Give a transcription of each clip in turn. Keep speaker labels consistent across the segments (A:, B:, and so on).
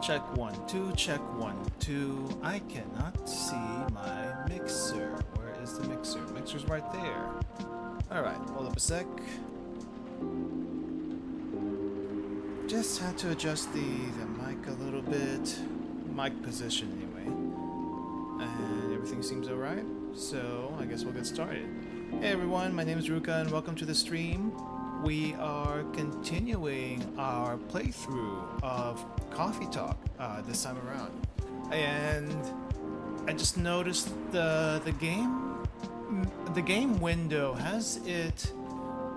A: Check 1 2, check 1 2. I cannot see my mixer. Where is the mixer? Mixer's right there. Alright, hold up a sec. Just had to adjust the mic a little bit. Mic position anyway. And everything seems alright. So I guess we'll get started. Hey everyone, my name is Ruka and welcome to the stream. We are continuing our playthrough of Coffee Talk this time around, and I just noticed the game window has it.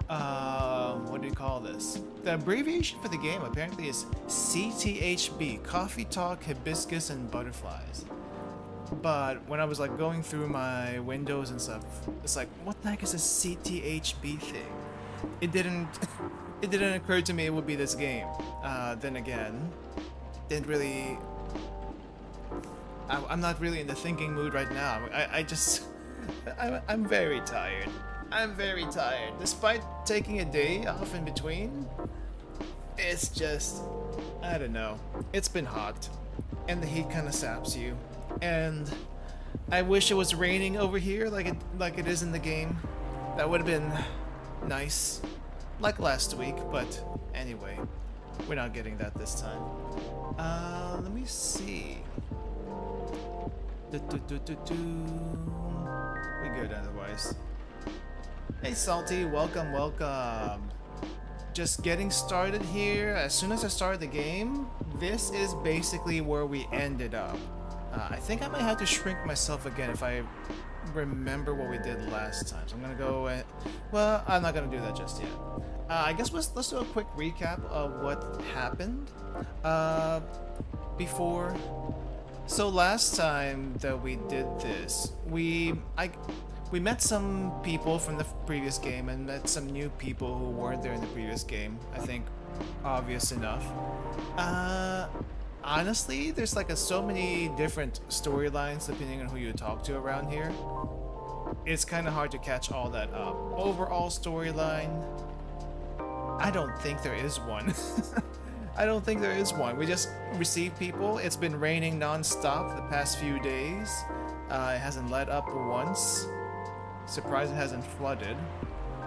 A: What do you call this? The abbreviation for the game apparently is CTHB: Coffee Talk, Hibiscus, and Butterflies. But when I was like going through my windows and stuff, it's like, what the heck is a CTHB thing? It didn't occur to me it would be this game. Then again, didn't really. I'm not really in the thinking mood right now. I'm very tired. I'm very tired. Despite taking a day off in between, it's just, I don't know. It's been hot, and the heat kind of saps you. And I wish it was raining over here like it is in the game. That would have been nice, like last week, but anyway, we're not getting that this time. Let me see. We good otherwise. Hey Salty, welcome. Just getting started here. As soon as I started the game, this is basically where we ended up. I think I might have to shrink myself again if I remember what we did last time. So I'm gonna go and, well, I'm not gonna do that just yet. I guess let's do a quick recap of what happened before. So last time that we did this, we met some people from the previous game and met some new people who weren't there in the previous game. I think obvious enough. Honestly, there's like so many different storylines depending on who you talk to around here. It's kind of hard to catch all that up. Overall storyline, I don't think there is one. I don't think there is one. We just receive people. It's been raining non-stop the past few days. It hasn't let up once. Surprised it hasn't flooded.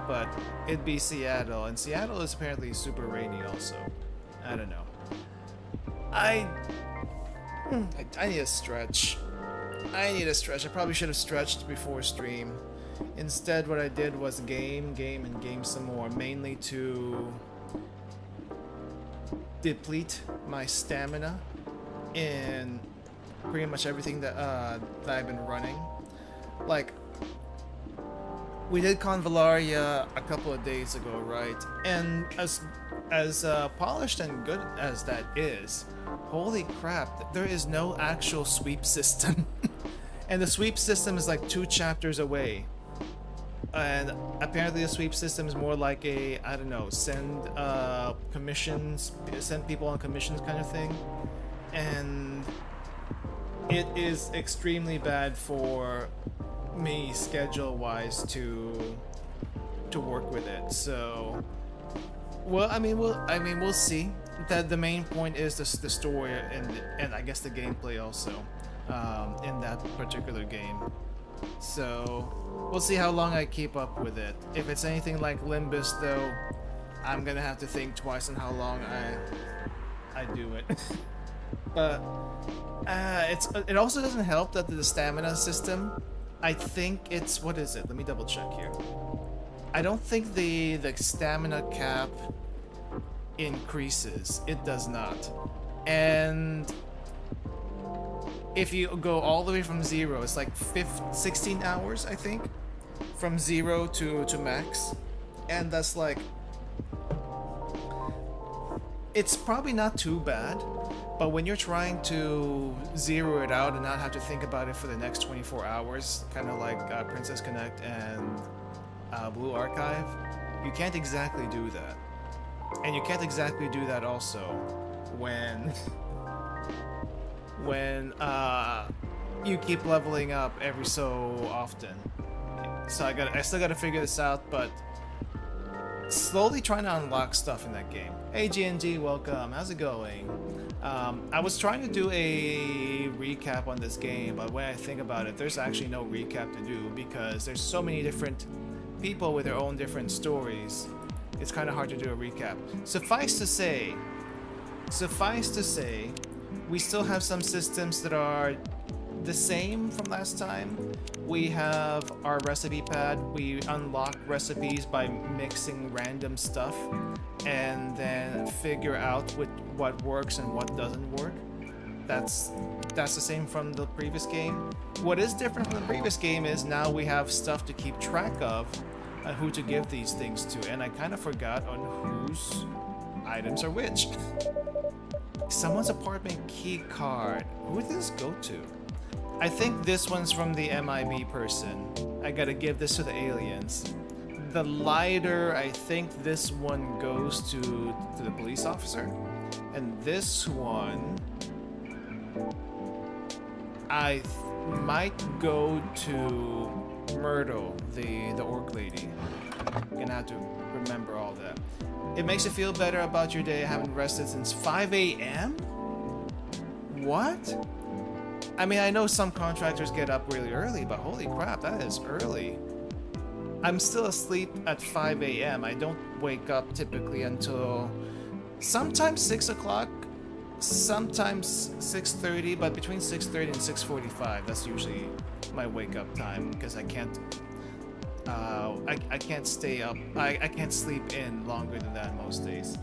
A: But it'd be Seattle, and Seattle is apparently super rainy also. I don't know. I need a stretch. I need a stretch. I probably should have stretched before stream. Instead, what I did was game, and game some more, mainly to deplete my stamina in pretty much everything that I've been running. Like, we did Convallaria a couple of days ago, right? And as polished and good as that is, holy crap, there is no actual sweep system. And the sweep system is like 2 chapters away. And apparently the sweep system is more like a, I don't know, send commissions, send people on commissions kind of thing. And it is extremely bad for me schedule-wise to work with it. So, well, we'll see. That the main point is the story and I guess the gameplay also in that particular game. So we'll see how long I keep up with it. If it's anything like Limbus, though, I'm gonna have to think twice on how long I do it. But it also doesn't help that the stamina system, I think it's, what is it? Let me double check here. I don't think the stamina cap increases. It does not. And if you go all the way from 0, it's like 16 hours, I think, from 0 to max. And that's like, it's probably not too bad, but when you're trying to zero it out and not have to think about it for the next 24 hours, kind of like Princess Connect and Blue Archive, you can't exactly do that. And you can't exactly do that also when you keep leveling up every so often. So I still gotta figure this out, but slowly trying to unlock stuff in that game. Hey GNG, welcome. How's it going? I was trying to do a recap on this game, but when I think about it, there's actually no recap to do because there's so many different people with their own different stories. It's kind of hard to do a recap. Suffice to say, we still have some systems that are the same from last time. We have our recipe pad. We unlock recipes by mixing random stuff and then figure out what works and what doesn't work. That's the same from the previous game. What is different from the previous game is now we have stuff to keep track of and who to give these things to, and I kind of forgot on whose items are which. Someone's apartment key card. Who did this go to? I think this one's from the MIB person. I gotta give this to the aliens. The lighter, I think this one goes to the police officer. And this one, I might go to Myrtle, the orc lady. Gonna have to remember all that. It makes you feel better about your day. I haven't rested since 5 a.m.? What? I mean, I know some contractors get up really early, but holy crap, that is early. I'm still asleep at 5 a.m. I don't wake up typically until sometimes 6 o'clock, sometimes 6:30, but between 6:30 and 6:45, that's usually my wake up time because I can't stay up. I can't sleep in longer than that most days.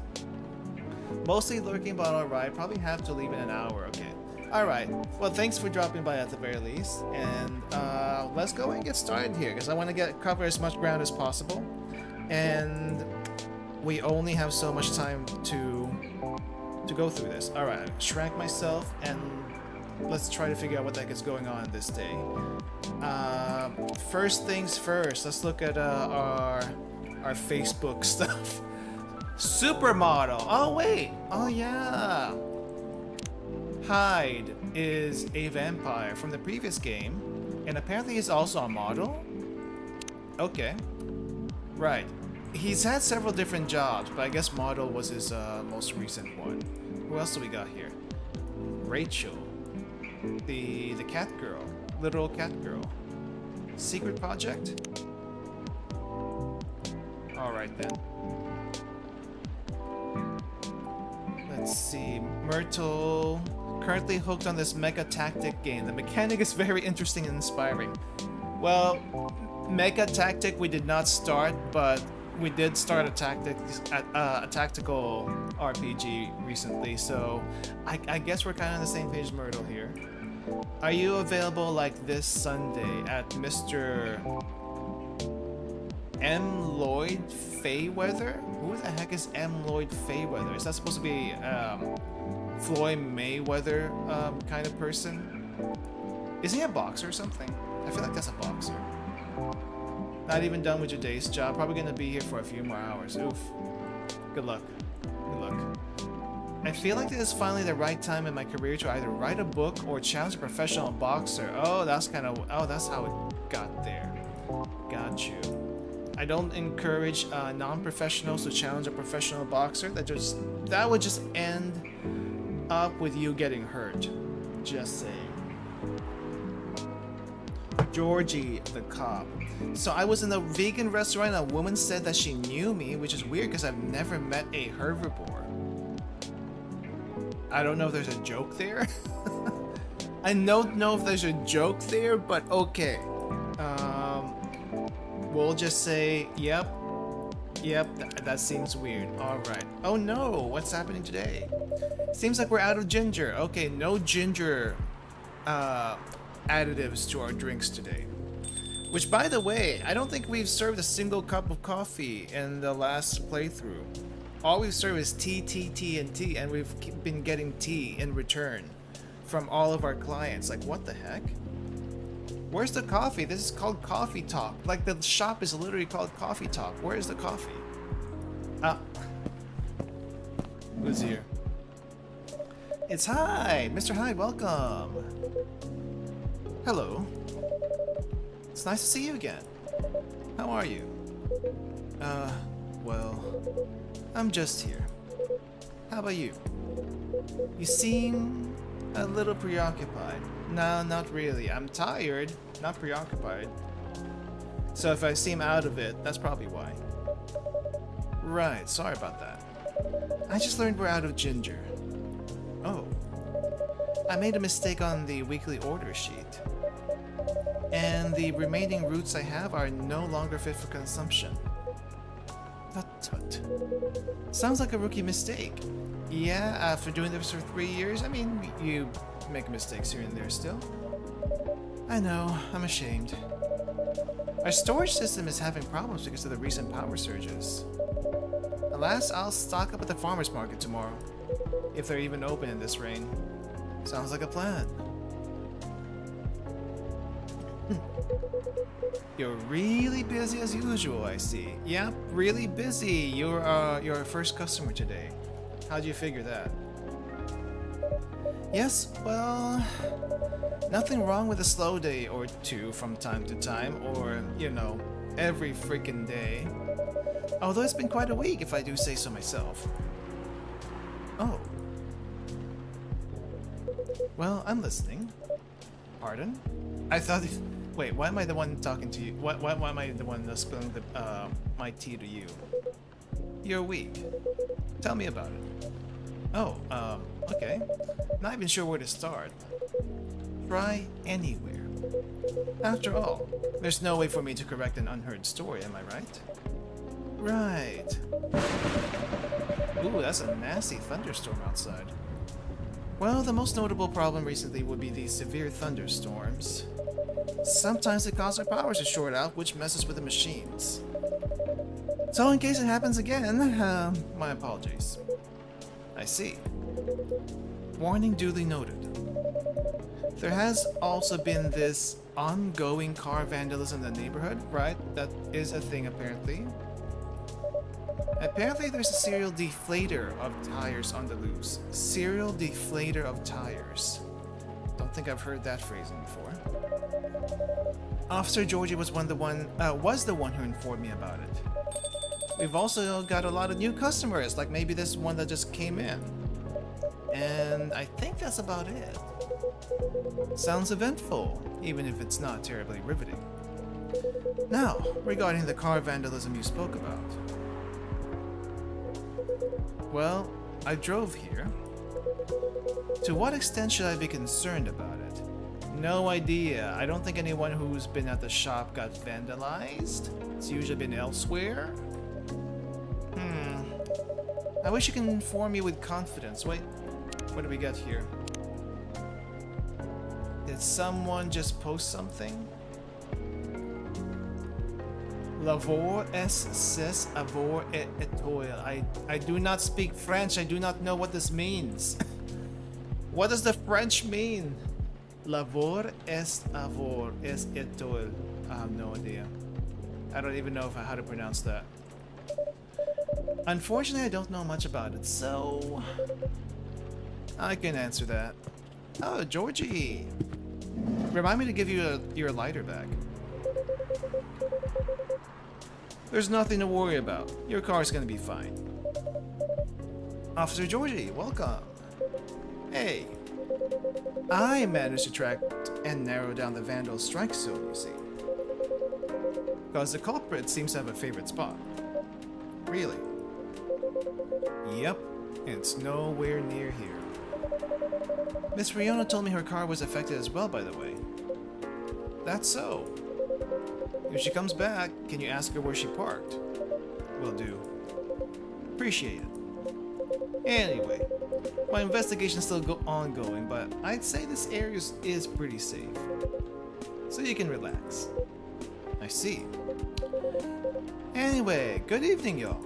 A: Mostly lurking, but alright. Probably have to leave in an hour. Okay. Alright. Well, thanks for dropping by at the very least. And let's go and get started here because I want to cover as much ground as possible. And we only have so much time to go through this. Alright. Shrank myself and let's try to figure out what the heck is going on this day. First things first, let's look at our Facebook stuff. Supermodel. Oh wait. Oh yeah. Hyde is a vampire from the previous game, and apparently he's also a model. Okay. Right. He's had several different jobs, but I guess model was his most recent one. Who else do we got here? Rachel, the cat girl. literal cat girl. Secret project? Alright then. Let's see. Myrtle. Currently hooked on this mega tactic game. The mechanic is very interesting and inspiring. Well, mega tactic we did not start, but we did start a tactical RPG recently, so I guess we're kind of on the same page as Myrtle here. Are you available like this Sunday at Mr. M. Lloyd Fayweather? Who the heck is M. Lloyd Fayweather? Is that supposed to be Floyd Mayweather kind of person? Is he a boxer or something? I feel like that's a boxer. Not even done with your day's job. Probably gonna be here for a few more hours. Oof. Good luck. Good luck. I feel like this is finally the right time in my career to either write a book or challenge a professional boxer. Oh, that's that's how it got there. Got you. I don't encourage non-professionals to challenge a professional boxer. That would just end up with you getting hurt. Just saying. Georgie the cop. So I was in a vegan restaurant and a woman said that she knew me, which is weird because I've never met a herbivore. I don't know if there's a joke there. I don't know if there's a joke there, but okay. We'll just say, yep, that seems weird. Alright. Oh no, what's happening today? Seems like we're out of ginger. Okay, no ginger additives to our drinks today. Which, by the way, I don't think we've served a single cup of coffee in the last playthrough. All we've served is tea, and tea, and we've been getting tea in return from all of our clients. Like, what the heck? Where's the coffee? This is called Coffee Talk. Like, the shop is literally called Coffee Talk. Where is the coffee? Who's here? It's Hyde! Mr. Hyde, welcome! Hello. It's nice to see you again. How are you? Well, I'm just here. How about you? You seem a little preoccupied. No, not really. I'm tired, not preoccupied. So if I seem out of it, that's probably why. Right, sorry about that. I just learned we're out of ginger. Oh. I made a mistake on the weekly order sheet. And the remaining roots I have are no longer fit for consumption. Tut. Sounds like a rookie mistake. Yeah, after doing this for 3 years, I mean, you make mistakes here and there still. I know, I'm ashamed. Our storage system is having problems because of the recent power surges. Alas, I'll stock up at the farmer's market tomorrow, if they're even open in this rain. Sounds like a plan. You're really busy as usual, I see. Yep, really busy. You're our first customer today. How'd you figure that? Yes, well, nothing wrong with a slow day or two from time to time, or, you know, every freaking day. Although it's been quite a week, if I do say so myself. Oh. Well, I'm listening. Pardon? I thought... Wait, why am I the one talking to you? Why am I the one spilling my tea to you? You're weak. Tell me about it. Oh, okay. Not even sure where to start. Try anywhere. After all, there's no way for me to correct an unheard story, am I right? Right. Ooh, that's a nasty thunderstorm outside. Well, the most notable problem recently would be these severe thunderstorms. Sometimes they cause our powers to short out, which messes with the machines. So in case it happens again, my apologies. I see. Warning duly noted. There has also been this ongoing car vandalism in the neighborhood, right? That is a thing apparently. Apparently there's a serial deflator of tires on the loose. Serial deflator of tires. Don't think I've heard that phrasing before. Officer Georgie was the one who informed me about it. We've also got a lot of new customers, like maybe this one that just came in. And I think that's about it. Sounds eventful, even if it's not terribly riveting. Now, regarding the car vandalism you spoke about. Well, I drove here. To what extent should I be concerned about it? No idea. I don't think anyone who's been at the shop got vandalized. It's usually been elsewhere. I wish you can inform me with confidence. Wait, what do we got here? Did someone just post something? Lavor es ses avor et etoile. I do not speak French. I do not know what this means. What does the French mean? Lavor es avor es etoile. I have no idea. I don't even know how to pronounce that. Unfortunately, I don't know much about it, so I can answer that. Oh, Georgie! Remind me to give you your lighter back. There's nothing to worry about. Your car's gonna be fine. Officer Georgie, welcome. Hey, I managed to track and narrow down the vandal strike zone, you see. Because the culprit seems to have a favorite spot. Really? Yep, it's nowhere near here. Miss Riona told me her car was affected as well, by the way. That's so. If she comes back, can you ask her where she parked? Will do. Appreciate it. Anyway, my investigation's still ongoing, but I'd say this area is pretty safe. So you can relax. I see. Anyway, good evening, y'all.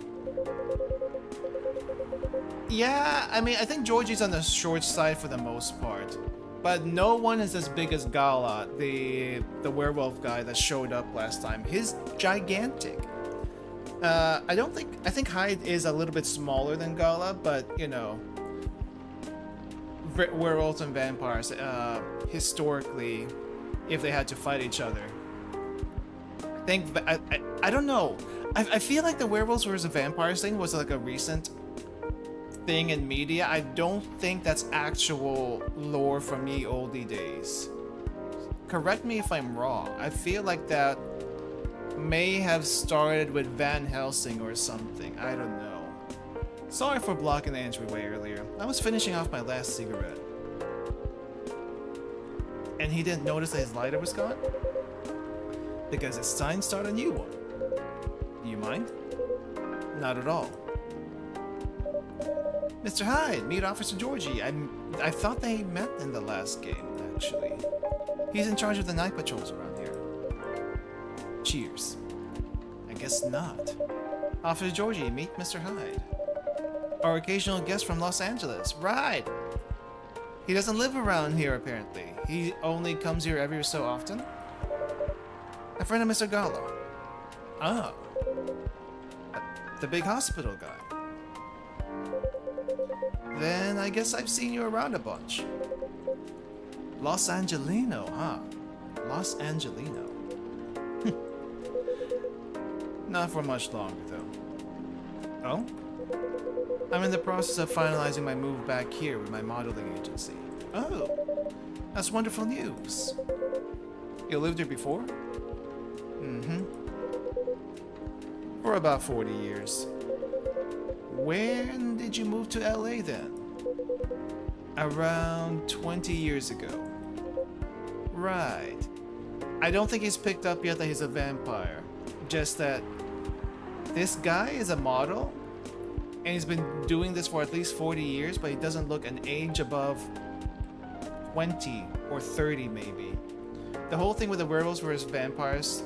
A: Yeah, I mean, I think Georgie's on the short side for the most part. But no one is as big as Gala, the werewolf guy that showed up last time. He's gigantic. I think Hyde is a little bit smaller than Gala, but you know, werewolves and vampires, historically, if they had to fight each other, I don't know. I feel like the werewolves versus vampires thing was like a recent thing in media. I don't think that's actual lore from ye oldie days. Correct me if I'm wrong. I feel like that may have started with Van Helsing or something. I don't know. Sorry for blocking the entryway earlier. I was finishing off my last cigarette. And he didn't notice that his lighter was gone? Because it's time to start a new one. Do you mind? Not at all. Mr. Hyde, meet Officer Georgie. I thought they met in the last game, actually. He's in charge of the night patrols around here. Cheers. I guess not. Officer Georgie, meet Mr. Hyde. Our occasional guest from Los Angeles. Right! He doesn't live around here, apparently. He only comes here every so often. A friend of Mr. Gallo. Oh. The big hospital guy. Then I guess I've seen you around a bunch. Los Angelino, huh? Los Angelino. Not for much longer, though. Oh? I'm in the process of finalizing my move back here with my modeling agency. Oh, that's wonderful news. You lived here before? Mm-hmm. For about 40 years. When did you move to LA then? Around 20 years ago. Right. I don't think he's picked up yet that he's a vampire. Just that this guy is a model, and he's been doing this for at least 40 years, but he doesn't look an age above 20 or 30 maybe. The whole thing with the werewolves versus vampires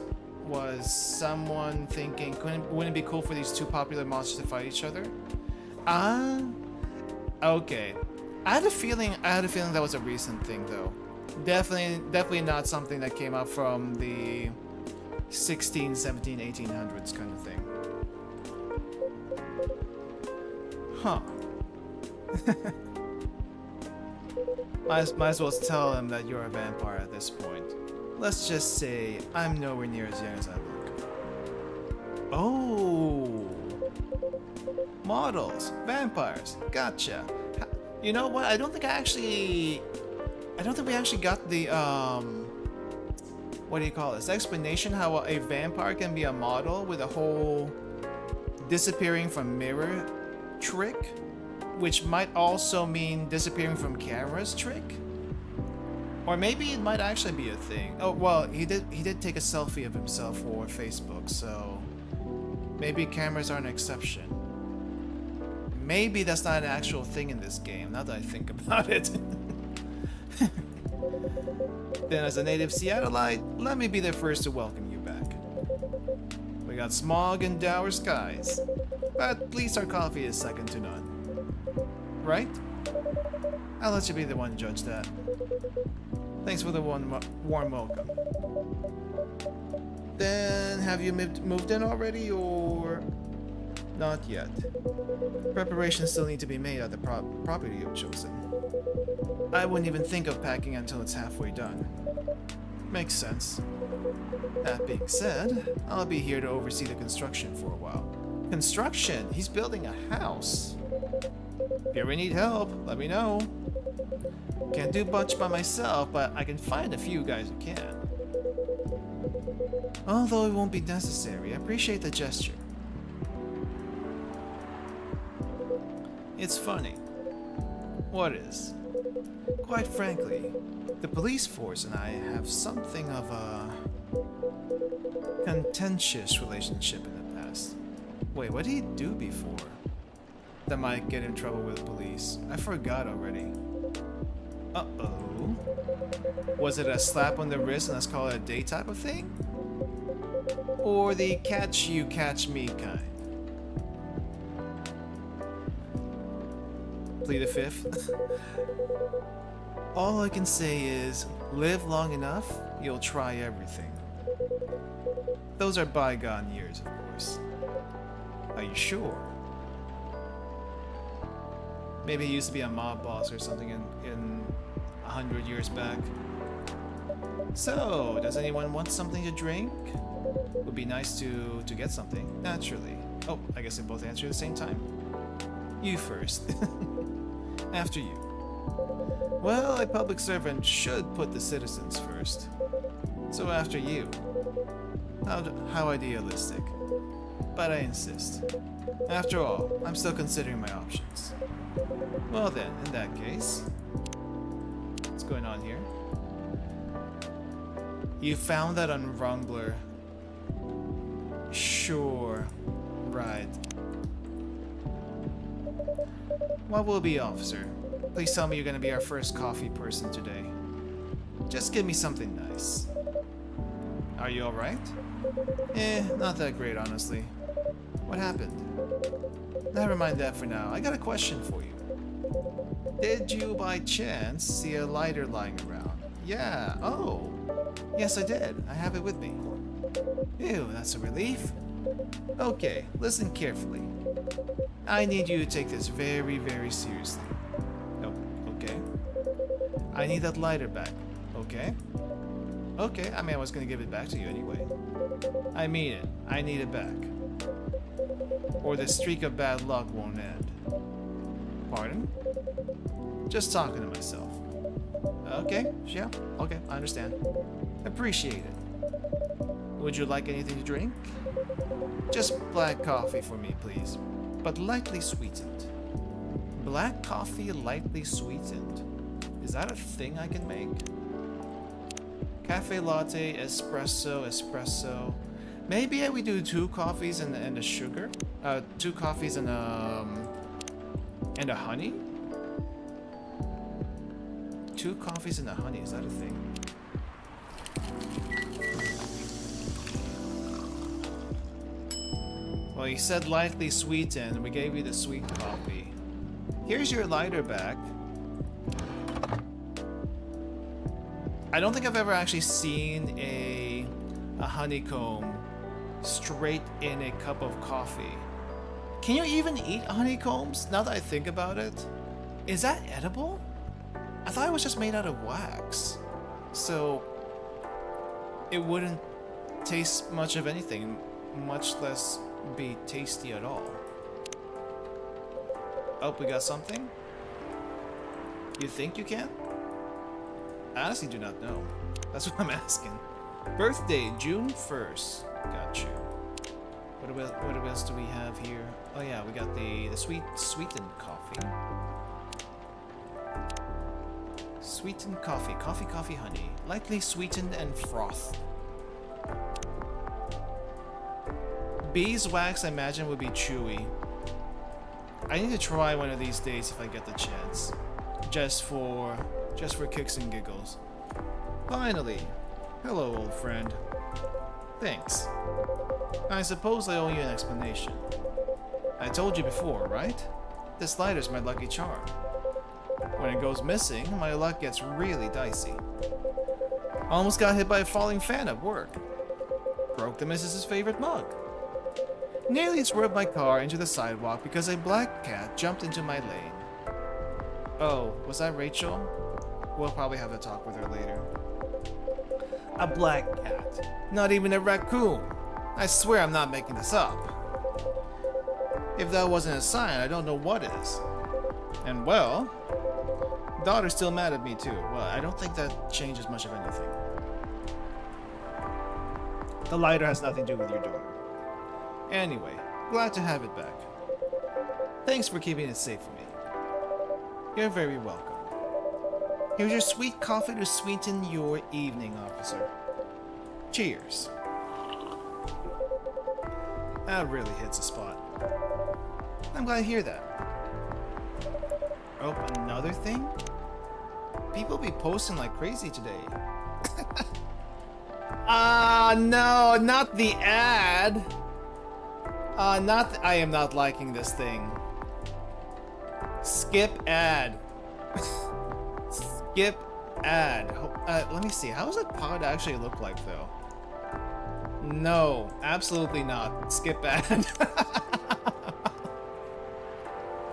A: was someone thinking, wouldn't it be cool for these two popular monsters to fight each other? Okay. I had a feeling that was a recent thing though. Definitely not something that came up from the 16, 17, 1800s kind of thing. Huh. might as well tell him that you're a vampire at this point. Let's just say I'm nowhere near as young as I look. Oh. Models, vampires, gotcha. You know what? I don't think I actually I don't think we actually got the what do you call this? Explanation how a vampire can be a model with a whole disappearing from mirror trick, which might also mean disappearing from cameras trick. Or maybe it might actually be a thing. Oh well, he did take a selfie of himself for Facebook, so maybe cameras are an exception. Maybe that's not an actual thing in this game, now that I think about it. Then as a native Seattleite, let me be the first to welcome you back. We got smog and dour skies, but at least our coffee is second to none. Right? I'll let you be the one to judge that. Thanks for the warm welcome. Then, have you moved in already, or not yet? Preparations still need to be made at the property you've chosen. I wouldn't even think of packing until it's halfway done. Makes sense. That being said, I'll be here to oversee the construction for a while. Construction? He's building a house. If you ever need help, let me know. Can't do much by myself, but I can find a few guys who can. Although it won't be necessary, I appreciate the gesture. It's funny. What is? Quite frankly, the police force and I have something of a contentious relationship in the past. Wait, what did he do before? That might get in trouble with the police. I forgot already. Uh-oh. Was it a slap on the wrist and let's call it a day type of thing? Or the catch you, catch me kind? Plead the fifth. All I can say is, live long enough, you'll try everything. Those are bygone years, of course. Are you sure? Maybe he used to be a mob boss or something in 100 years back. So, does anyone want something to drink? Would be nice to get something, naturally. Oh, I guess they both answer at the same time. You first. After you. Well, a public servant should put the citizens first. So after you. How idealistic. But I insist. After all, I'm still considering my options. Well then, in that case... What's going on here? You found that on Rumbler. Sure. Right. What will be, officer? Please tell me you're gonna be our first coffee person today. Just give me something nice. Are you alright? Not that great, honestly. What happened? Never mind that for now. I got a question for you. Did you, by chance, see a lighter lying around? Yeah. Oh. Yes, I did. I have it with me. Ew, that's a relief. Okay, listen carefully. I need you to take this very, very seriously. Oh, okay. I need that lighter back. Okay? Okay, I mean, I was gonna give it back to you anyway. I mean it. I need it back. Or the streak of bad luck won't end. Pardon? Just talking to myself. Okay, yeah, okay, I understand. Appreciate it. Would you like anything to drink? Just black coffee for me, please. But lightly sweetened. Black coffee lightly sweetened. Is that a thing I can make? Cafe latte, espresso, espresso. Maybe we do 2 coffees and a sugar? 2 coffees and a honey? 2 coffees and a honey, is that a thing? Well, you said lightly sweetened, and we gave you the sweet coffee. Here's your lighter back. I don't think I've ever actually seen a honeycomb straight in a cup of coffee. Can you even eat honeycombs, now that I think about it? Is that edible? I thought it was just made out of wax. So, it wouldn't taste much of anything, much less be tasty at all. Oh, we got something? You think you can? I honestly do not know. That's what I'm asking. Birthday, June 1st. Got you. What else do we have here? Oh yeah, we got the sweetened coffee. Sweetened coffee. Coffee, honey. Lightly sweetened and frothed. Beeswax, I imagine, would be chewy. I need to try one of these days if I get the chance. Just for kicks and giggles. Finally. Hello, old friend. Thanks. I suppose I owe you an explanation. I told you before, right? This lighter's my lucky charm. When it goes missing, my luck gets really dicey. Almost got hit by a falling fan at work. Broke the missus's favorite mug. Nearly swerved my car into the sidewalk because a black cat jumped into my lane. Oh, was that Rachel? We'll probably have a talk with her later. A black cat. Not even a raccoon. I swear I'm not making this up. If that wasn't a sign, I don't know what is. And well, daughter's still mad at me too. Well, I don't think that changes much of anything. The lighter has nothing to do with your daughter. Anyway, glad to have it back. Thanks for keeping it safe for me. You're very welcome. Here's your sweet coffee to sweeten your evening, officer. Cheers. That really hits a spot. I'm glad to hear that. Oh, another thing? People be posting like crazy today. No, not the ad. I am not liking this thing. Skip ad. Skip ad. Let me see. How does a pod actually look like, though? No, absolutely not. Skip ad.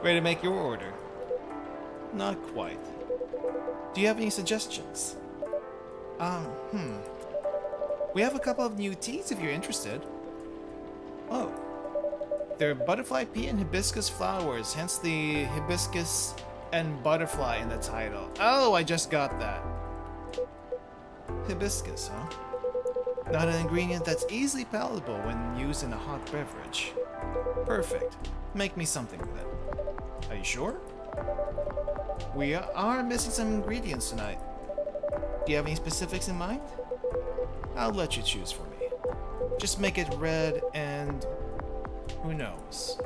A: Ready to make your order? Not quite. Do you have any suggestions? We have a couple of new teas if you're interested. Oh. They're butterfly pea and hibiscus flowers, hence the hibiscus and butterfly in the title. Oh, I just got that. Hibiscus, huh? Not an ingredient that's easily palatable when used in a hot beverage. Perfect. Make me something with it. Are you sure? We are missing some ingredients tonight. Do you have any specifics in mind? I'll let you choose for me. Just make it red and... who knows?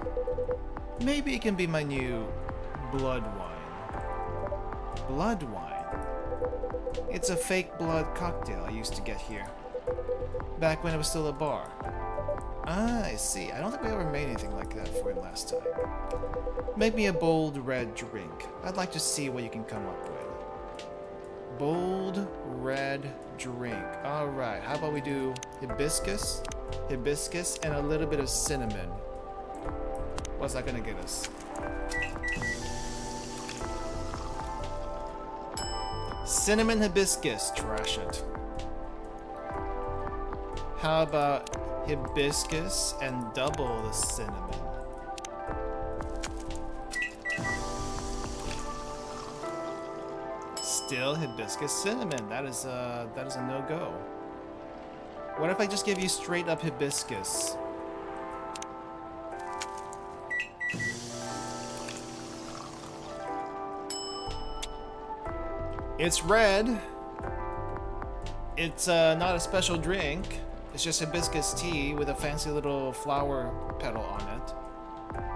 A: Maybe it can be my new blood wine. Blood wine? It's a fake blood cocktail I used to get here. Back when it was still a bar. Ah, I see. I don't think we ever made anything like that for him last time. Make me a bold red drink. I'd like to see what you can come up with. Bold red drink. Alright, how about we do hibiscus, and a little bit of cinnamon. What's that gonna get us? Cinnamon hibiscus. Trash it. How about hibiscus and double the cinnamon? Still hibiscus cinnamon. That is a no-go. What if I just give you straight up hibiscus? It's red. It's not a special drink. It's just hibiscus tea with a fancy little flower petal on it.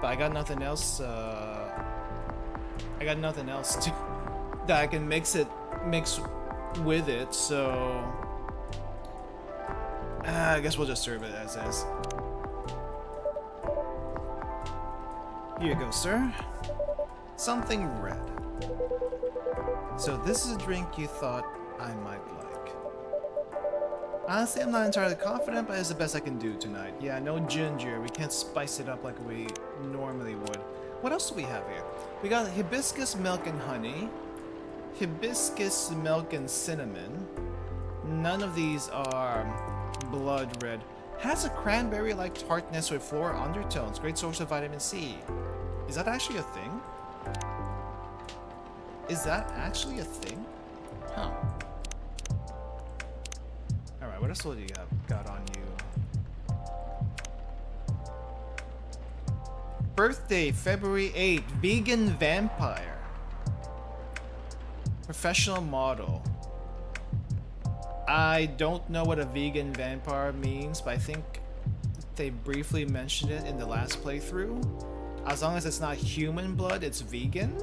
A: But I got nothing else. I got nothing else to that I can mix with it. So I guess we'll just serve it as is. Here you go, sir. Something red. So this is a drink you thought I might like. Honestly, I'm not entirely confident, but it's the best I can do tonight. Yeah, no ginger. We can't spice it up like we normally would. What else do we have here? We got hibiscus milk and honey, hibiscus milk and cinnamon. None of these are blood red. Has a cranberry-like tartness with floral undertones. Great source of vitamin C. Is that actually a thing? Is that actually a thing? Huh. Alright, what else do you have got on you? Birthday, February 8th. Vegan vampire. Professional model. I don't know what a vegan vampire means, but I think they briefly mentioned it in the last playthrough. As long as it's not human blood, it's vegan.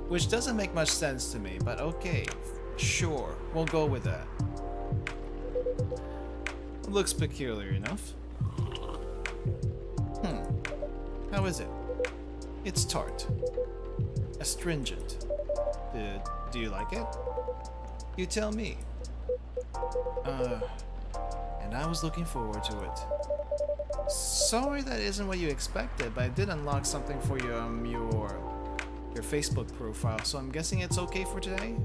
A: Which doesn't make much sense to me, but okay. Sure, we'll go with that. Looks peculiar enough. How is it? It's tart. Astringent. Do you like it? You tell me. And I was looking forward to it. Sorry that isn't what you expected, but I did unlock something for your Facebook profile, so I'm guessing it's okay for today?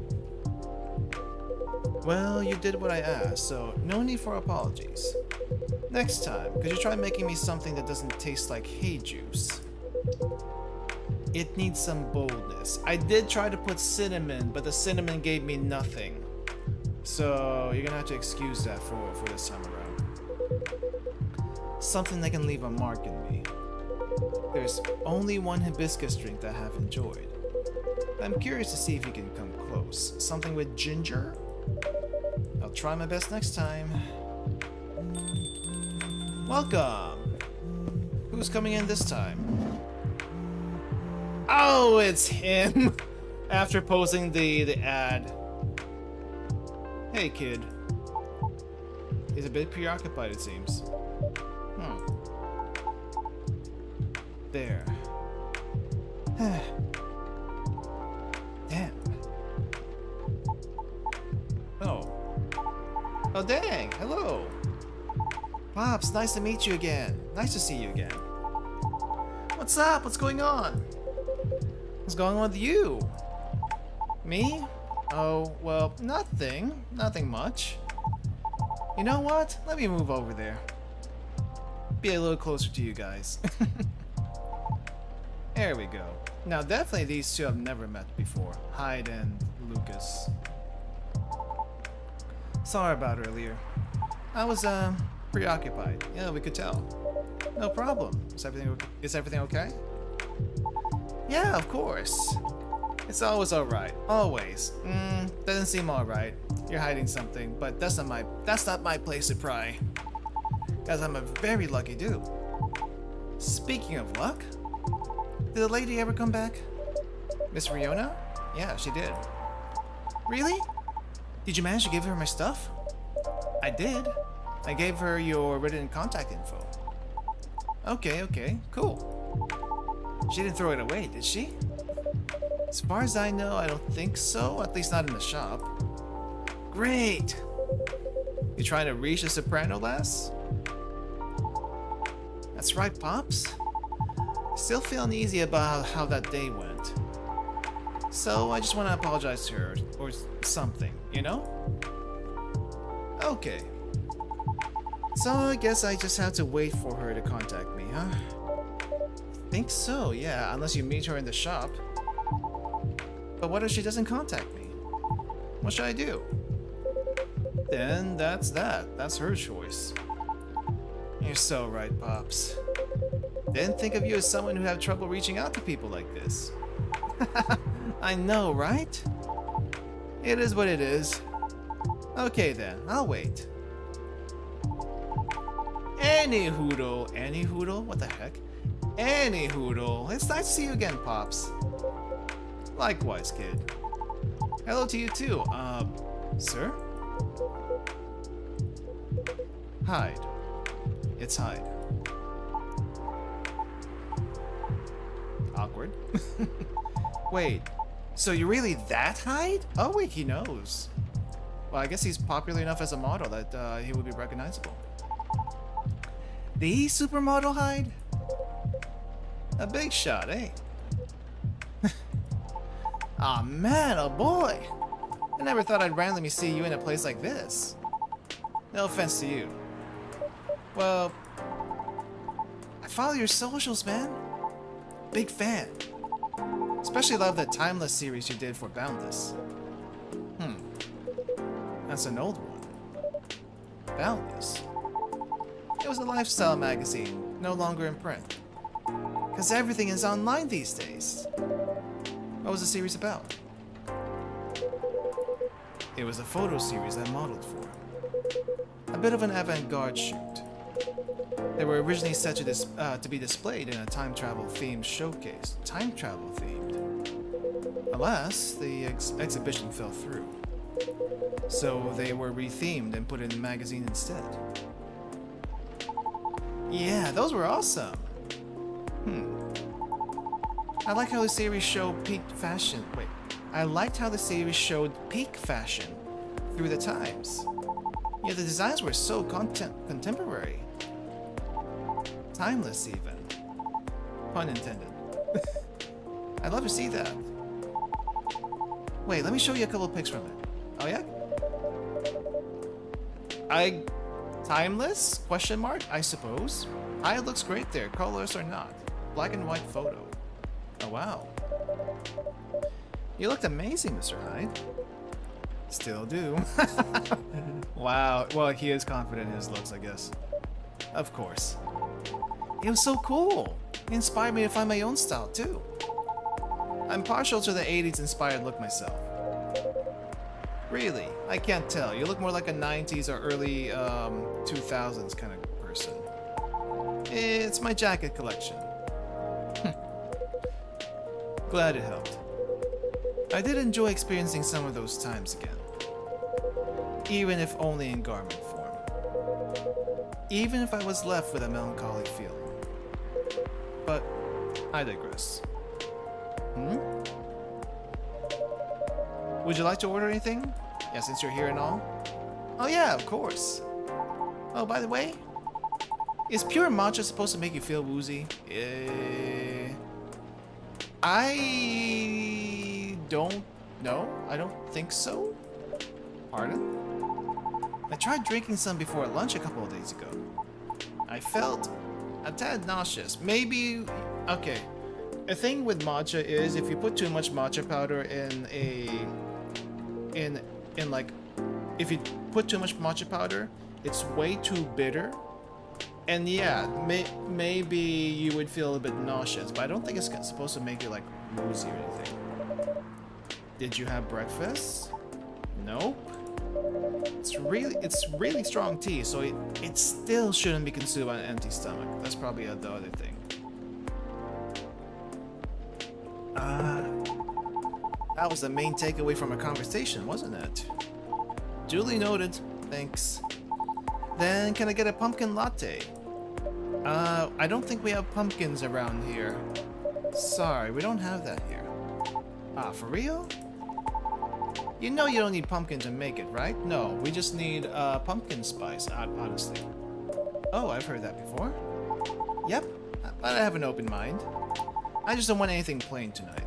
A: Well, you did what I asked, so no need for apologies. Next time, could you try making me something that doesn't taste like hay juice? It needs some boldness. I did try to put cinnamon, but the cinnamon gave me nothing. So you're gonna have to excuse that for this time around. Something that can leave a mark in me. There's only one hibiscus drink that I have enjoyed. I'm curious to see if you can come close. Something with ginger? I'll try my best next time. Welcome! Who's coming in this time? Oh, it's him! After posting the ad. Hey, kid. He's a bit preoccupied, it seems. There. Damn. Oh. Oh, dang! Hello! Pops, nice to meet you again. Nice to see you again. What's up? What's going on? What's going on with you? Me? Oh, well, nothing. Nothing much. You know what? Let me move over there. Be a little closer to you guys. There we go. Now, definitely these two have never met before. Hyde and Lucas. Sorry about earlier. I was, preoccupied. Yeah, we could tell. No problem. Is everything okay? Yeah, of course. It's always alright. Always. Doesn't seem alright. You're hiding something, but that's not my place to pry. Cause I'm a very lucky dude. Speaking of luck, did the lady ever come back? Miss Riona? Yeah, she did. Really? Did you manage to give her my stuff? I did. I gave her your written contact info. Okay, cool. She didn't throw it away, did she? As far as I know, I don't think so, at least not in the shop. Great! You trying to reach the soprano lass? That's right, Pops. Still feel uneasy about how that day went. So I just want to apologize to her, or something, you know? Okay. So I guess I just have to wait for her to contact me, huh? Think so, yeah, unless you meet her in the shop. But what if she doesn't contact me? What should I do? Then that's that. That's her choice. You're so right, Pops. Didn't think of you as someone who had trouble reaching out to people like this. I know, right? It is what it is. Okay then, I'll wait. Any hoodle? What the heck? Any hoodle. It's nice to see you again, Pops. Likewise, kid. Hello to you too. Sir? Hyde. It's Hyde. Awkward. Wait, so you're really that Hyde? Oh wait, he knows. Well, I guess he's popular enough as a model that he would be recognizable. The supermodel Hyde? A big shot, eh? Aw man, oh boy! I never thought I'd randomly see you in a place like this. No offense to you. Well, I follow your socials, man. Big fan. Especially love that Timeless series you did for Boundless. That's an old one. Boundless. It was a lifestyle magazine, no longer in print. Because everything is online these days. What was the series about? It was a photo series I modeled for. A bit of an avant-garde shoot. They were originally set to be displayed in a time travel themed showcase. Time travel themed. Alas, the exhibition fell through. So they were rethemed and put in the magazine instead. Yeah, those were awesome. I like how the series showed peak fashion. Wait, I liked how the series showed peak fashion through the times. Yeah, the designs were so contemporary. Timeless, even. Pun intended. I'd love to see that. Wait, let me show you a couple of pics from it. Oh yeah? Timeless? Question mark? I suppose. It looks great there, colors or not. Black and white photo. Oh wow. You looked amazing, Mr. Hyde. Still do. Wow. Well, he is confident in his looks, I guess. Of course. It was so cool. It inspired me to find my own style, too. I'm partial to the 80s inspired look myself. Really? I can't tell. You look more like a 90s or early 2000s kind of person. It's my jacket collection. Glad it helped. I did enjoy experiencing some of those times again. Even if only in garment form. Even if I was left with a melancholy feeling. But I digress. Would you like to order anything? Yeah, since you're here and all. Oh yeah, of course. Oh, by the way, is pure matcha supposed to make you feel woozy? I don't know. I don't think so. Pardon? I tried drinking some before lunch a couple of days ago. I felt a tad nauseous. Maybe... Okay. A thing with matcha is if you put too much matcha powder in if you put too much matcha powder, it's way too bitter. And yeah, maybe you would feel a bit nauseous, but I don't think it's supposed to make you like woozy or anything. Did you have breakfast? Nope. It's really strong tea, so it still shouldn't be consumed on an empty stomach. That's probably the other thing. That was the main takeaway from our conversation, wasn't it? Duly noted. Thanks. Then can I get a pumpkin latte? I don't think we have pumpkins around here. Sorry, we don't have that here. For real? You know you don't need pumpkin to make it, right? No, we just need pumpkin spice, honestly. Oh, I've heard that before. Yep, but I have an open mind. I just don't want anything plain tonight.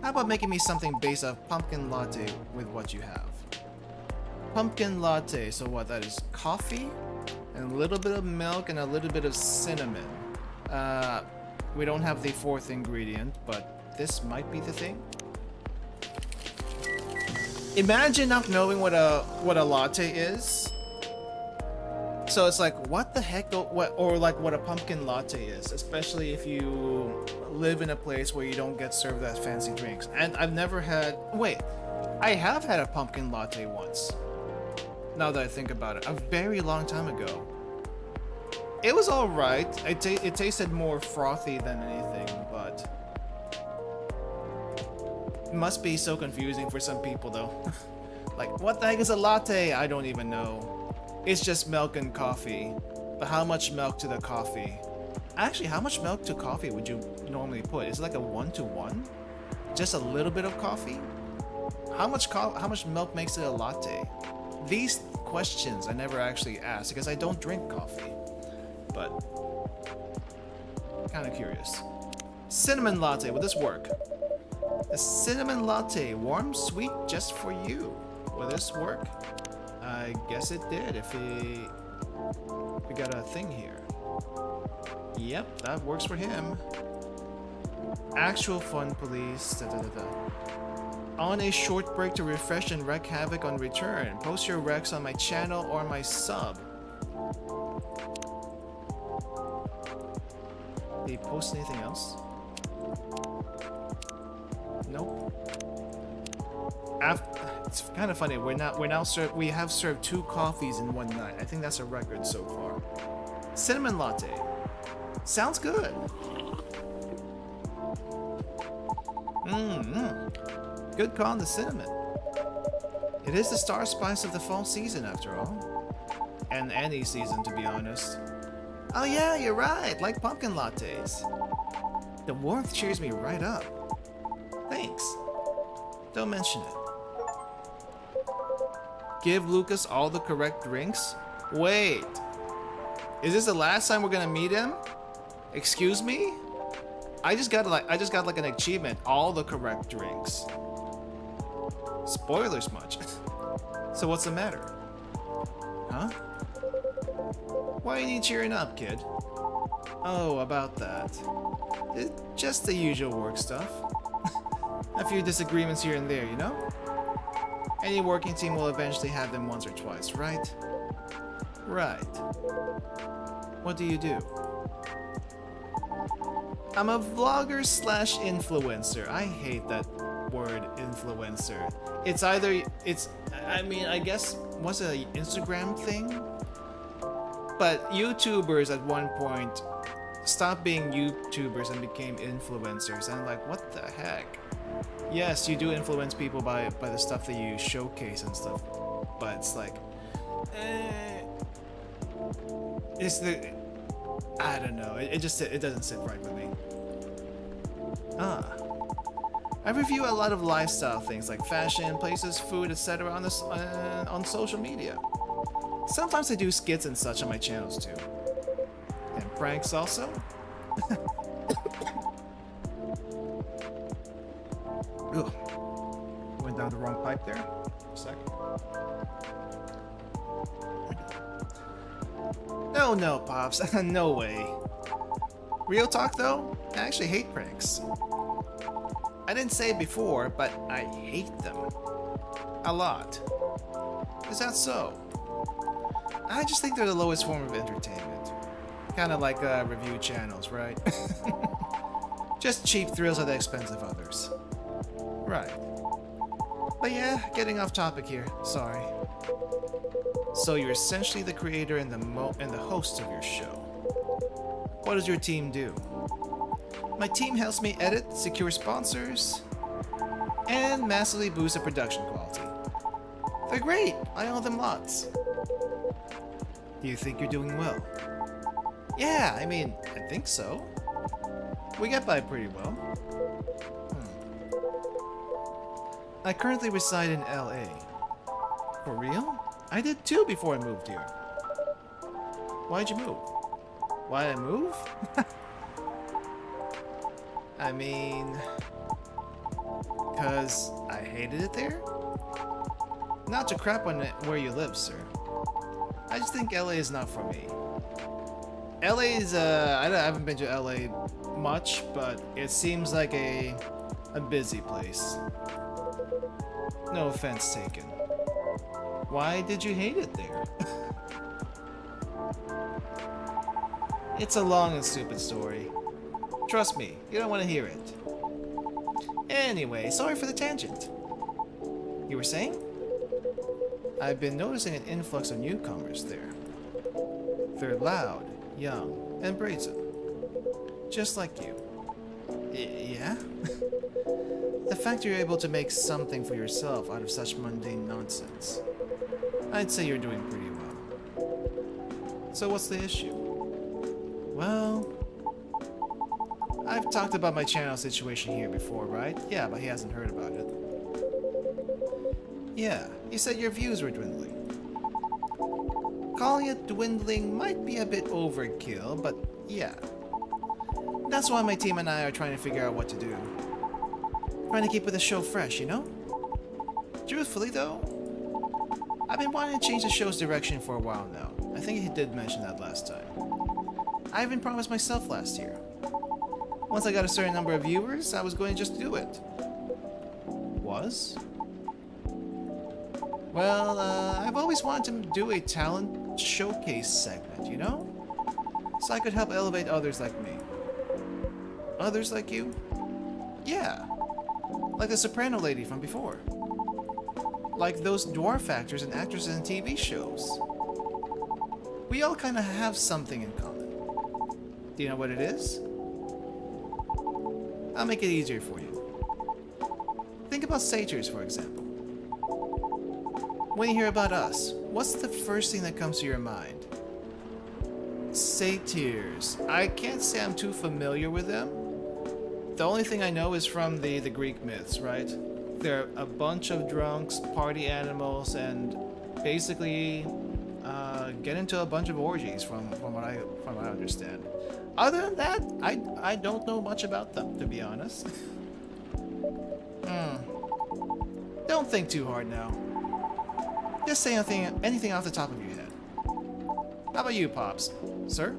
A: How about making me something based off pumpkin latte with what you have? Pumpkin latte, so what, that is coffee? And a little bit of milk and a little bit of cinnamon. We don't have the fourth ingredient, but this might be the thing. Imagine not knowing what a latte is. So it's like, what the heck, or like what a pumpkin latte is, especially if you live in a place where you don't get served that fancy drinks. And I've never had, wait, I have had a pumpkin latte once. Now that I think about it, a very long time ago. It was all right. It tasted more frothy than anything, but it must be so confusing for some people though. Like, what the heck is a latte? I don't even know. It's just milk and coffee. But how much milk to the coffee? Actually, how much milk to coffee would you normally put? Is it like a 1-to-1? Just a little bit of coffee? How much milk makes it a latte? These questions I never actually asked because I don't drink coffee. But kind of curious. Cinnamon latte, will this work? A cinnamon latte, warm, sweet, just for you. Will this work? I guess it did if we got a thing here. Yep, that works for him. Actual fun, police. Da, da, da, da. On a short break to refresh and wreak havoc on return. Post your wrecks on my channel or my sub. Did he post anything else? Nope. It's kind of funny. We have served 2 coffees in one night. I think that's a record so far. Cinnamon latte. Sounds good. Good call on the cinnamon. It is the star spice of the fall season, after all. And any season, to be honest. Oh yeah, you're right. Like pumpkin lattes. The warmth cheers me right up. Thanks. Don't mention it. Give Lucas all the correct drinks? Wait. Is this the last time we're gonna meet him? Excuse me? I just got like an achievement. All the correct drinks. Spoilers much. So what's the matter? Huh? Why you need cheering up, kid? Oh, about that. Just the usual work stuff. A few disagreements here and there, you know? Any working team will eventually have them once or twice, right? Right. What do you do? I'm a vlogger slash influencer. I hate that word, influencer. I mean, I guess, was it an Instagram thing? But YouTubers at one point stopped being YouTubers and became influencers. And I'm like, what the heck? Yes, you do influence people by the stuff that you showcase and stuff. But it's like, I don't know. It doesn't sit right with me. I review a lot of lifestyle things like fashion, places, food, etc. on social media. Sometimes I do skits and such on my channels too. And pranks also. Ugh. Went down the wrong pipe there. A sec. No, Pops. No way. Real talk though, I actually hate pranks. I didn't say it before, but I hate them. A lot. Is that so? I just think they're the lowest form of entertainment. Kind of like review channels, right? Just cheap thrills at the expense of others. Right. But yeah, getting off topic here. Sorry. So you're essentially the creator and the host of your show. What does your team do? My team helps me edit, secure sponsors, and massively boost the production quality. They're great. I owe them lots. Do you think you're doing well? Yeah, I mean, I think so. We get by pretty well. I currently reside in LA. For real? I did too before I moved here. Why'd you move? Why'd I move? I mean, cause I hated it there? Not to crap on where you live, sir. I just think LA is not for me. LA is, I haven't been to LA much, but it seems like a busy place. No offense taken. Why did you hate it there? It's a long and stupid story. Trust me, you don't want to hear it. Anyway, sorry for the tangent. You were saying? I've been noticing an influx of newcomers there. They're loud, young, and brazen. Just like you. Yeah? The fact you're able to make something for yourself out of such mundane nonsense. I'd say you're doing pretty well. So what's the issue? Well, I've talked about my channel situation here before, right? Yeah, but he hasn't heard about it. Yeah, you said your views were dwindling. Calling it dwindling might be a bit overkill, but yeah. That's why my team and I are trying to figure out what to do. Trying to keep the show fresh, you know? Truthfully though, I've been wanting to change the show's direction for a while now. I think he did mention that last time. I even promised myself last year. Once I got a certain number of viewers, I was going to just do it. Was? Well, I've always wanted to do a talent showcase segment, you know? So I could help elevate others like me. Others like you? Yeah. Like the soprano lady from before. Like those dwarf actors and actresses in TV shows. We all kind of have something in common. Do you know what it is? I'll make it easier for you. Think about satyrs, for example. When you hear about us, what's the first thing that comes to your mind? Satyrs. I can't say I'm too familiar with them. The only thing I know is from the Greek myths, right? They're a bunch of drunks, party animals, and basically get into a bunch of orgies from what I understand. Other than that, I don't know much about them, to be honest. Don't think too hard now. Just say anything off the top of your head. How about you, Pops? Sir?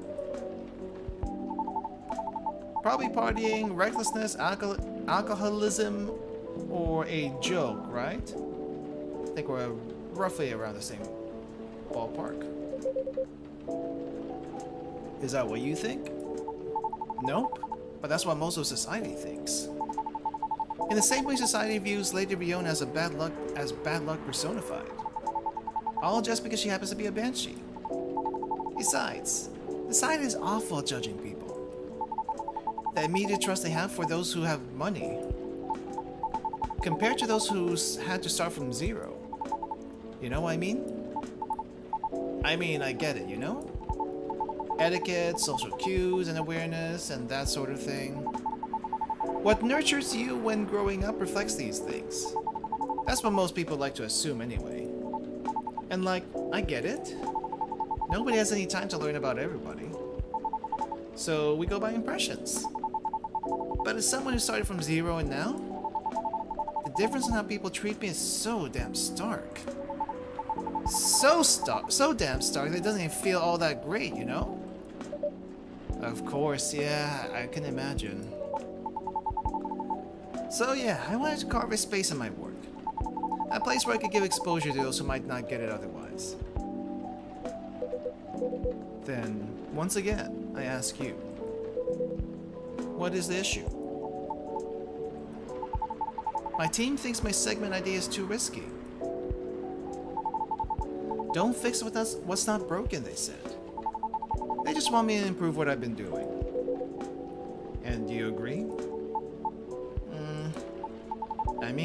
A: Probably partying, recklessness, alcoholism, or a joke, right? I think we're roughly around the same ballpark. Is that what you think? Nope, but that's what most of society thinks. In the same way society views Lady Riona as bad luck personified. All just because she happens to be a banshee. Besides, society is awful at judging people. The immediate trust they have for those who have money, compared to those who had to start from zero. You know what I mean? I get it, you know? Etiquette, social cues and awareness, and that sort of thing. What nurtures you when growing up reflects these things. That's what most people like to assume anyway. And like, I get it. Nobody has any time to learn about everybody. So we go by impressions. But as someone who started from zero and now, the difference in how people treat me is so damn stark. So damn stark that it doesn't even feel all that great, you know? Of course, yeah, I can imagine. So yeah, I wanted to carve a space in my work. A place where I could give exposure to those who might not get it otherwise. Then, once again, I ask you, what is the issue? My team thinks my segment idea is too risky. Don't fix what's not broken, they said. They just want me to improve what I've been doing. And do you agree?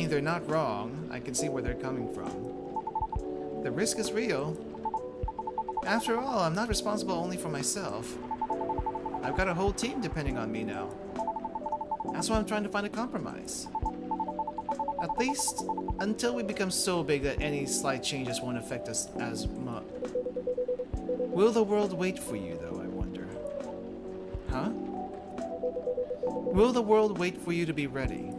A: They're not wrong. I can see where they're coming from. The risk is real. After all, I'm not responsible only for myself. I've got a whole team depending on me now. That's why I'm trying to find a compromise. At least until we become so big that any slight changes won't affect us as much. Will the world wait for you, though, I wonder? Huh? Will the world wait for you to be ready?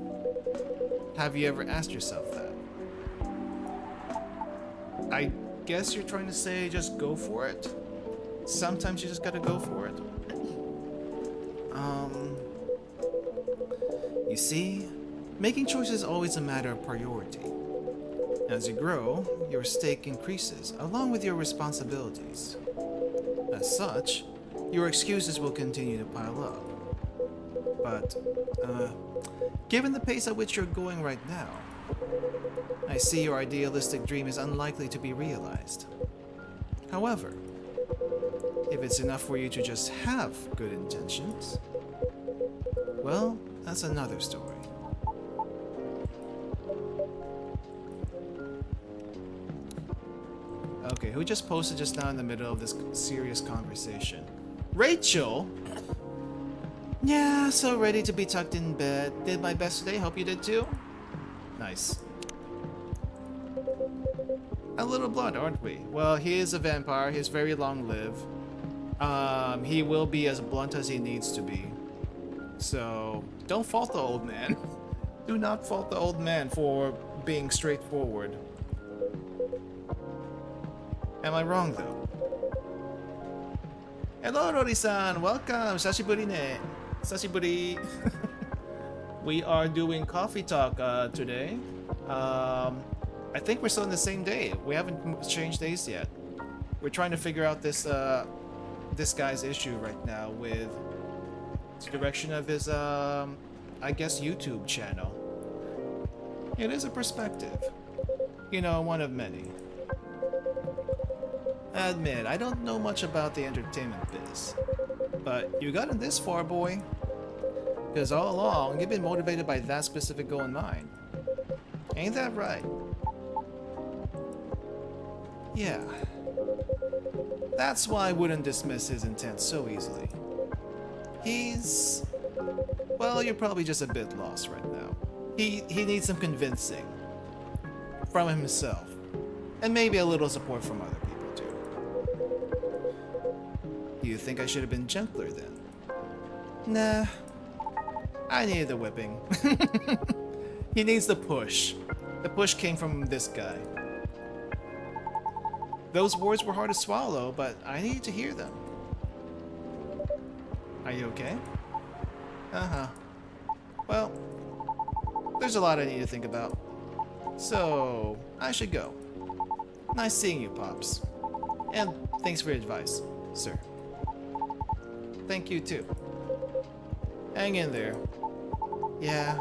A: Have you ever asked yourself that? I guess you're trying to say just go for it? Sometimes you just gotta go for it. You see, making choices is always a matter of priority. As you grow, your stake increases, along with your responsibilities. As such, your excuses will continue to pile up. But, given the pace at which you're going right now, I see your idealistic dream is unlikely to be realized. However, if it's enough for you to just have good intentions, well, that's another story. Okay, who just posted just now in the middle of this serious conversation? Rachel? Yeah, so ready to be tucked in bed. Did my best today, hope you did too. Nice. A little blunt, aren't we? Well, he is a vampire, he's very long-lived. He will be as blunt as he needs to be. So, don't fault the old man. Do not fault the old man for being straightforward. Am I wrong, though? Hello, Rori-san. Welcome. Sashiburi ne. Sashiburi. We are doing coffee talk today. I think we're still in the same day. We haven't changed days yet. We're trying to figure out this this guy's issue right now with the direction of his I guess YouTube channel. It is a perspective. You know, one of many. I admit, I don't know much about the entertainment biz. But you gotten this far, boy. Because all along, you've been motivated by that specific goal in mind. Ain't that right? Yeah. That's why I wouldn't dismiss his intent so easily. He's... well, you're probably just a bit lost right now. He needs some convincing. From himself. And maybe a little support from other people too. Do you think I should have been gentler then? Nah. I needed the whipping. He needs the push. The push came from this guy. Those words were hard to swallow, but I needed to hear them. Are you okay? Uh-huh. Well, there's a lot I need to think about. So, I should go. Nice seeing you, Pops. And thanks for your advice, sir. Thank you, too. Hang in there. Yeah,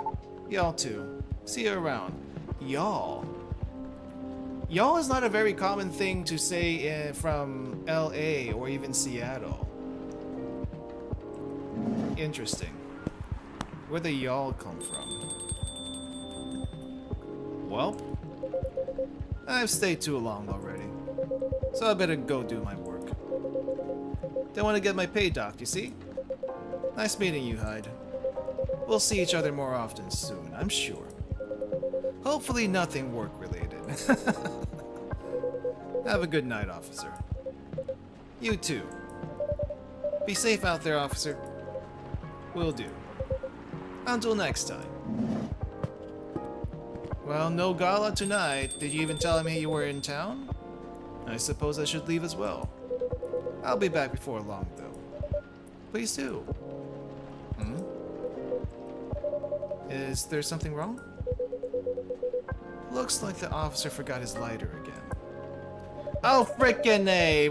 A: y'all too. See you around. Y'all. Y'all is not a very common thing to say from LA or even Seattle. Interesting. Where the y'all come from? Well, I've stayed too long already, so I better go do my work. Don't want to get my pay docked, you see? Nice meeting you, Hyde. We'll see each other more often soon, I'm sure. Hopefully nothing work-related. Have a good night, officer. You too. Be safe out there, officer. Will do. Until next time. Well, no gala tonight. Did you even tell me you were in town? I suppose I should leave as well. I'll be back before long, though. Please do. Hmm? Is there something wrong? Looks like the officer forgot his lighter again. Oh, frickin' A!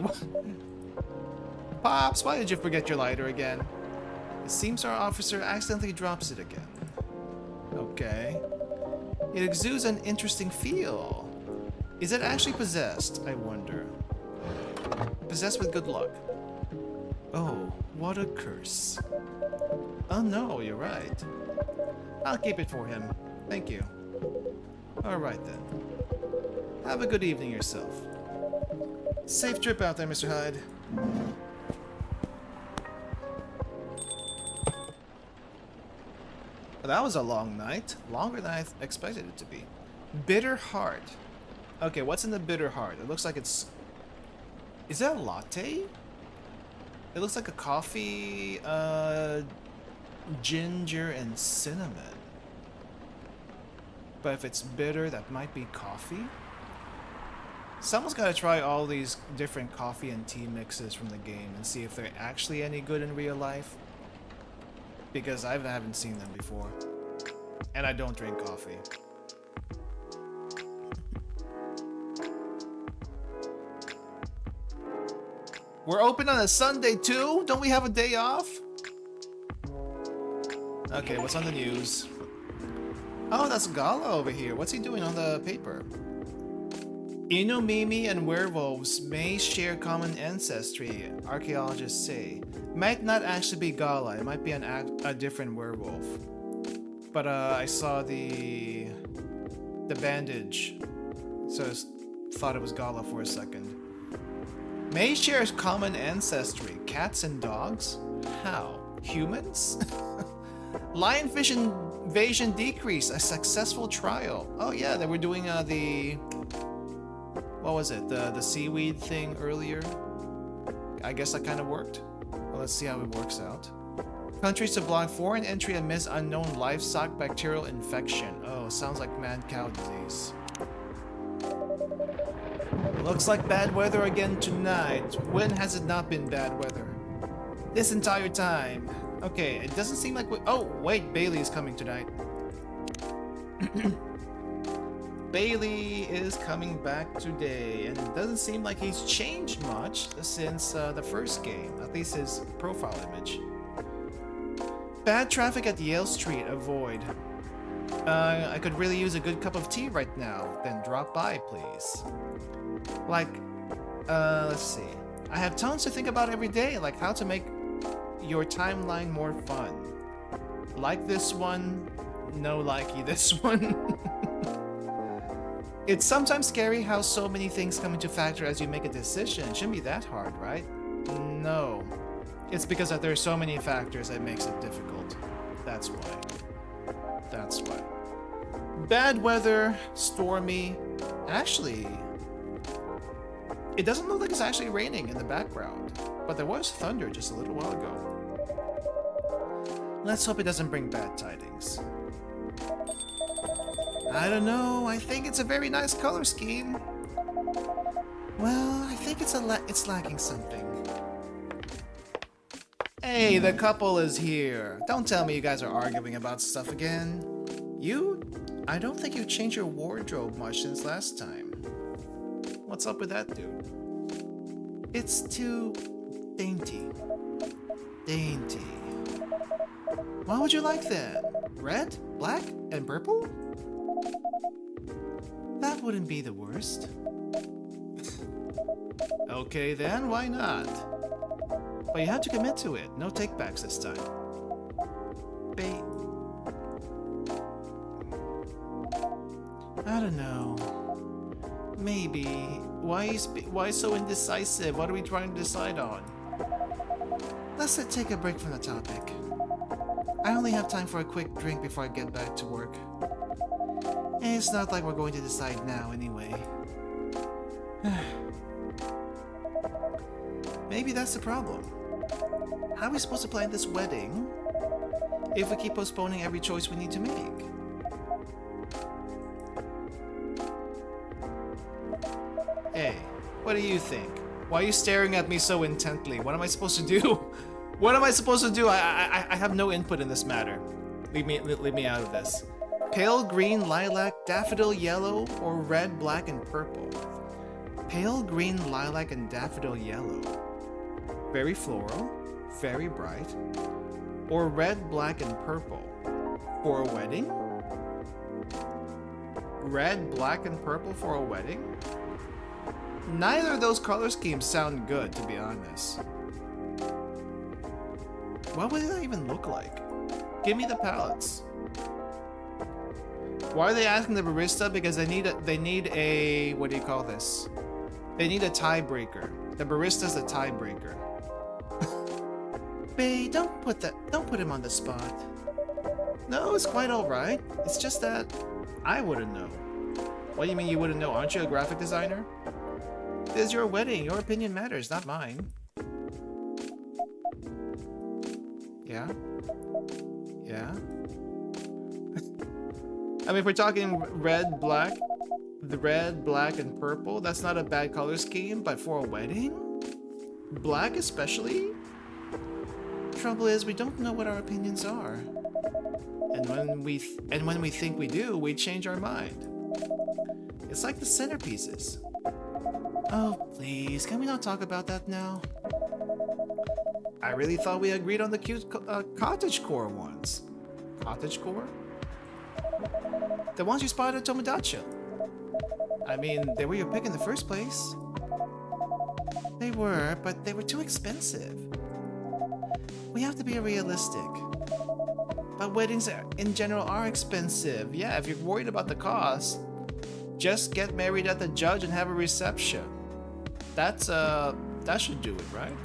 A: Pops, why did you forget your lighter again? It seems our officer accidentally drops it again. Okay. It exudes an interesting feel. Is it actually possessed, I wonder? Possessed with good luck. Oh, what a curse. Oh no, you're right. I'll keep it for him. Thank you. Alright then. Have a good evening yourself. Safe trip out there, Mr. Hyde. That was a long night. Longer than I expected it to be. Bitter heart. Okay, what's in the bitter heart? It looks like it's... Is that a latte? It looks like a coffee, ginger and cinnamon. But if it's bitter, that might be coffee? Someone's gotta try all these different coffee and tea mixes from the game and see if they're actually any good in real life. Because I haven't seen them before. And I don't drink coffee. We're open on a Sunday too? Don't we have a day off? Okay, what's on the news? Oh, that's Gala over here. What's he doing on the paper? Inomimi and werewolves may share common ancestry, archaeologists say. Might not actually be Gala, it might be a different werewolf. But I saw the bandage, so I thought it was Gala for a second. May share common ancestry, cats and dogs? How? Humans? Lionfish invasion decrease, a successful trial. Oh yeah, they were doing the... What was it? The seaweed thing earlier? I guess that kind of worked. Well, let's see how it works out. Countries to block foreign entry amidst unknown livestock bacterial infection. Oh, sounds like mad-cow disease. Looks like bad weather again tonight. When has it not been bad weather? This entire time. Okay, it doesn't seem like we... Oh, wait, Bailey is coming tonight. Bailey is coming back today, and it doesn't seem like he's changed much since the first game, at least his profile image. Bad traffic at Yale Street, avoid. I could really use a good cup of tea right now, then drop by, please. Like, let's see. I have tons to think about every day, like how to make your timeline more fun. Like this one, no likey this one. It's sometimes scary how so many things come into factor as you make a decision. It shouldn't be that hard, right? No. It's because there are so many factors that makes it difficult. That's why. That's why. Bad weather, stormy. Actually, it doesn't look like it's actually raining in the background, but there was thunder just a little while ago. Let's hope it doesn't bring bad tidings. I don't know, I think it's a very nice color scheme. Well, I think it's lacking something. Hey, the couple is here. Don't tell me you guys are arguing about stuff again. You? I don't think you changed your wardrobe much since last time. What's up with that, dude? It's too dainty. Dainty. Why would you like that? Red, black, and purple? That wouldn't be the worst. Okay then, why not? But you have to commit to it. No takebacks this time. I don't know. Maybe. Why so indecisive? What are we trying to decide on? Let's take a break from the topic. I only have time for a quick drink before I get back to work. And it's not like we're going to decide now anyway. Maybe that's the problem. How are we supposed to plan this wedding if we keep postponing every choice we need to make? Hey, what do you think? Why are you staring at me so intently? What am I supposed to do? What am I supposed to do? I have no input in this matter. Leave me out of this. Pale green, lilac, daffodil yellow, or red, black, and purple? Pale green, lilac, and daffodil yellow. Very floral, very bright. Or red, black, and purple. For a wedding? Red, black, and purple for a wedding? Neither of those color schemes sound good, to be honest. What would that even look like? Give me the palettes. Why are they asking the barista? Because they need a what do you call this? They need a tiebreaker. The barista's the tiebreaker. Bae, don't put him on the spot. No, it's quite alright. It's just that I wouldn't know. What do you mean you wouldn't know? Aren't you a graphic designer? This is your wedding. Your opinion matters, not mine. Yeah? Yeah? I mean, if we're talking red, black, and purple, that's not a bad color scheme, but for a wedding? Black especially? Trouble is, we don't know what our opinions are. And when we think we do, we change our mind. It's like the centerpieces. Oh, please, can we not talk about that now? I really thought we agreed on the cute cottagecore ones. Cottagecore? The ones you spotted at Tomodachi. I mean, they were your pick in the first place. They were, but they were too expensive. We have to be realistic. But weddings in general are expensive. Yeah, if you're worried about the cost, just get married at the judge and have a reception. That should do it, right?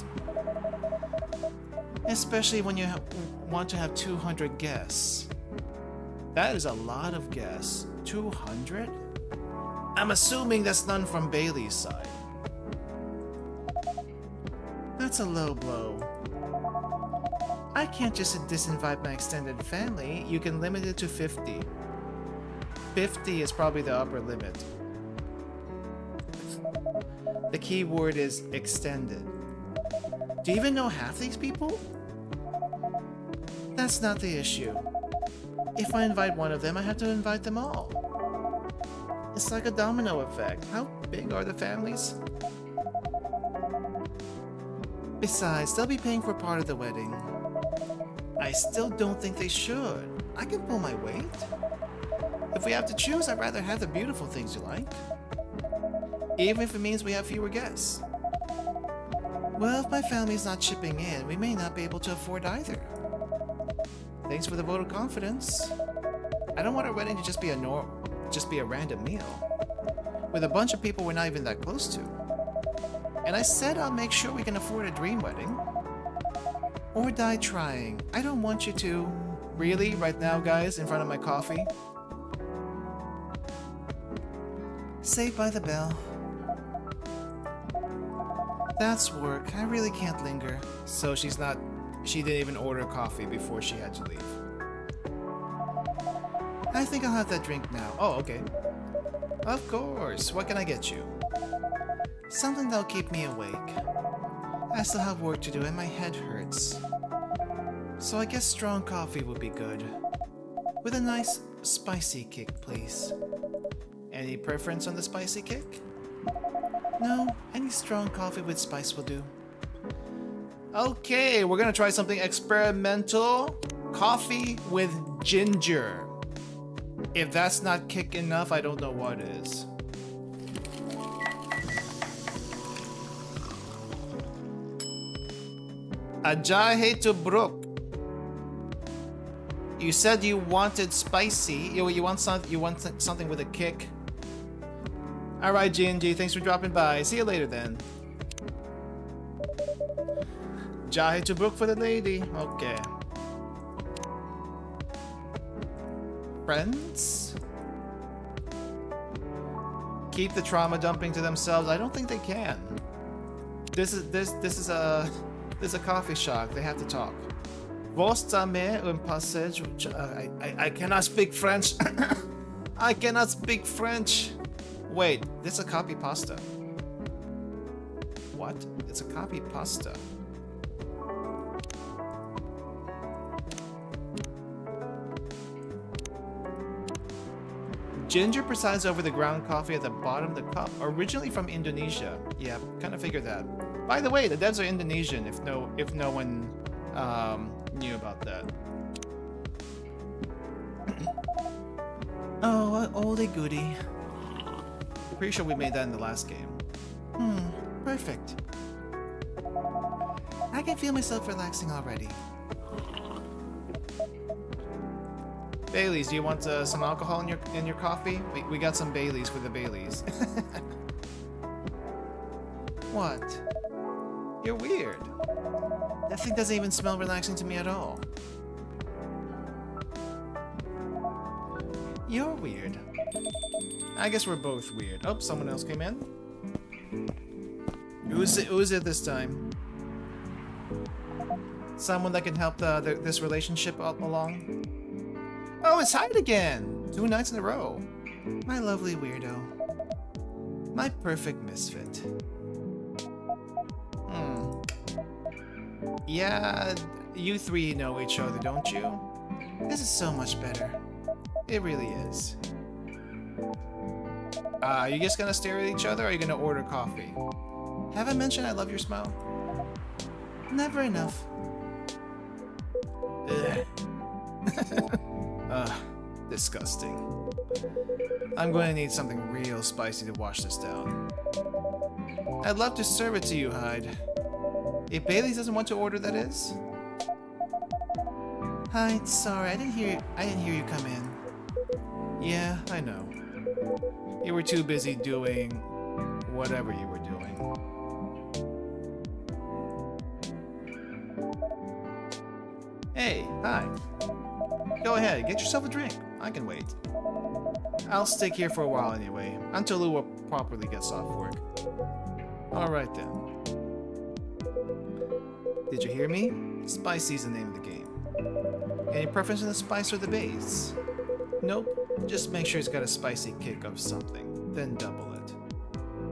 A: Especially when you want to have 200 guests. That is a lot of guests. 200? I'm assuming that's none from Bailey's side. That's a low blow. I can't just disinvite my extended family. You can limit it to 50. 50 is probably the upper limit. The key word is extended. Do you even know half these people? That's not the issue. If I invite one of them, I have to invite them all. It's like a domino effect. How big are the families? Besides, they'll be paying for part of the wedding. I still don't think they should. I can pull my weight. If we have to choose, I'd rather have the beautiful things you like. Even if it means we have fewer guests. Well, if my family's not chipping in, we may not be able to afford either. Thanks for the vote of confidence. I don't want our wedding to just be a random meal. With a bunch of people we're not even that close to. And I said I'll make sure we can afford a dream wedding. Or die trying. I don't want you to. Really? Right now, guys? In front of my coffee? Saved by the bell. That's work. I really can't linger. So she didn't even order coffee before she had to leave. I think I'll have that drink now. Oh, okay. Of course. What can I get you? Something that'll keep me awake. I still have work to do and my head hurts. So I guess strong coffee would be good. With a nice spicy kick, please. Any preference on the spicy kick? No, any strong coffee with spice will do. Okay, we're gonna try something experimental. Coffee with ginger. If that's not kick enough, I don't know what is. Ajahe to Brook. You said you wanted spicy. You want something with a kick. All right, G&G. Thanks for dropping by. See you later then. Jahe to Brook for the lady. Okay. Friends? Keep the trauma dumping to themselves. I don't think they can. This is a coffee shop. They have to talk. I cannot speak French. I cannot speak French. Wait, this is a copy pasta. What? It's a copy pasta. Ginger presides over the ground coffee at the bottom of the cup, originally from Indonesia. Yeah, kind of figured that. By the way, the devs are Indonesian, if no one knew about that. Oh, what oldie goodie. Pretty sure we made that in the last game. Perfect. I can feel myself relaxing already. Baileys, do you want some alcohol in your coffee? We got some Baileys for the Baileys. What? You're weird. That thing doesn't even smell relaxing to me at all. You're weird. I guess we're both weird. Oh, someone else came in. Who's it this time? Someone that can help this relationship along? Oh, it's Hyde again! 2 nights in a row. My lovely weirdo. My perfect misfit. Yeah, you three know each other, don't you? This is so much better. It really is. Are you just gonna stare at each other, or are you gonna order coffee? Have I mentioned I love your smile? Never enough. Ugh. Disgusting. I'm going to need something real spicy to wash this down. I'd love to serve it to you, Hyde. If Bailey's doesn't want to order, that is. Hyde, sorry, I didn't hear you come in. Yeah, I know. You were too busy doing whatever you were doing. Hey, hi. Go ahead, get yourself a drink. I can wait. I'll stick here for a while anyway, until Lua properly gets off work. Alright then. Did you hear me? Spicy's the name of the game. Any preference in the spice or the base? Nope, just make sure it's got a spicy kick of something, then double it.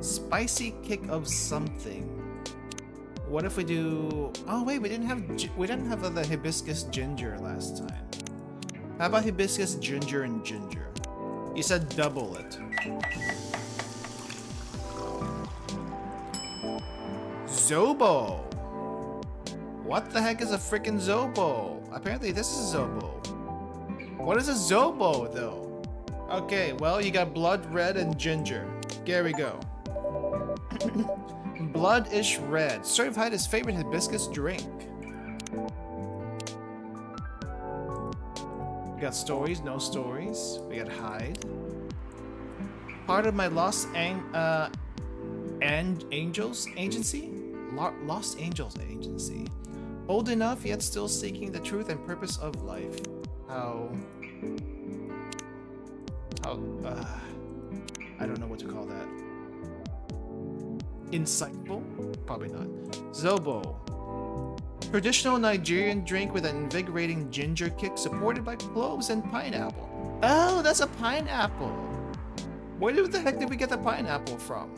A: Spicy kick of something. What if we do... Oh wait, we didn't have the hibiscus ginger last time. How about hibiscus ginger and ginger? You said double it. Zobo! What the heck is a freaking Zobo? Apparently this is a Zobo. What is a Zobo though? Okay, well you got blood red and ginger. There we go. Bloodish red. Certified his favorite hibiscus drink. We got stories, no stories. We got hide. Part of my Lost Angels agency? Lost Angels agency. Old enough yet still seeking the truth and purpose of life. How I don't know what to call that. Insightful? Probably not. Zobo. Traditional Nigerian drink with an invigorating ginger kick supported by cloves and pineapple. Oh, that's a pineapple. Where the heck did we get the pineapple from?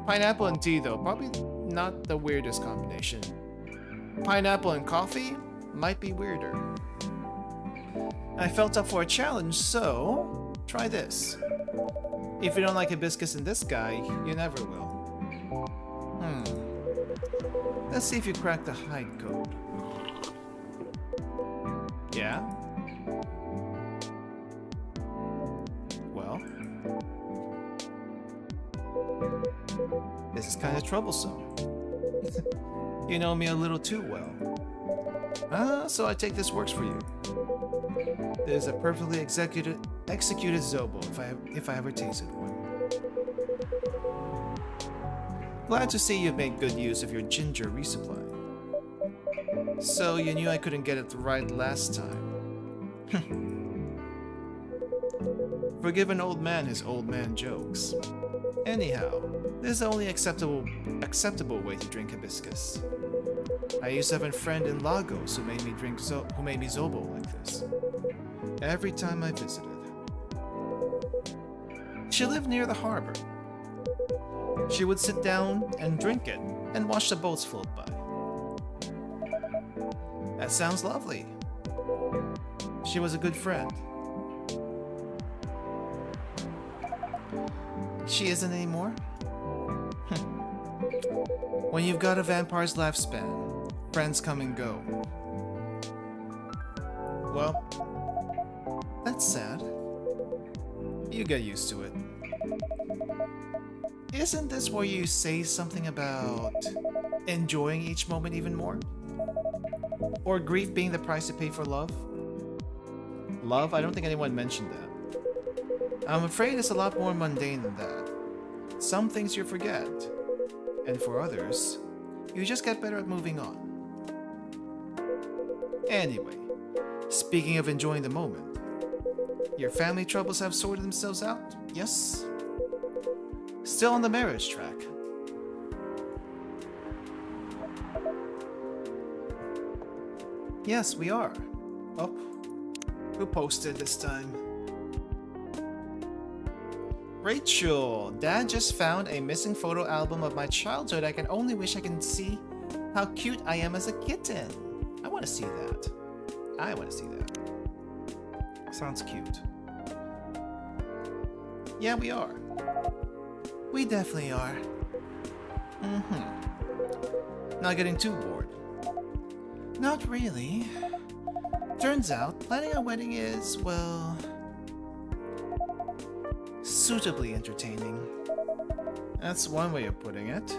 A: Pineapple and tea though, probably not the weirdest combination. Pineapple and coffee might be weirder. I felt up for a challenge, so try this. If you don't like hibiscus in this guy, you never will. Let's see if you crack the hide code. Yeah? Well, this is kind of troublesome. You know me a little too well. So I take this works for you. There's a perfectly executed Zobo if I ever tasted one. Glad to see you've made good use of your ginger resupply. So you knew I couldn't get it right last time. Forgive an old man his old man jokes. Anyhow, this is the only acceptable way to drink hibiscus. I used to have a friend in Lagos who made me Zobo like this. Every time I visited. She lived near the harbor. She would sit down and drink it and watch the boats float by. That sounds lovely. She was a good friend. She isn't anymore? When you've got a vampire's lifespan, friends come and go. Well, that's sad. You get used to it. Isn't this where you say something about enjoying each moment even more? Or grief being the price to pay for love? Love? I don't think anyone mentioned that. I'm afraid it's a lot more mundane than that. Some things you forget, and for others, you just get better at moving on. Anyway, speaking of enjoying the moment, your family troubles have sorted themselves out, yes? Still on the marriage track. Yes, we are. Oh, who posted this time? Rachel, Dad just found a missing photo album of my childhood. I can only wish I can see how cute I am as a kitten. I want to see that. I want to see that. Sounds cute. Yeah, we are. We definitely are. Not getting too bored. Not really. Turns out, planning a wedding is, well, suitably entertaining. That's one way of putting it.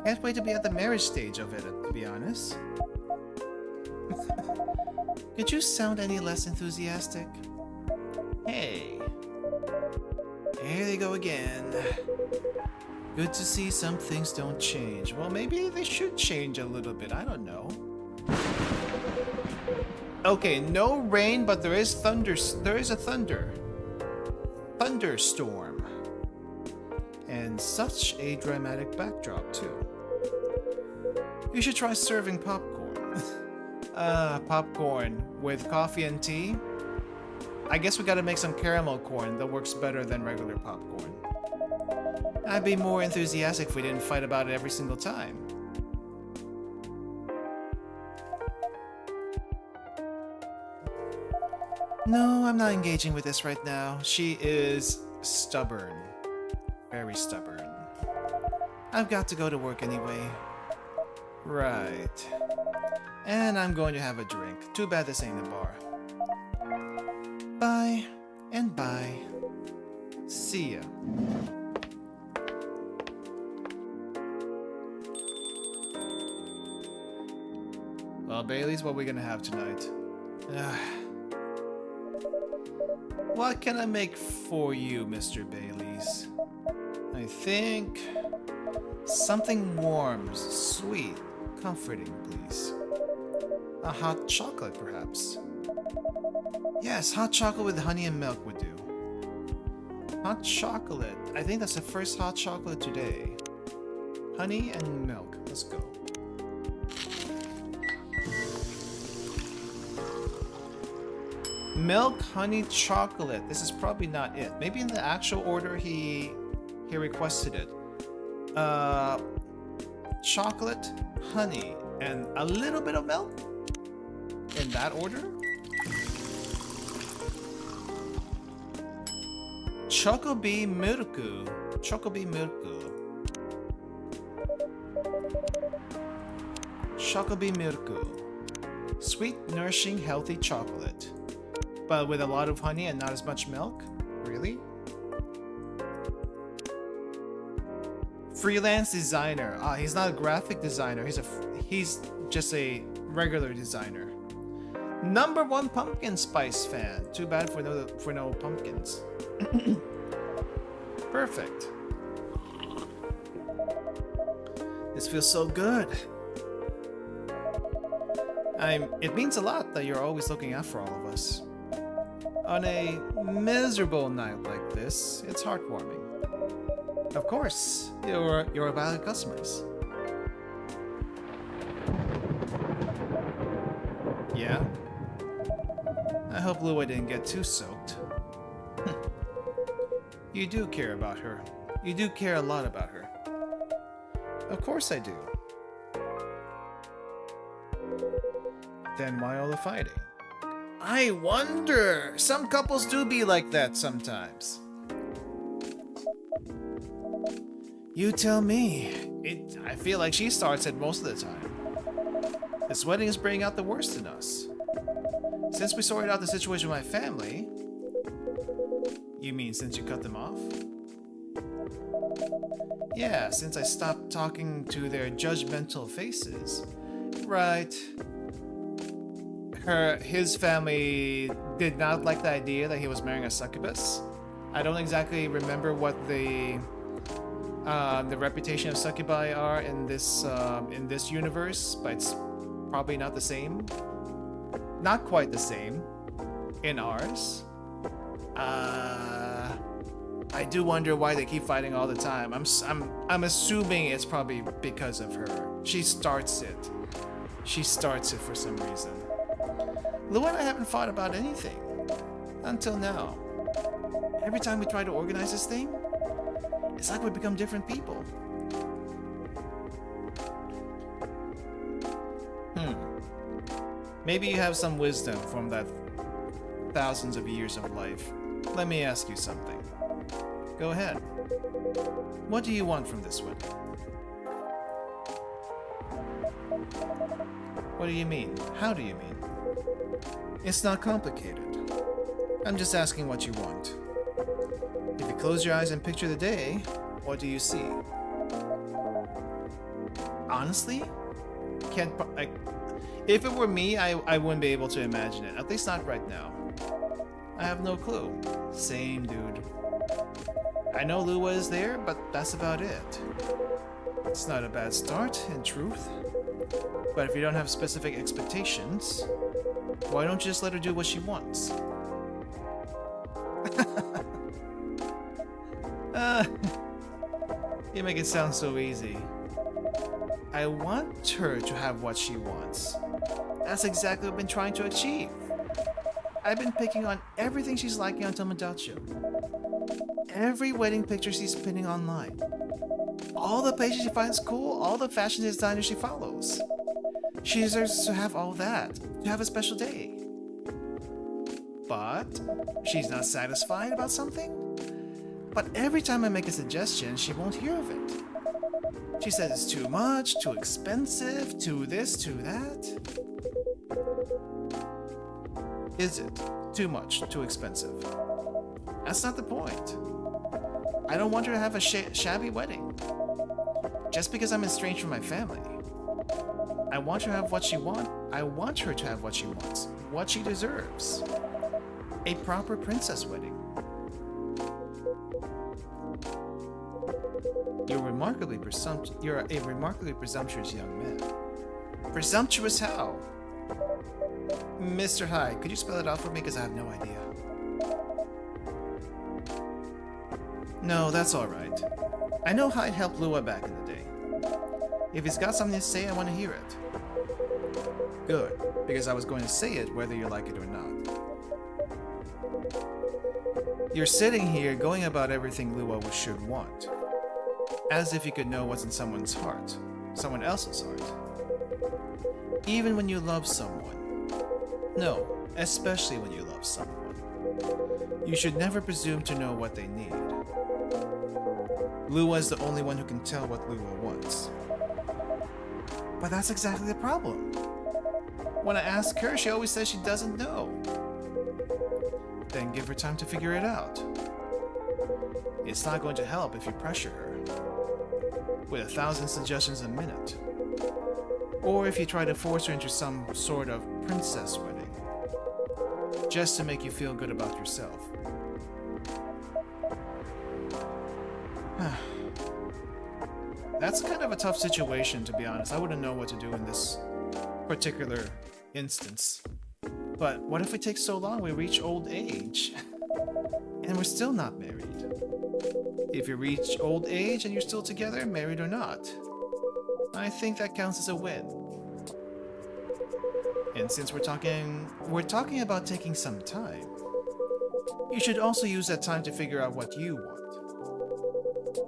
A: Can't wait to be at the marriage stage of it, to be honest. Could you sound any less enthusiastic? Hey. Here they go again. Good to see some things don't change. Well, maybe they should change a little bit. I don't know. Okay, no rain, but there is thunder. There is a thunderstorm. And such a dramatic backdrop, too. You should try serving popcorn. Popcorn with coffee and tea? I guess we gotta make some caramel corn that works better than regular popcorn. I'd be more enthusiastic if we didn't fight about it every single time. No, I'm not engaging with this right now. She is stubborn. Very stubborn. I've got to go to work anyway. Right. And I'm going to have a drink. Too bad this ain't a bar. Bye. And bye. See ya. Well, Bailey's what we're gonna have tonight. What can I make for you, Mr. Bailey's? I think something warm, sweet, comforting, please. A hot chocolate, perhaps. Yes, hot chocolate with honey and milk would do. Hot chocolate. I think that's the first hot chocolate today. Honey and milk. Let's go. Milk, honey, chocolate. This is probably not it. Maybe in the actual order he requested it. Chocolate, honey, and a little bit of milk? In that order? Chocobi Murku. Chocobi Murku. Chocobi Murku. Sweet, nourishing, healthy chocolate. But with a lot of honey and not as much milk? Really? Freelance designer. Ah, he's not a graphic designer. He's just a regular designer. #1 pumpkin spice fan. Too bad for no pumpkins. Perfect. This feels so good. It means a lot that you're always looking out for all of us. On a miserable night like this, it's heartwarming. Of course, you're valued customers. Yeah? I hope Lua didn't get too soaked. You do care about her. You do care a lot about her. Of course I do. Then why all the fighting? I wonder! Some couples do be like that sometimes. You tell me. I feel like she starts it most of the time. This wedding is bringing out the worst in us. Since we sorted out the situation with my family... You mean since you cut them off? Yeah, since I stopped talking to their judgmental faces. Right. His family did not like the idea that he was marrying a succubus. I don't exactly remember what the reputation of succubi are in this universe, but it's probably not the same. Not quite the same in ours. I do wonder why they keep fighting all the time. I'm assuming it's probably because of her. She starts it. She starts it for some reason. Lua and I haven't fought about anything. Until now. Every time we try to organize this thing, it's like we become different people. Maybe you have some wisdom from that thousands of years of life. Let me ask you something. Go ahead. What do you want from this wedding? What do you mean? How do you mean? It's not complicated. I'm just asking what you want. If you close your eyes and picture the day, what do you see? Honestly? If it were me, I wouldn't be able to imagine it. At least not right now. I have no clue. Same, dude. I know Lua is there, but that's about it. It's not a bad start, in truth. But if you don't have specific expectations, why don't you just let her do what she wants? You make it sound so easy. I want her to have what she wants. That's exactly what I've been trying to achieve. I've been picking on everything she's liking on Tomodachi. Every wedding picture she's pinning online. all the places she finds cool, all the fashion designers she follows. She deserves to have all that, to have a special day. But she's not satisfied about something? But every time I make a suggestion, she won't hear of it. She says it's too much, too expensive, too this, too that. Is it too much, too expensive? That's not the point. I don't want her to have a shabby wedding. Just because I'm estranged from my family. I want her to have what she wants. I want her to have what she wants, what she deserves. A proper princess wedding. You're a remarkably presumptuous young man. Presumptuous how? Mr. Hyde, could you spell it out for me? Because I have no idea. No, that's alright. I know Hyde helped Lua back in the day. If he's got something to say, I want to hear it. Good, because I was going to say it whether you like it or not. You're sitting here going about everything Lua should want. As if you could know what's in someone's heart. Someone else's heart. Even when you love someone. No, especially when you love someone. You should never presume to know what they need. Lua is the only one who can tell what Lua wants. But that's exactly the problem. When I ask her, she always says she doesn't know. Then give her time to figure it out. It's not going to help if you pressure her with 1,000 suggestions a minute. Or if you try to force her into some sort of princess wedding, just to make you feel good about yourself. That's kind of a tough situation, to be honest. I wouldn't know what to do in this particular instance. But what if it takes so long we reach old age and we're still not married? If you reach old age and you're still together, married or not, I think that counts as a win. And since we're talking about taking some time, you should also use that time to figure out what you want.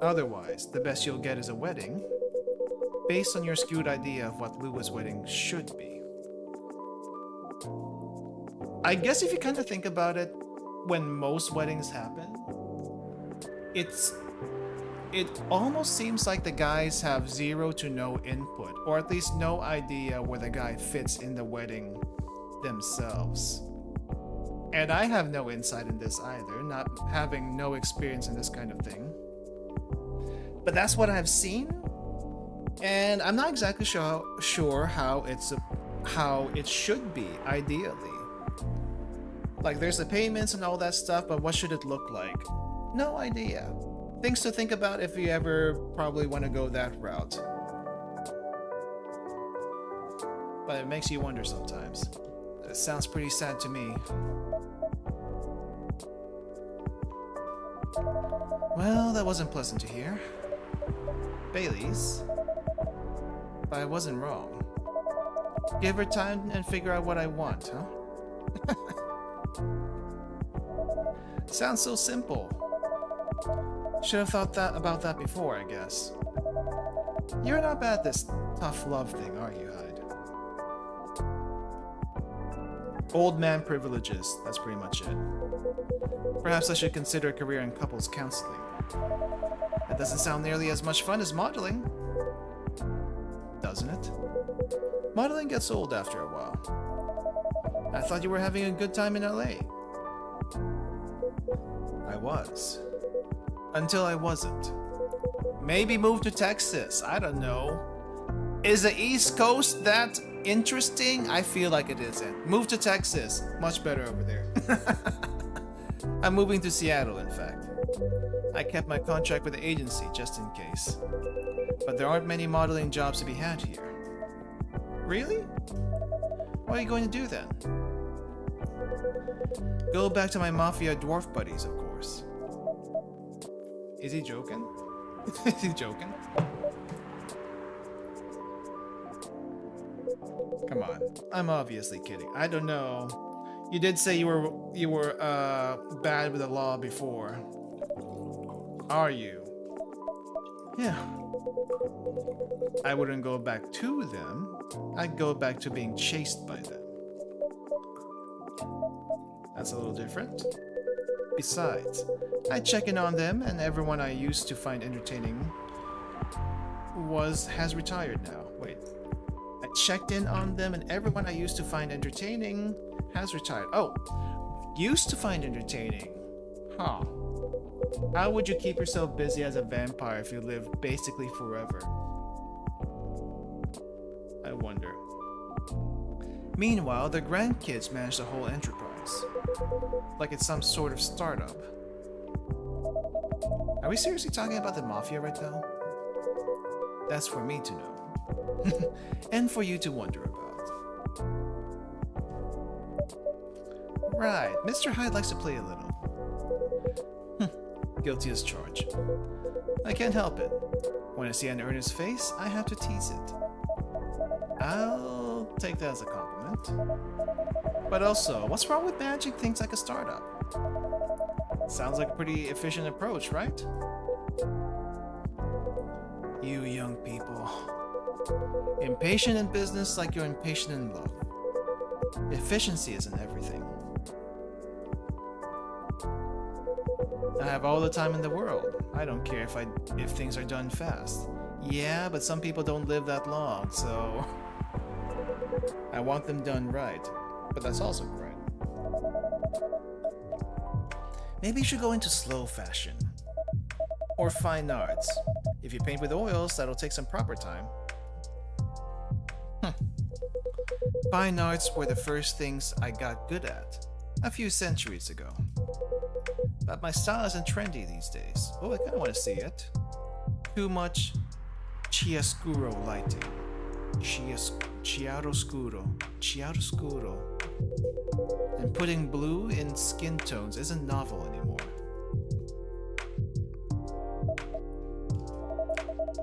A: Otherwise, the best you'll get is a wedding, based on your skewed idea of what Lua's wedding should be. I guess if you kind of think about it, when most weddings happen, it almost seems like the guys have zero to no input, or at least no idea where the guy fits in the wedding themselves. And I have no insight in this either, not having no experience in this kind of thing. But that's what I've seen, and I'm not exactly sure how it should be, ideally. Like, there's the payments and all that stuff, but what should it look like? No idea. Things to think about if you ever probably want to go that route. But it makes you wonder sometimes. It sounds pretty sad to me. Well, that wasn't pleasant to hear. Bailey's. But I wasn't wrong. Give her time and figure out what I want, huh? Sounds so simple. Should have thought about that before, I guess. You're not bad at this tough love thing, are you, Hyde? Old man privileges, that's pretty much it. Perhaps I should consider a career in couples counseling. That doesn't sound nearly as much fun as modeling. Doesn't it? Modeling gets old after a while. I thought you were having a good time in LA. I was. Until I wasn't. Maybe move to Texas, I don't know. Is the East Coast that interesting? I feel like it isn't. Move to Texas, much better over there. I'm moving to Seattle, in fact. I kept my contract with the agency just in case. But there aren't many modeling jobs to be had here. Really? What are you going to do then? Go back to my mafia dwarf buddies, of course. Is he joking? Is he joking? Come on, I'm obviously kidding. I don't know. You did say you were bad with the law before. Are you? Yeah, I wouldn't go back to them. I'd go back to being chased by them. That's a little different. Besides, I check in on them, and everyone I used to find entertaining has retired now. Wait. I checked in on them, and everyone I used to find entertaining has retired. Oh, used to find entertaining. Huh. How would you keep yourself busy as a vampire if you lived basically forever? I wonder. Meanwhile, the grandkids manage the whole enterprise. Like it's some sort of startup. Are we seriously talking about the mafia right now? That's for me to know. And for you to wonder about. Right, Mr. Hyde likes to play a little. Guilty as charged. I can't help it. When I see an earnest face, I have to tease it. I'll take that as a compliment. But also, what's wrong with managing things like a startup? Sounds like a pretty efficient approach, right? You young people. Impatient in business like you're impatient in love. Efficiency isn't everything. I have all the time in the world. I don't care if things are done fast. Yeah, but some people don't live that long, so I want them done right. But that's also right. Maybe you should go into slow fashion. Or fine arts. If you paint with oils, that'll take some proper time. Fine arts were the first things I got good at a few centuries ago. But my style isn't trendy these days. Oh, I kinda wanna see it. Too much chiaroscuro lighting. Chiaroscuro. And putting blue in skin tones isn't novel anymore.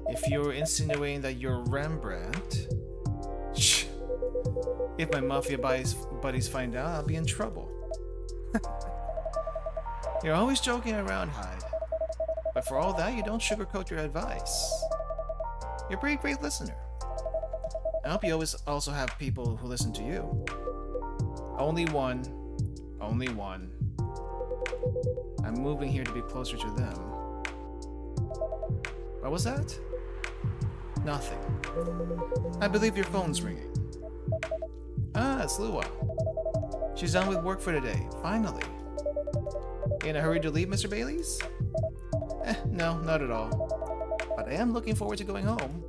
A: If you're insinuating that you're Rembrandt, if my mafia buddies find out, I'll be in trouble. You're always joking around, Hyde. But for all that, you don't sugarcoat your advice. You're a pretty great listener. I hope you always also have people who listen to you. Only one. Only one. I'm moving here to be closer to them. What was that? Nothing. I believe your phone's ringing. Ah, it's Lua. She's done with work for today, finally. In a hurry to leave, Mr. Bailey's? No, not at all. But I am looking forward to going home.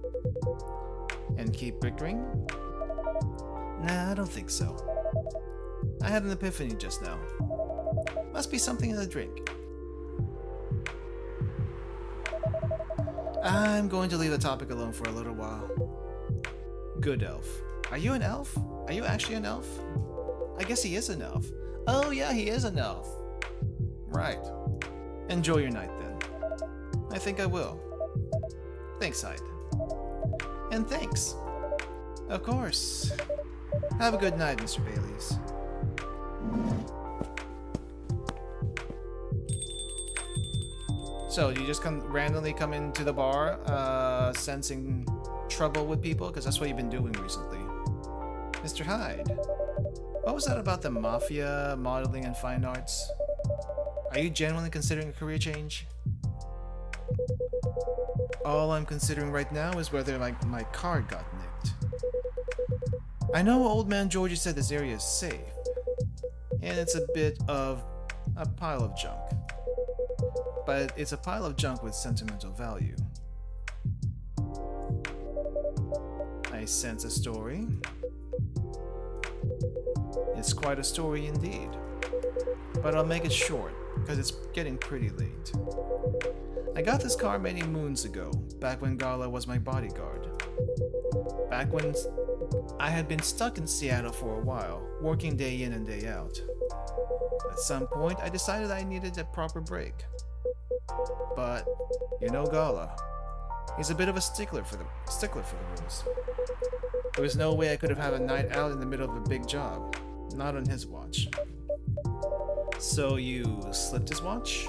A: And keep bickering? Nah, I don't think so. I had an epiphany just now. Must be something in the drink. I'm going to leave the topic alone for a little while. Good elf. Are you an elf? Are you actually an elf? I guess he is an elf. Oh yeah, he is an elf. Right. Enjoy your night then. I think I will. Thanks, Hyde. And thanks. Of course. Have a good night, Mr. Bailey's. So, you just randomly come into the bar, sensing trouble with people? Because that's what you've been doing recently. Mr. Hyde, what was that about the mafia, modeling, and fine arts? Are you genuinely considering a career change? All I'm considering right now is whether my card got nicked. I know Old Man Georgie said this area is safe, and it's a bit of a pile of junk. But it's a pile of junk with sentimental value. I sense a story. It's quite a story indeed. But I'll make it short, because it's getting pretty late. I got this car many moons ago, back when Gala was my bodyguard. Back when I had been stuck in Seattle for a while, working day in and day out. At some point, I decided I needed a proper break. But, you know Gala. He's a bit of a stickler for the rules. There was no way I could have had a night out in the middle of a big job. Not on his watch. So you slipped his watch?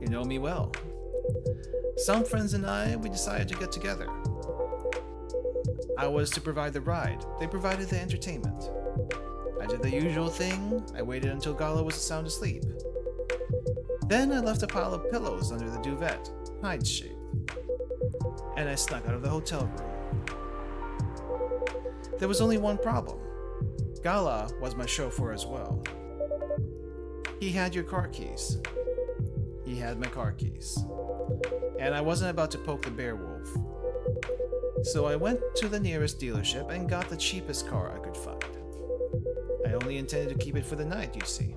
A: You know me well. Some friends and we decided to get together. I was to provide the ride. They provided the entertainment. I did the usual thing. I waited until Gala was sound asleep. Then I left a pile of pillows under the duvet, hide shape. And I snuck out of the hotel room. There was only one problem. Gala was my chauffeur as well. He had your car keys. He had my car keys. And I wasn't about to poke the bear wolf. So I went to the nearest dealership and got the cheapest car I could find. I only intended to keep it for the night, you see.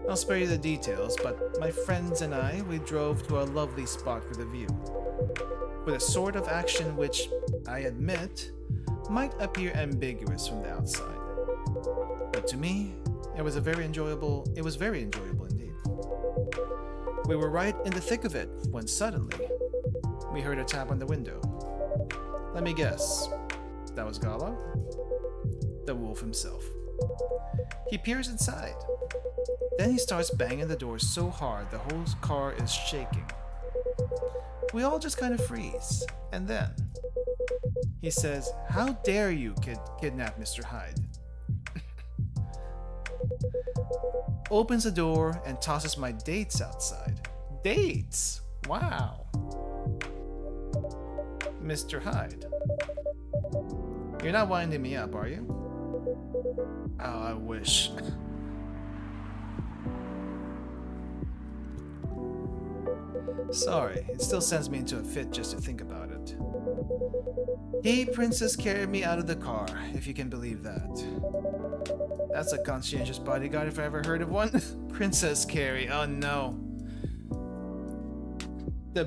A: I'll spare you the details, but my friends and we drove to a lovely spot with a view. With a sort of action which, I admit, might appear ambiguous from the outside. But to me, it was very enjoyable indeed. We were right in the thick of it when suddenly, we heard a tap on the window. Let me guess, that was Gala? The wolf himself. He peers inside. Then he starts banging the door so hard the whole car is shaking. We all just kind of freeze, and then he says, "How dare you kidnap Mr. Hyde?" Opens the door and tosses my dates outside. Dates? Wow. Mr. Hyde, you're not winding me up, are you? Oh, I wish. Sorry, it still sends me into a fit just to think about it. He, Princess, carried me out of the car, if you can believe that. That's a conscientious bodyguard if I ever heard of one. Princess Carrie, oh no. The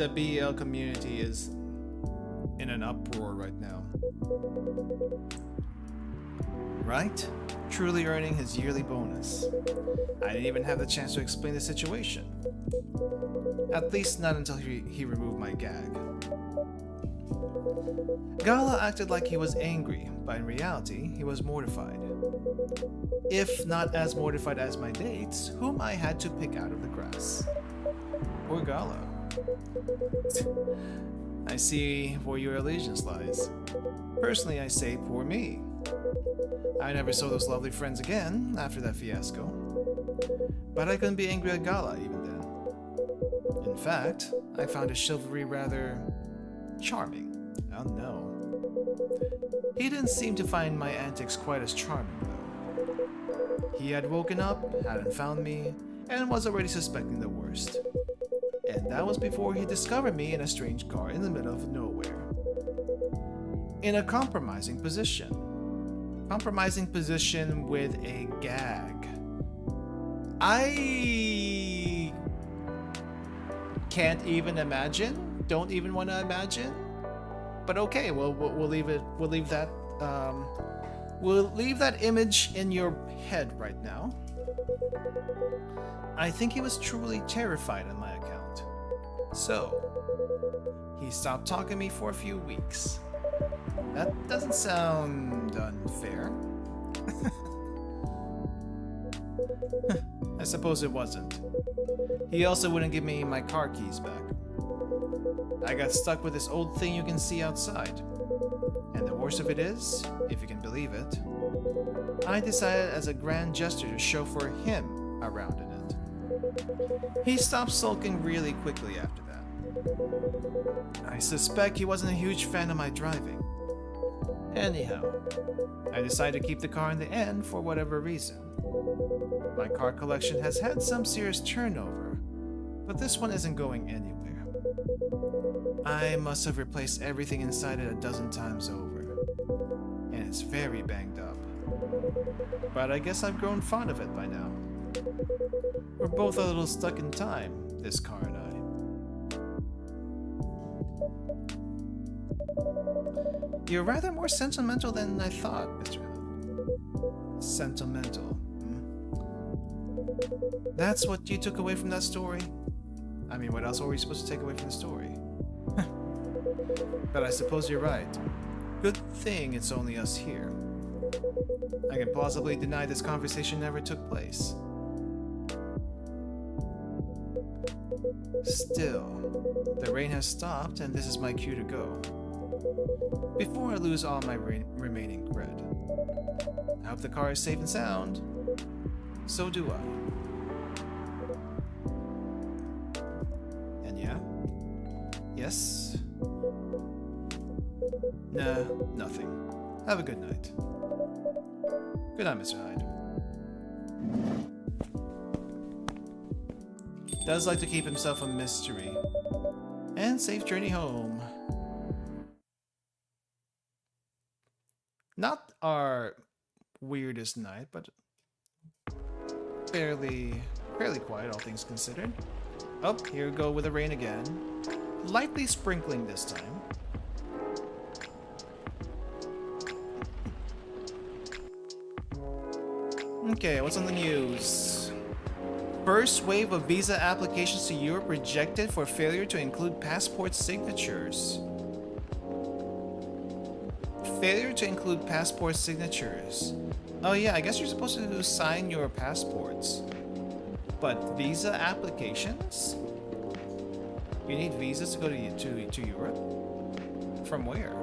A: BL community is in an uproar right now. Right? Truly earning his yearly bonus. I didn't even have the chance to explain the situation. At least not until he removed my gag. Gala acted like he was angry, but in reality, he was mortified. If not as mortified as my dates, whom I had to pick out of the grass. Poor Gala. I see where your allegiance lies. Personally, I say poor me. I never saw those lovely friends again after that fiasco. But I couldn't be angry at Gala even then. In fact, I found his chivalry rather charming. Oh no. He didn't seem to find my antics quite as charming though. He had woken up, hadn't found me, and was already suspecting the worst. And that was before he discovered me in a strange car in the middle of nowhere. In a compromising position. Compromising position with a gag. I can't even imagine. Don't even want to imagine. But okay, we'll leave it. We'll leave that. We'll leave that image in your head right now. I think he was truly terrified on my account. So he stopped talking to me for a few weeks. That doesn't sound unfair. I suppose it wasn't. He also wouldn't give me my car keys back. I got stuck with this old thing you can see outside. And the worst of it is, if you can believe it, I decided as a grand gesture to chauffeur him around in it. He stopped sulking really quickly after that. I suspect he wasn't a huge fan of my driving. Anyhow, I decided to keep the car in the end for whatever reason. My car collection has had some serious turnover, but this one isn't going anywhere. I must have replaced everything inside it a dozen times over, and it's very banged up. But I guess I've grown fond of it by now. We're both a little stuck in time, this car and I. You're rather more sentimental than I thought, Mr. Howe. Sentimental. That's what you took away from that story? I mean, what else were we supposed to take away from the story? But I suppose you're right. Good thing it's only us here. I can plausibly deny this conversation never took place. Still, the rain has stopped and this is my cue to go. Before I lose all my remaining cred. I hope the car is safe and sound. So do I. And yeah? Yes? Nah, nothing. Have a good night. Good night, Mr. Hyde. Does like to keep himself a mystery. And safe journey home. Not our weirdest night, but fairly quiet, all things considered. Oh, here we go with the rain again. Lightly sprinkling this time. Okay, what's on the news? First wave of visa applications to Europe rejected for failure to include passport signatures. Failure to include passport signatures. Oh yeah, I guess you're supposed to sign your passports. But visa applications? You need visas to go to Europe? From where?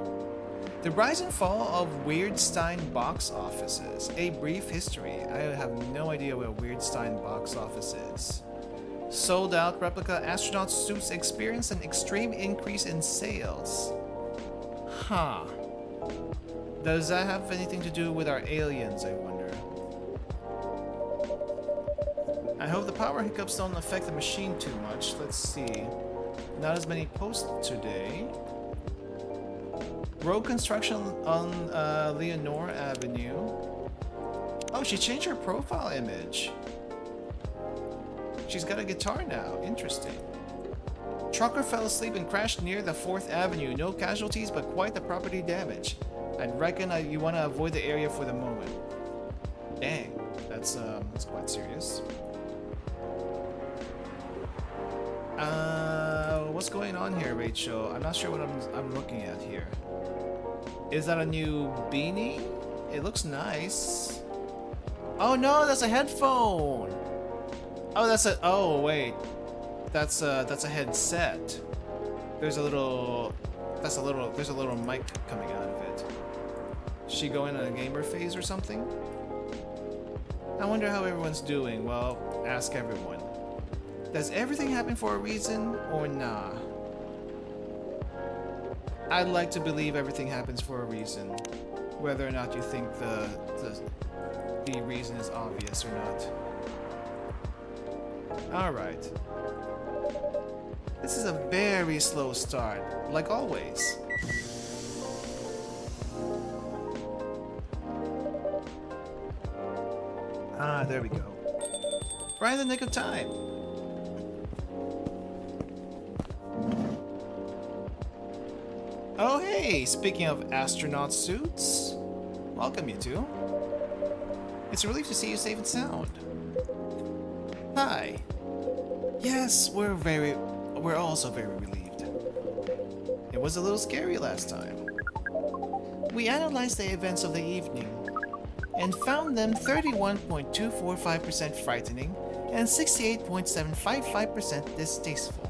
A: The rise and fall of Weirdstein box offices. A brief history. I have no idea what a Weirdstein box office is. Sold out replica astronaut suits experienced an extreme increase in sales. Huh. Does that have anything to do with our aliens, I wonder? I hope the power hiccups don't affect the machine too much. Let's see. Not as many posts today. Road construction on Leonore Avenue. Oh, she changed her profile image. She's got a guitar now. Interesting. Trucker fell asleep and crashed near the 4th Avenue. No casualties, but quite the property damage. I'd reckon you want to avoid the area for the moment. Dang, that's quite serious. What's going on here, Rachel? I'm not sure what I'm looking at here. Is that a new beanie? It looks nice. Oh no, that's a headphone. Oh, oh wait, that's a headset. There's a little mic coming out of it. Is she going on a gamer phase or something? I wonder how everyone's doing. Well, ask everyone. Does everything happen for a reason or nah? I'd like to believe everything happens for a reason, whether or not you think the reason is obvious or not. Alright. This is a very slow start, like always. Ah, there we go. Right in the nick of time. Oh hey, speaking of astronaut suits, welcome you two. It's a relief to see you safe and sound. Hi. Yes, we're also very relieved. It was a little scary last time. We analyzed the events of the evening and found them 31.245% frightening and 68.755% distasteful.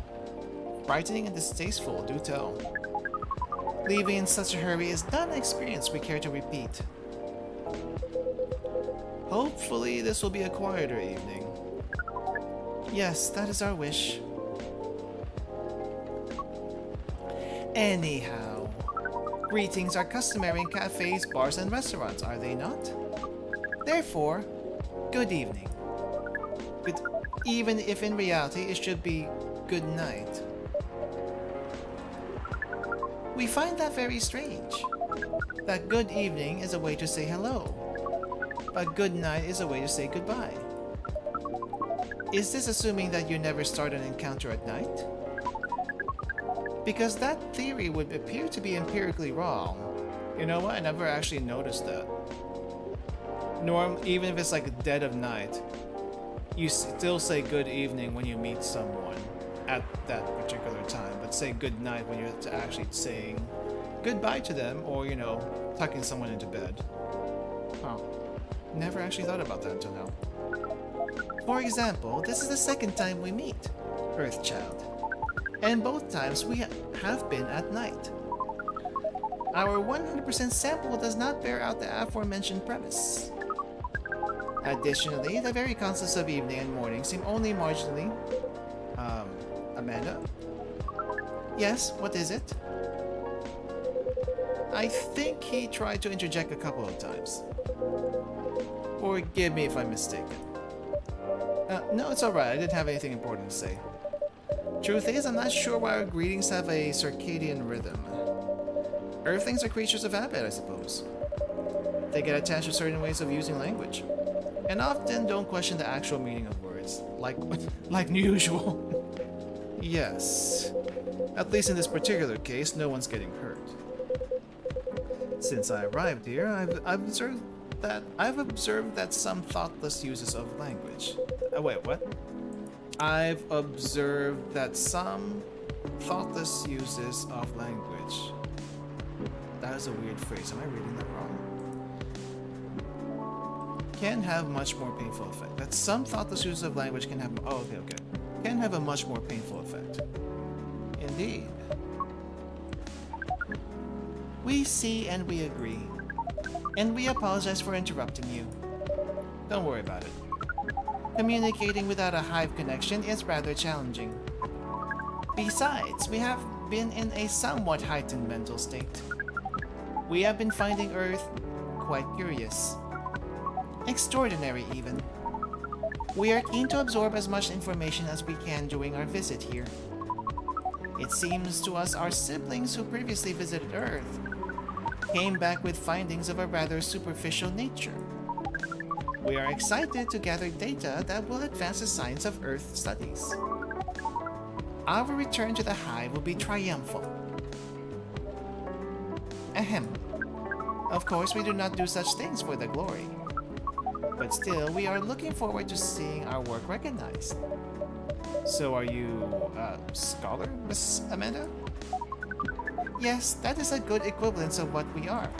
A: Frightening and distasteful, do tell. Leaving in such a hurry is not an experience we care to repeat. Hopefully this will be a quieter evening. Yes, that is our wish. Anyhow, greetings are customary in cafes, bars, and restaurants, are they not? Therefore, good evening. Even if in reality it should be good night. We find that very strange. That good evening is a way to say hello, but good night is a way to say goodbye. Is this assuming that you never start an encounter at night? Because that theory would appear to be empirically wrong. You know what? I never actually noticed that. Even if it's like dead of night, you still say good evening when you meet someone at that particular time, but say good night when you're actually saying goodbye to them, or, you know, tucking someone into bed. Huh. Never actually thought about that until now. For example, this is the second time we meet, Earthchild. and both times we have been at night. Our 100% sample does not bear out the aforementioned premise. Additionally, the very concepts of evening and morning seem only marginally... Amanda? Yes, what is it? I think he tried to interject a couple of times. Forgive me if I'm mistaken. No, it's alright, I didn't have anything important to say. Truth is, I'm not sure why our greetings have a circadian rhythm. Earthlings are creatures of habit, I suppose. They get attached to certain ways of using language, and often don't question the actual meaning of words, like usual. Yes. At least in this particular case, no one's getting hurt. Since I arrived here, I've observed that some thoughtless uses of language. Wait, what? I've observed that some thoughtless uses of language. That is a weird phrase. Am I reading that wrong? Can have much more painful effect. That some thoughtless use of language can have... Oh, okay. Can have a much more painful effect. Indeed. We see and we agree. And we apologize for interrupting you. Don't worry about it. Communicating without a hive connection is rather challenging. Besides, we have been in a somewhat heightened mental state. We have been finding Earth quite curious. Extraordinary, even. We are keen to absorb as much information as we can during our visit here. It seems to us our siblings who previously visited Earth came back with findings of a rather superficial nature. We are excited to gather data that will advance the science of Earth studies. Our return to the hive will be triumphal. Ahem. Of course, we do not do such things for the glory. But still, we are looking forward to seeing our work recognized. So are you a scholar, Miss Amanda? Yes, that is a good equivalence of what we are.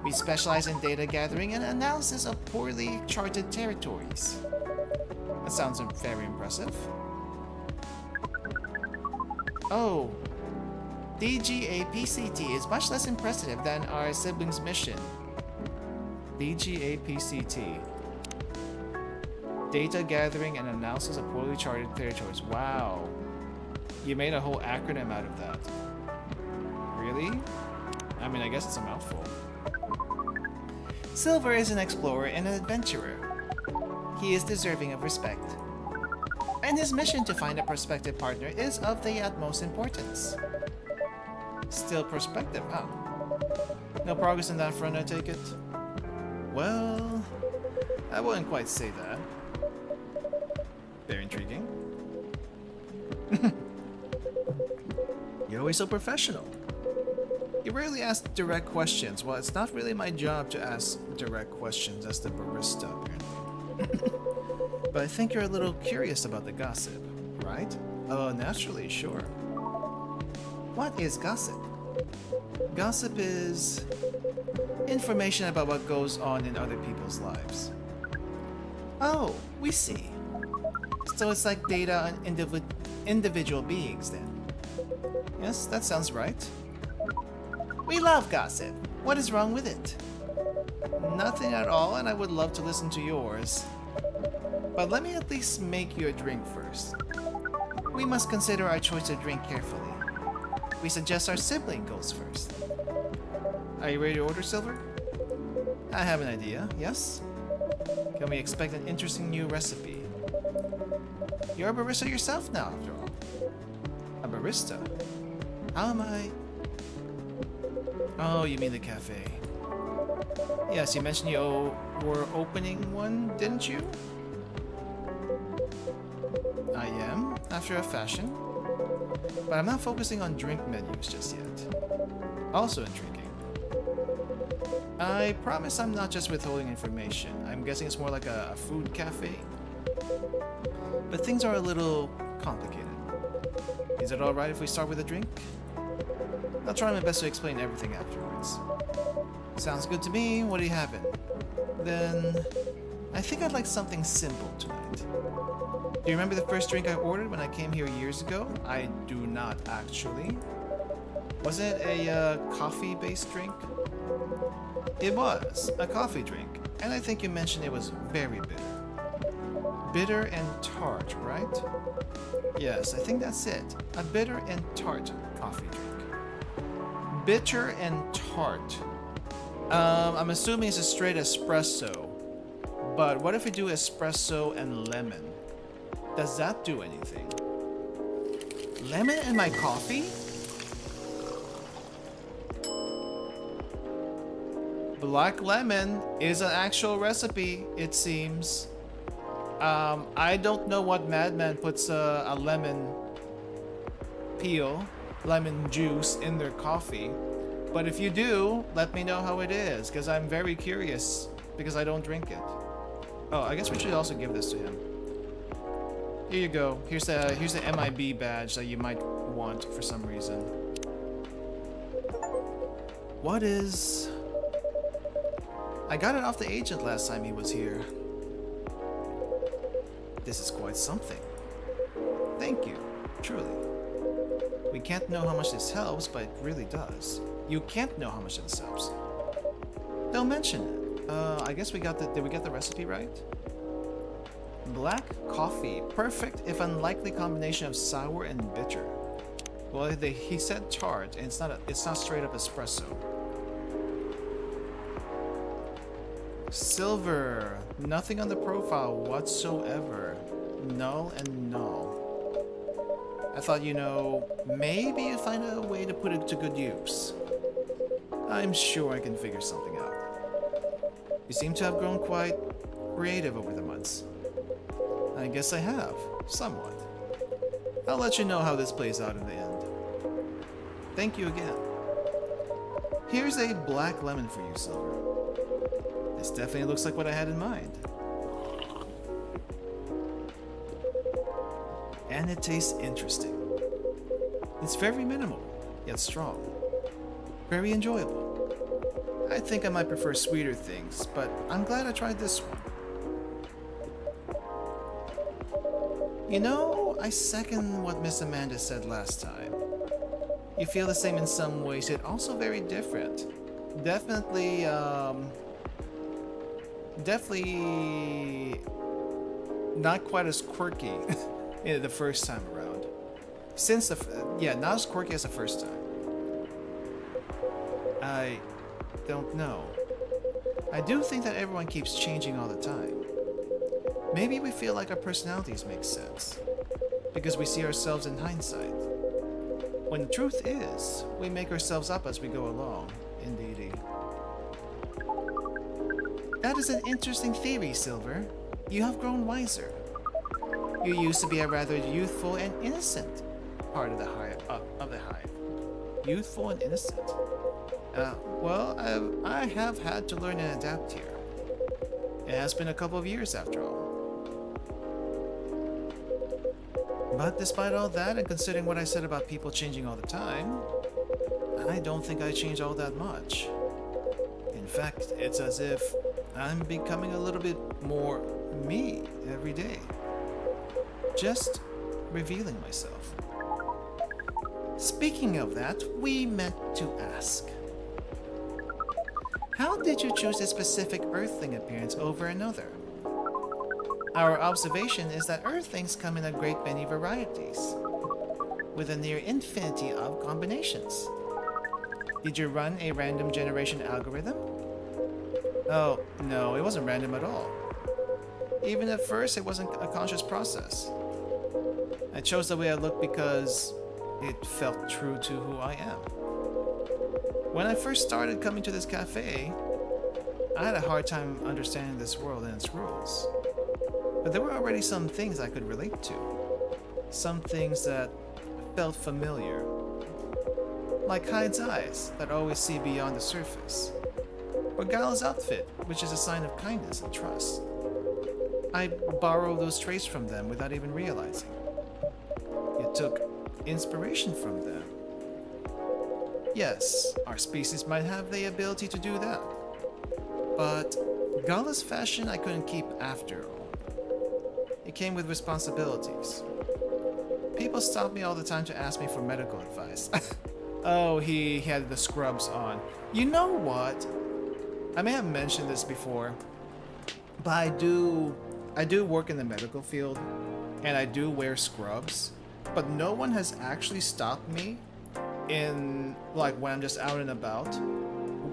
A: We specialize in data gathering and analysis of poorly charted territories. That sounds very impressive. Oh, DGAPCT is much less impressive than our siblings' mission. DGAPCT. Data gathering and analysis of poorly charted territories. Wow. You made a whole acronym out of that. Really? I mean, I guess it's a mouthful. Silver is an explorer and an adventurer. He is deserving of respect. And his mission to find a prospective partner is of the utmost importance. Still prospective, huh? No progress on that front, I take it? Well, I wouldn't quite say that. Very intriguing. You're always so professional. You rarely ask direct questions. Well, it's not really my job to ask direct questions as the barista, apparently. But I think you're a little curious about the gossip, right? Oh, naturally, sure. What is gossip? Gossip is information about what goes on in other people's lives. Oh, we see. So it's like data on individual beings, then. Yes, that sounds right. We love gossip. What is wrong with it? Nothing at all, and I would love to listen to yours. But let me at least make you a drink first. We must consider our choice of drink carefully. We suggest our sibling goes first. Are you ready to order, Silver? I have an idea, yes? Can we expect an interesting new recipe? You're a barista yourself now, after all. A barista? How am I? Oh, you mean the cafe. Yes, you mentioned you were opening one, didn't you? I am, after a fashion. But I'm not focusing on drink menus just yet. Also intriguing. I promise I'm not just withholding information. I'm guessing it's more like a food cafe. But things are a little complicated. Is it alright if we start with a drink? I'll try my best to explain everything afterwards. Sounds good to me. What are you having? Then, I think I'd like something simple tonight. Do you remember the first drink I ordered when I came here years ago? I do not, actually. Was it a coffee-based drink? It was a coffee drink, and I think you mentioned it was very bitter. Bitter and tart, right? Yes, I think that's it. A bitter and tart coffee drink. Bitter and tart. I'm assuming it's a straight espresso. But what if we do espresso and lemon? Does that do anything? Lemon in my coffee? Black lemon is an actual recipe, it seems. I don't know what madman puts a lemon peel, lemon juice in their coffee. But if you do, let me know how it is, because I'm very curious, because I don't drink it. Oh, I guess we should also give this to him. Here you go. Here's the MIB badge that you might want for some reason. What is... I got it off the agent last time he was here. This is quite something. Thank you, truly. We can't know how much this helps, but it really does. You can't know how much this helps. Don't mention it. I guess we got the... Did we get the recipe right? Black coffee. Perfect if unlikely combination of sour and bitter. Well, he said tart, and it's not straight up espresso. Silver. Nothing on the profile whatsoever. Null and null. I thought, you know, maybe you find a way to put it to good use. I'm sure I can figure something out. You seem to have grown quite creative over the months. I guess I have, somewhat. I'll let you know how this plays out in the end. Thank you again. Here's a black lemon for you, Silver. This definitely looks like what I had in mind. And it tastes interesting. It's very minimal, yet strong. Very enjoyable. I think I might prefer sweeter things, but I'm glad I tried this one. You know, I second what Miss Amanda said last time. You feel the same in some ways, yet also very different. Definitely not quite as quirky the first time around. Not as quirky as the first time. I don't know. I do think that everyone keeps changing all the time. Maybe we feel like our personalities make sense, because we see ourselves in hindsight. When the truth is, we make ourselves up as we go along, indeedy. That is an interesting theory, Silver. You have grown wiser. You used to be a rather youthful and innocent part of the hive. Youthful and innocent. Well, I have had to learn and adapt here. It has been a couple of years after all. But despite all that, and considering what I said about people changing all the time, I don't think I changed all that much. In fact, it's as if I'm becoming a little bit more me every day. Just revealing myself. Speaking of that, we meant to ask. How did you choose a specific Earthling appearance over another? Our observation is that Earthlings come in a great many varieties, with a near infinity of combinations. Did you run a random generation algorithm? Oh, no, it wasn't random at all. Even at first, it wasn't a conscious process. I chose the way I looked because it felt true to who I am. When I first started coming to this cafe, I had a hard time understanding this world and its rules. But there were already some things I could relate to. Some things that felt familiar. Like Hyde's eyes that always see beyond the surface. Or Gal's outfit, which is a sign of kindness and trust. I borrowed those traits from them without even realizing. It took inspiration from them. Yes, our species might have the ability to do that. But Gala's fashion I couldn't keep after all. It came with responsibilities. People stop me all the time to ask me for medical advice. Oh, he had the scrubs on. You know what? I may have mentioned this before, but I do work in the medical field, and I do wear scrubs, but no one has actually stopped me in, like, when I'm just out and about,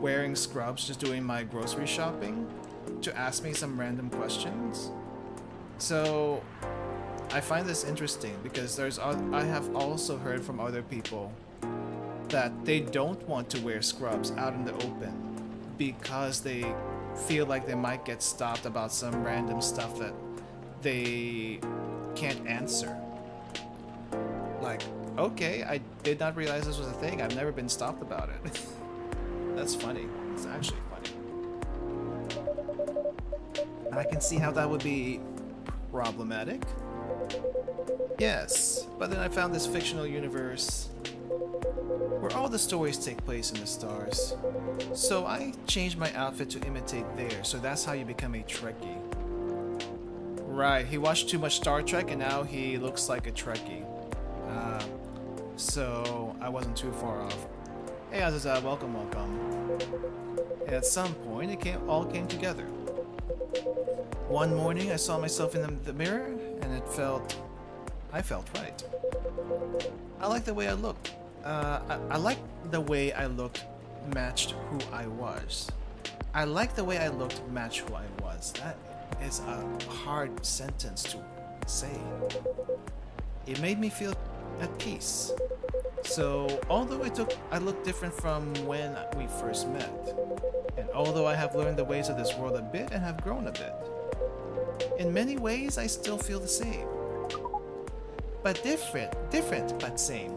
A: wearing scrubs, just doing my grocery shopping, to ask me some random questions. So I find this interesting because I have also heard from other people that they don't want to wear scrubs out in the open because they feel like they might get stopped about some random stuff that they can't answer. Like, okay, I did not realize this was a thing. I've never been stopped about it. That's funny. It's actually funny. I can see how that would be problematic. Yes, but then I found this fictional universe where all the stories take place in the stars. So I changed my outfit to imitate theirs, so that's how you become a Trekkie. Right, he watched too much Star Trek and now he looks like a Trekkie. So I wasn't too far off. Hey Azaza, welcome. At some point it all came together. One morning I saw myself in the mirror and I felt right. I like the way I looked. I like the way I looked matched who I was. I like the way I looked matched who I was. That is a hard sentence to say. It made me feel at peace. So although I look different from when we first met, and although I have learned the ways of this world a bit and have grown a bit, in many ways I still feel the same. But different but same.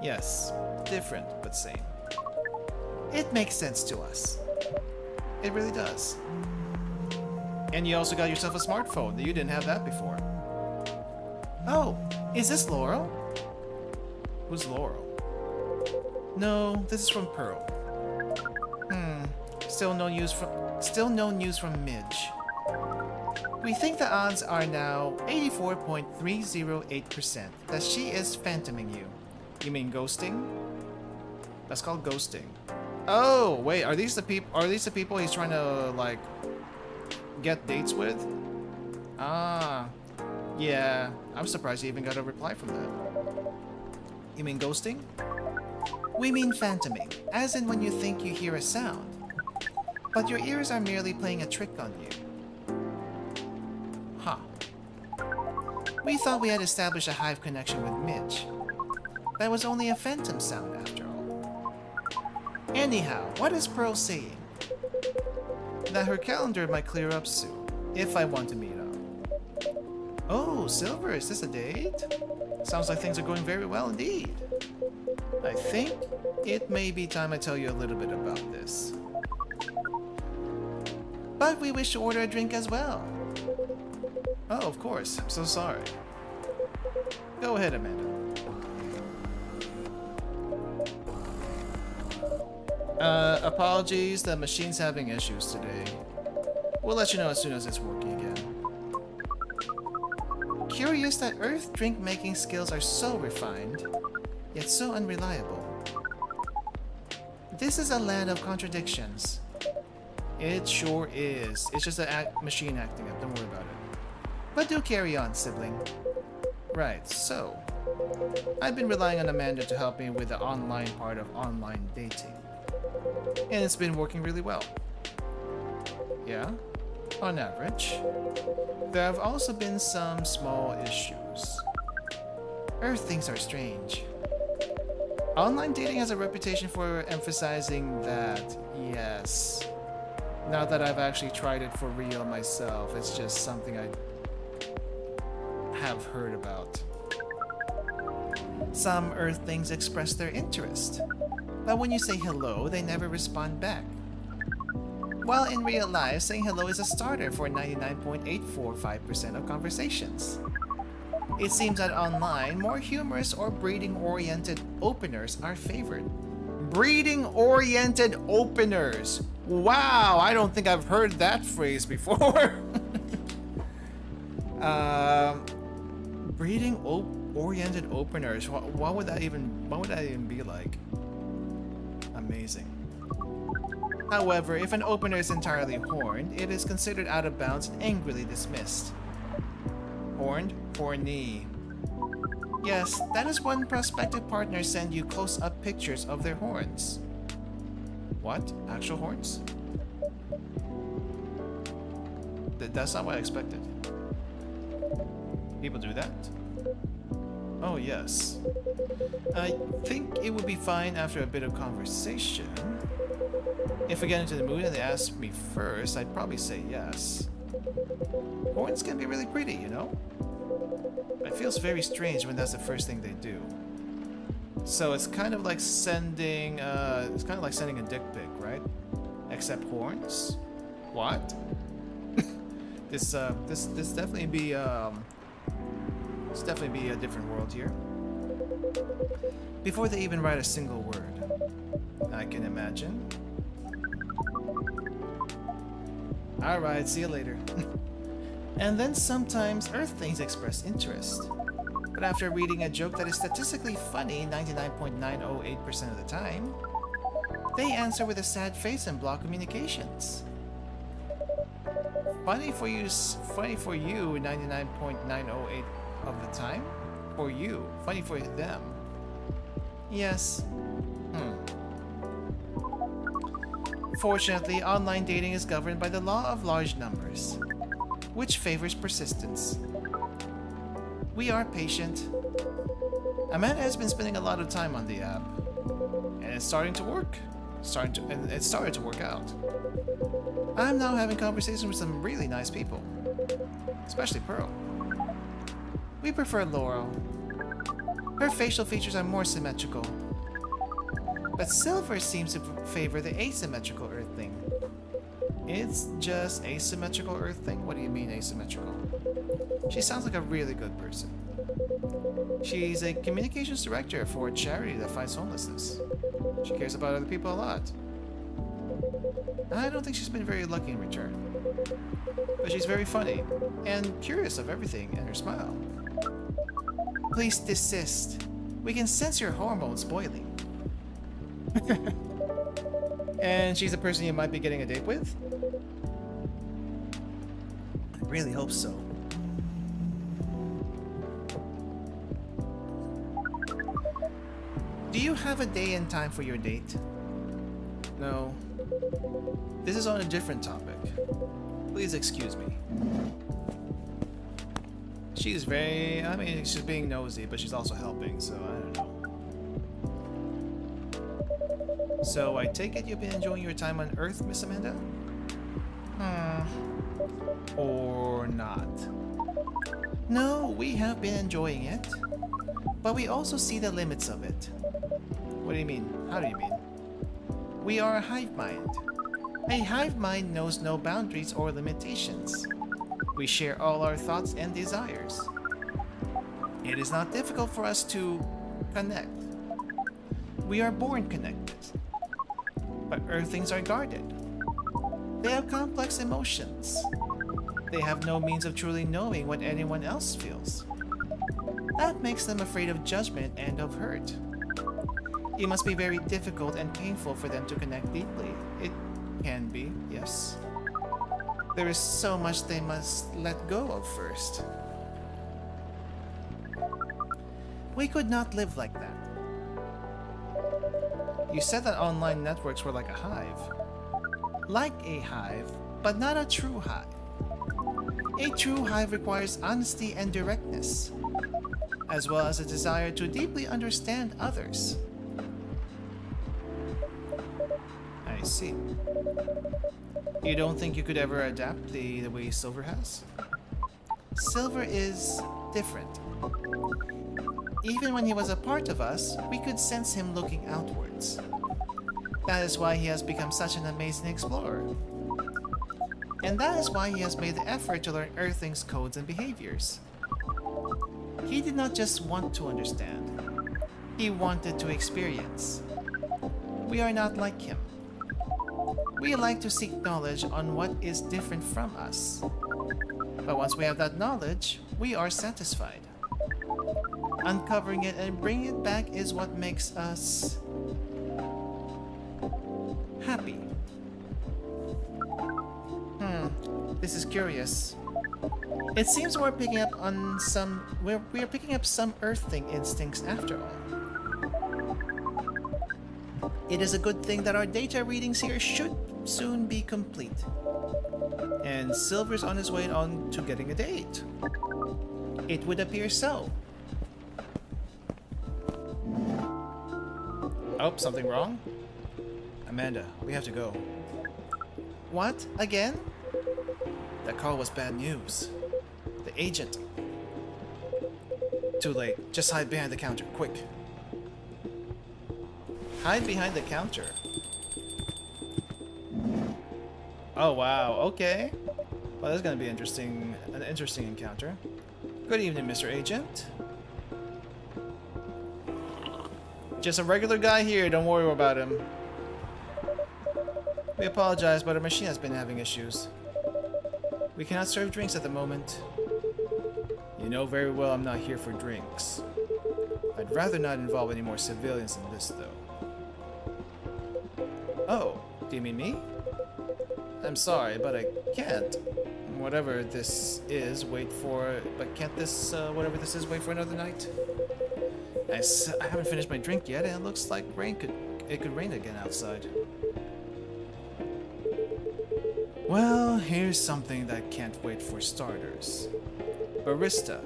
A: Yes, different but same. It makes sense to us. It really does. And you also got yourself a smartphone. You didn't have that before. Oh, is this Laurel? Who's Laurel? No, this is from Pearl. Still no news from Midge. We think the odds are now 84.308% that she is phantoming you. You mean ghosting? That's called ghosting. Oh, wait, are these the people he's trying to, like, get dates with? Ah, yeah, I'm surprised you even got a reply from that. You mean ghosting? We mean phantoming, as in when you think you hear a sound, but your ears are merely playing a trick on you. Huh. We thought we had established a hive connection with Midge. That was only a phantom sound after all. Anyhow, what is Pearl saying? That her calendar might clear up soon, if I want to meet up. Oh, Silver, is this a date? Sounds like things are going very well indeed. I think it may be time I tell you a little bit about this. But we wish to order a drink as well. Oh, of course. I'm so sorry. Go ahead, Amanda. Apologies, the machine's having issues today. We'll let you know as soon as it's working again. Curious that Earth drink-making skills are so refined, yet so unreliable. This is a land of contradictions. It sure is. It's just a machine acting up, don't worry about it. But do carry on, sibling. Right, so I've been relying on Amanda to help me with the online part of online dating. And it's been working really well. Yeah, on average. There have also been some small issues. Earth things are strange. Online dating has a reputation for emphasizing that, yes. Now that I've actually tried it for real myself, it's just something I have heard about. Some Earth things express their interest, but when you say hello, they never respond back. While in real life, saying hello is a starter for 99.845% of conversations. It seems that online, more humorous or breeding-oriented openers are favored, Breeding-oriented openers. Wow, I don't think I've heard that phrase before. Breeding-oriented openers. What would that even be like? Amazing. However, if an opener is entirely horned, it is considered out of bounds and angrily dismissed. Horned? Horny. Yes, that is when prospective partners send you close-up pictures of their horns. What? Actual horns? That's not what I expected. People do that? Oh, yes. I think it would be fine after a bit of conversation. If we get into the mood and they ask me first, I'd probably say yes. Horns can be really pretty, you know? It feels very strange when that's the first thing they do. So it's kind of like sending a dick pic, right? Except horns? What? This definitely be it's definitely be a different world here. Before they even write a single word, I can imagine. Alright, see you later. And then sometimes Earthlings express interest. But after reading a joke that is statistically funny 99.908% of the time, they answer with a sad face and block communications. Funny for you 99.908 of the time? For you. Funny for them. Yes. Fortunately, online dating is governed by the law of large numbers, which favors persistence. We are patient. Amanda has been spending a lot of time on the app, and it's starting to work. It started to work out. I'm now having conversations with some really nice people, especially Pearl. We prefer Laurel. Her facial features are more symmetrical, but Silver seems to favor the asymmetrical Earthling. It's just asymmetrical Earthling? What do you mean asymmetrical? She sounds like a really good person. She's a communications director for a charity that fights homelessness. She cares about other people a lot. I don't think she's been very lucky in return. But she's very funny, and curious of everything, and her smile. Please desist. We can sense your hormones boiling. And she's the person you might be getting a date with? I really hope so. Do you have a day and time for your date? No. This is on a different topic. Please excuse me. She's she's being nosy, but she's also helping, so I don't know. So I take it you've been enjoying your time on Earth, Miss Amanda? Or not? No, we have been enjoying it, but we also see the limits of it. What do you mean? How do you mean? We are a hive mind. A hive mind knows no boundaries or limitations. We share all our thoughts and desires. It is not difficult for us to connect. We are born connected. But Earthlings are guarded. They have complex emotions. They have no means of truly knowing what anyone else feels. That makes them afraid of judgment and of hurt. It must be very difficult and painful for them to connect deeply. It can be, yes. There is so much they must let go of first. We could not live like that. You said that online networks were like a hive. Like a hive, but not a true hive. A true hive requires honesty and directness, as well as a desire to deeply understand others. I see. You don't think you could ever adapt the way Silver has? Silver is different. Even when he was a part of us, we could sense him looking outwards. That is why he has become such an amazing explorer. And that is why he has made the effort to learn Earthlings' codes and behaviors. He did not just want to understand. He wanted to experience. We are not like him. We like to seek knowledge on what is different from us. But once we have that knowledge, we are satisfied. Uncovering it and bringing it back is what makes us happy. This is curious. It seems we're picking up on we are picking up some earthling instincts after all. It is a good thing that our data readings here should soon be complete. And Silver's on his way on to getting a date. It would appear so. Oh, something wrong? Amanda, we have to go. What? Again? That call was bad news. The agent. Too late. Just hide behind the counter, quick. Hide behind the counter. Oh wow, okay. Well, that's gonna be an interesting encounter. Good evening, Mr. Agent. Just a regular guy here, don't worry about him. We apologize, but our machine has been having issues. We cannot serve drinks at the moment. You know very well I'm not here for drinks. I'd rather not involve any more civilians in this, though. Oh, do you mean me? I'm sorry, but I can't. Whatever this is, wait for... But can't this, whatever this is, wait for another night? I haven't finished my drink yet, and it looks like it could rain again outside. Well, here's something that can't wait for starters. Barista,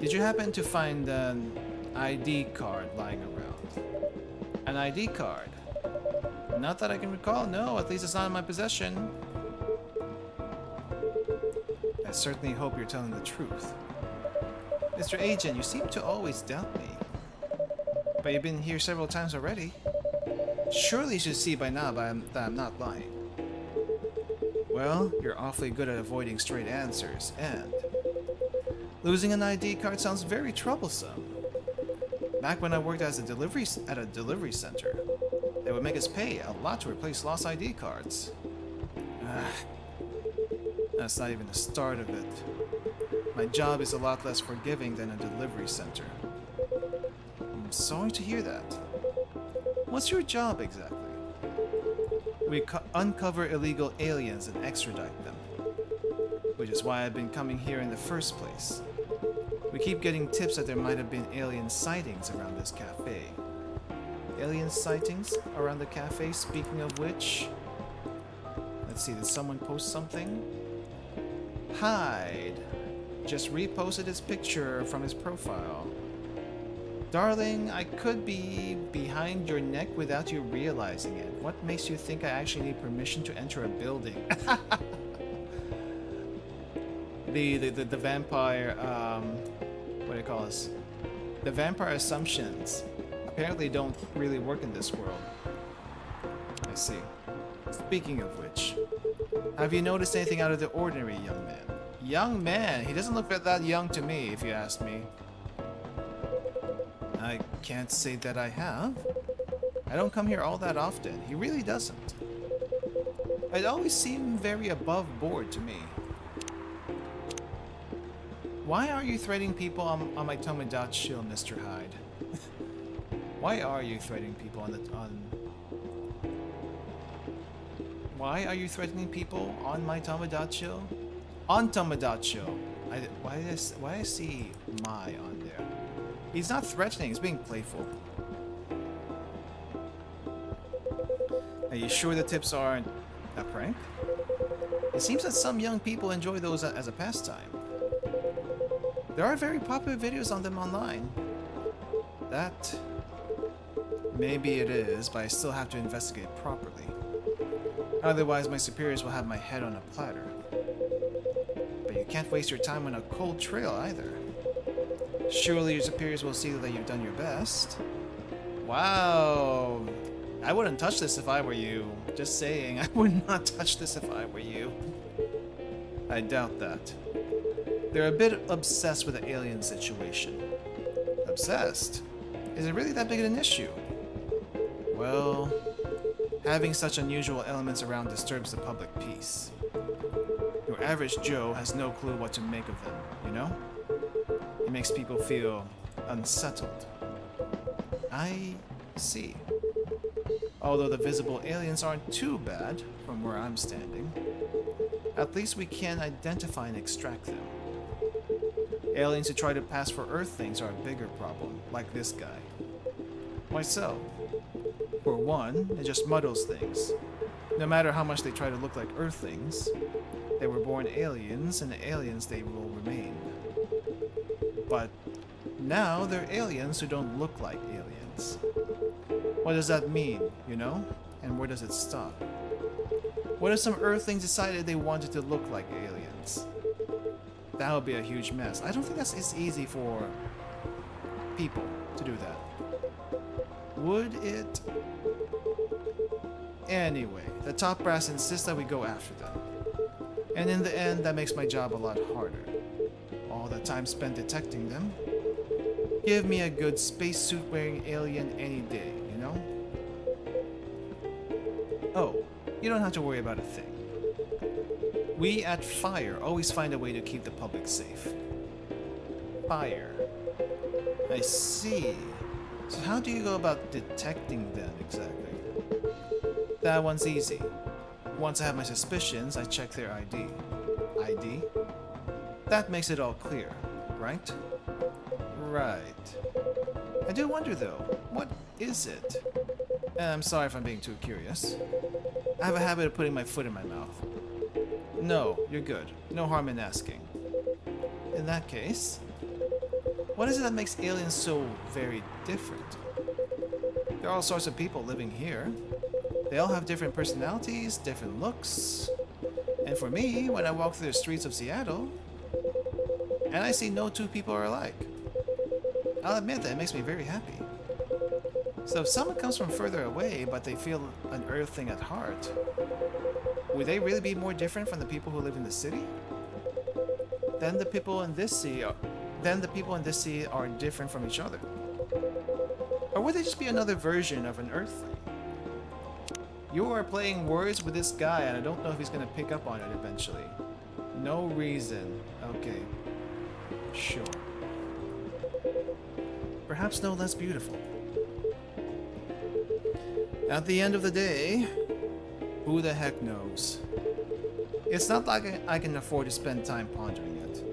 A: did you happen to find an ID card lying around? An ID card? Not that I can recall, no, at least it's not in my possession. I certainly hope you're telling the truth. Mr. Agent, you seem to always doubt me. But you've been here several times already. Surely you should see by now that I'm not lying. Well, you're awfully good at avoiding straight answers, and losing an ID card sounds very troublesome. Back when I worked at a delivery center, they would make us pay a lot to replace lost ID cards. That's not even the start of it. My job is a lot less forgiving than a delivery center. I'm sorry to hear that. What's your job exactly? We uncover illegal aliens and extradite them. Which is why I've been coming here in the first place. We keep getting tips that there might have been alien sightings around this cafe. Alien sightings around the cafe, speaking of which... Let's see, did someone post something? Hide. Just reposted his picture from his profile. Darling, I could be behind your neck without you realizing it. What makes you think I actually need permission to enter a building? the vampire, what do you call this? The vampire assumptions apparently don't really work in this world. I see. Speaking of which, have you noticed anything out of the ordinary, young man? Young man? He doesn't look that young to me, if you ask me. I can't say that I have. I don't come here all that often. He really doesn't. It always seemed very above board to me. Why are you threatening people on my Tomodachi, Mr. Hyde? Why are you threatening people Why are you threatening people on my Tomodachi? On Tomodachi. Why do I see my on there? He's not threatening, he's being playful. Are you sure the tips aren't a prank? It seems that some young people enjoy those as a pastime. There are very popular videos on them online. That... maybe it is, but I still have to investigate properly. Otherwise, my superiors will have my head on a platter. But you can't waste your time on a cold trail either. Surely your superiors will see that you've done your best. Wow. I wouldn't touch this if I were you. Just saying, I would not touch this if I were you. I doubt that. They're a bit obsessed with the alien situation. Obsessed? Is it really that big of an issue? Well, Having such unusual elements around disturbs the public peace. Your average Joe has no clue what to make of them, you know? It makes people feel unsettled. I see. Although the visible aliens aren't too bad from where I'm standing, at least we can identify and extract them. Aliens who try to pass for Earthlings are a bigger problem, like this guy. Why so? For one, it just muddles things. No matter how much they try to look like Earthlings, they were born aliens, and aliens they will remain. But now they're aliens who don't look like aliens. What does that mean, you know? And where does it stop? What if some Earthlings decided they wanted to look like aliens? That would be a huge mess. I don't think it's easy for people to do that. Would it? Anyway, the top brass insists that we go after them. And in the end, that makes my job a lot harder. All the time spent detecting them. Give me a good spacesuit wearing alien any day, you know? Oh, you don't have to worry about a thing. We at Fire always find a way to keep the public safe. Fire. I see. So how do you go about detecting them exactly? That one's easy. Once I have my suspicions, I check their ID. ID? That makes it all clear, right? Right. I do wonder though, what is it? I'm sorry if I'm being too curious. I have a habit of putting my foot in my mouth. No, you're good. No harm in asking. In that case, what is it that makes aliens so very different? There are all sorts of people living here. They all have different personalities, different looks. And for me, when I walk through the streets of Seattle, and I see no two people are alike, I'll admit that it makes me very happy. So if someone comes from further away, but they feel an Earthling at heart, would they really be more different from the people who live in the city? Then the people in this sea are different from each other. Or would they just be another version of an Earthling? You are playing words with this guy, and I don't know if he's going to pick up on it eventually. No reason. Okay. Sure. Perhaps no less beautiful. At the end of the day, who the heck knows? It's not like I can afford to spend time pondering it.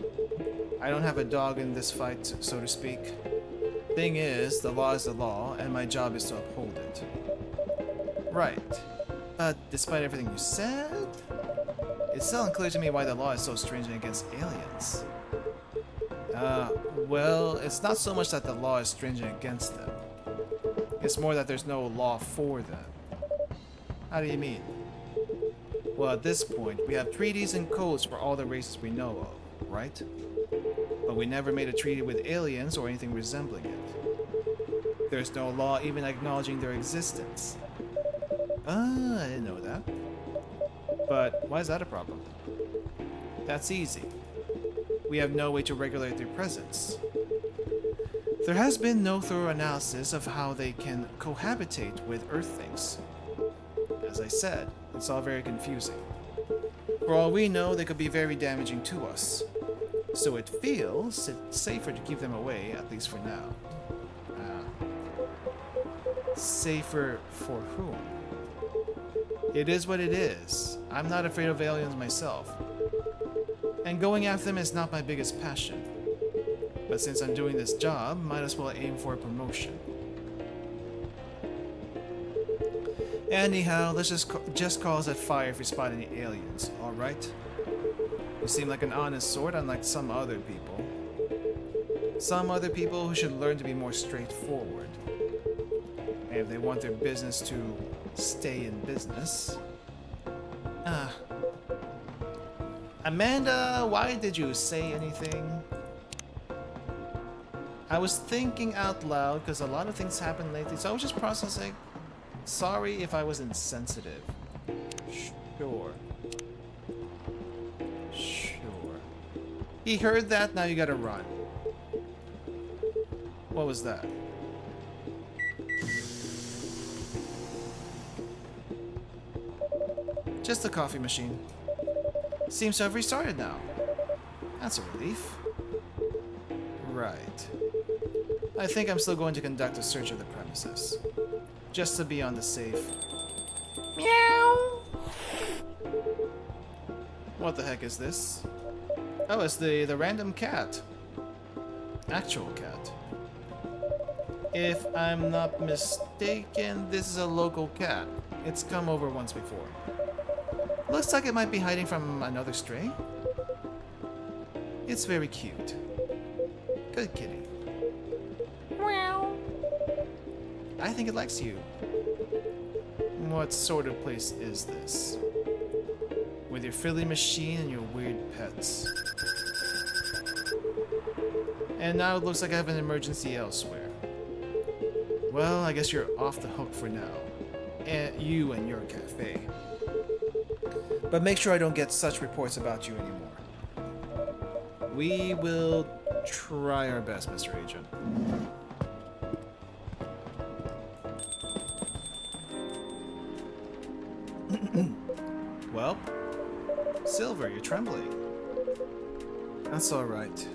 A: I don't have a dog in this fight, so to speak. Thing is, the law is the law, and my job is to uphold it. Right. But despite everything you said, it's still unclear to me why the law is so stringent against aliens. Well, it's not so much that the law is stringent against them. It's more that there's no law for them. How do you mean? Well, at this point, we have treaties and codes for all the races we know of, right? But we never made a treaty with aliens or anything resembling it. There's no law even acknowledging their existence. I didn't know that. But why is that a problem? That's easy. We have no way to regulate their presence. There has been no thorough analysis of how they can cohabitate with Earthlings. As I said, it's all very confusing. For all we know, they could be very damaging to us. So it feels it's safer to keep them away, at least for now. Safer for whom? It is what it is. I'm not afraid of aliens myself. And going after them is not my biggest passion. But since I'm doing this job, might as well aim for a promotion. Anyhow, let's just call us at Fire if we spot any aliens, alright? You seem like an honest sort, unlike some other people. Some other people who should learn to be more straightforward. And if they want their business to stay in business... Amanda, why did you say anything? I was thinking out loud because a lot of things happened lately, so I was just processing. Sorry if I was insensitive. Sure. Sure. He heard that, now you gotta run. What was that? Just the coffee machine. Seems to have restarted now. That's a relief. Right. I think I'm still going to conduct a search of the premises. Just to be on the safe. Meow! What the heck is this? Oh, it's the random cat. Actual cat. If I'm not mistaken, this is a local cat. It's come over once before. Looks like it might be hiding from another stray. It's very cute. Good kitty. Meow. I think it likes you. What sort of place is this? With your fiddly machine and your weird pets. And now it looks like I have an emergency elsewhere. Well, I guess you're off the hook for now. You and your cafe. But make sure I don't get such reports about you anymore. We will try our best, Mr. Agent. Well, Silver, you're trembling. That's alright.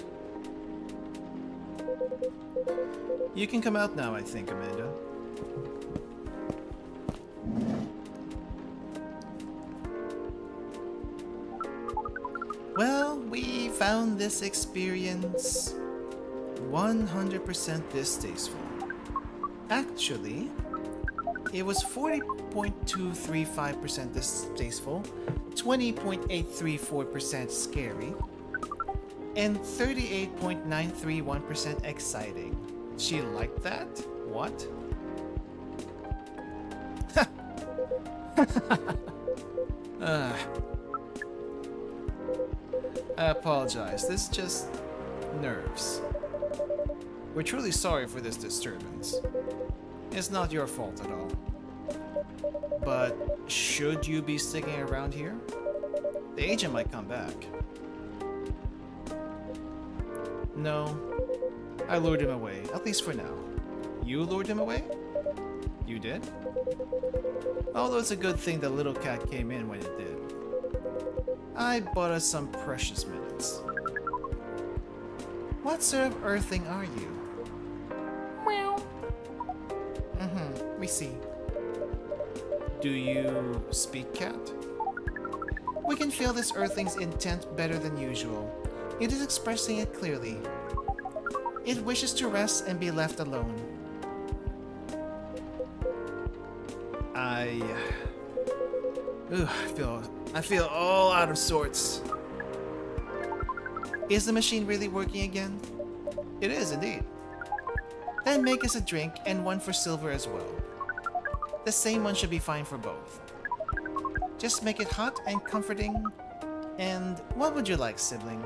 A: You can come out now, I think, Amanda. Well, we found this experience 100% distasteful. Actually, it was 40.235% distasteful, 20.834% scary, and 38.931% exciting. She liked that? What? I apologize. This is just nerves. We're truly sorry for this disturbance. It's not your fault at all. But should you be sticking around here? The agent might come back. No, I lured him away, at least for now. You lured him away? You did? Although it's a good thing the little cat came in when it did. I bought us some precious minutes. What sort of earthling are you? Meow. We see. Do you speak cat? We can feel this earthling's intent better than usual. It is expressing it clearly. It wishes to rest and be left alone. I feel all out of sorts. Is the machine really working again? It is indeed. Then make us a drink and one for Silver as well. The same one should be fine for both. Just make it hot and comforting. And what would you like, sibling?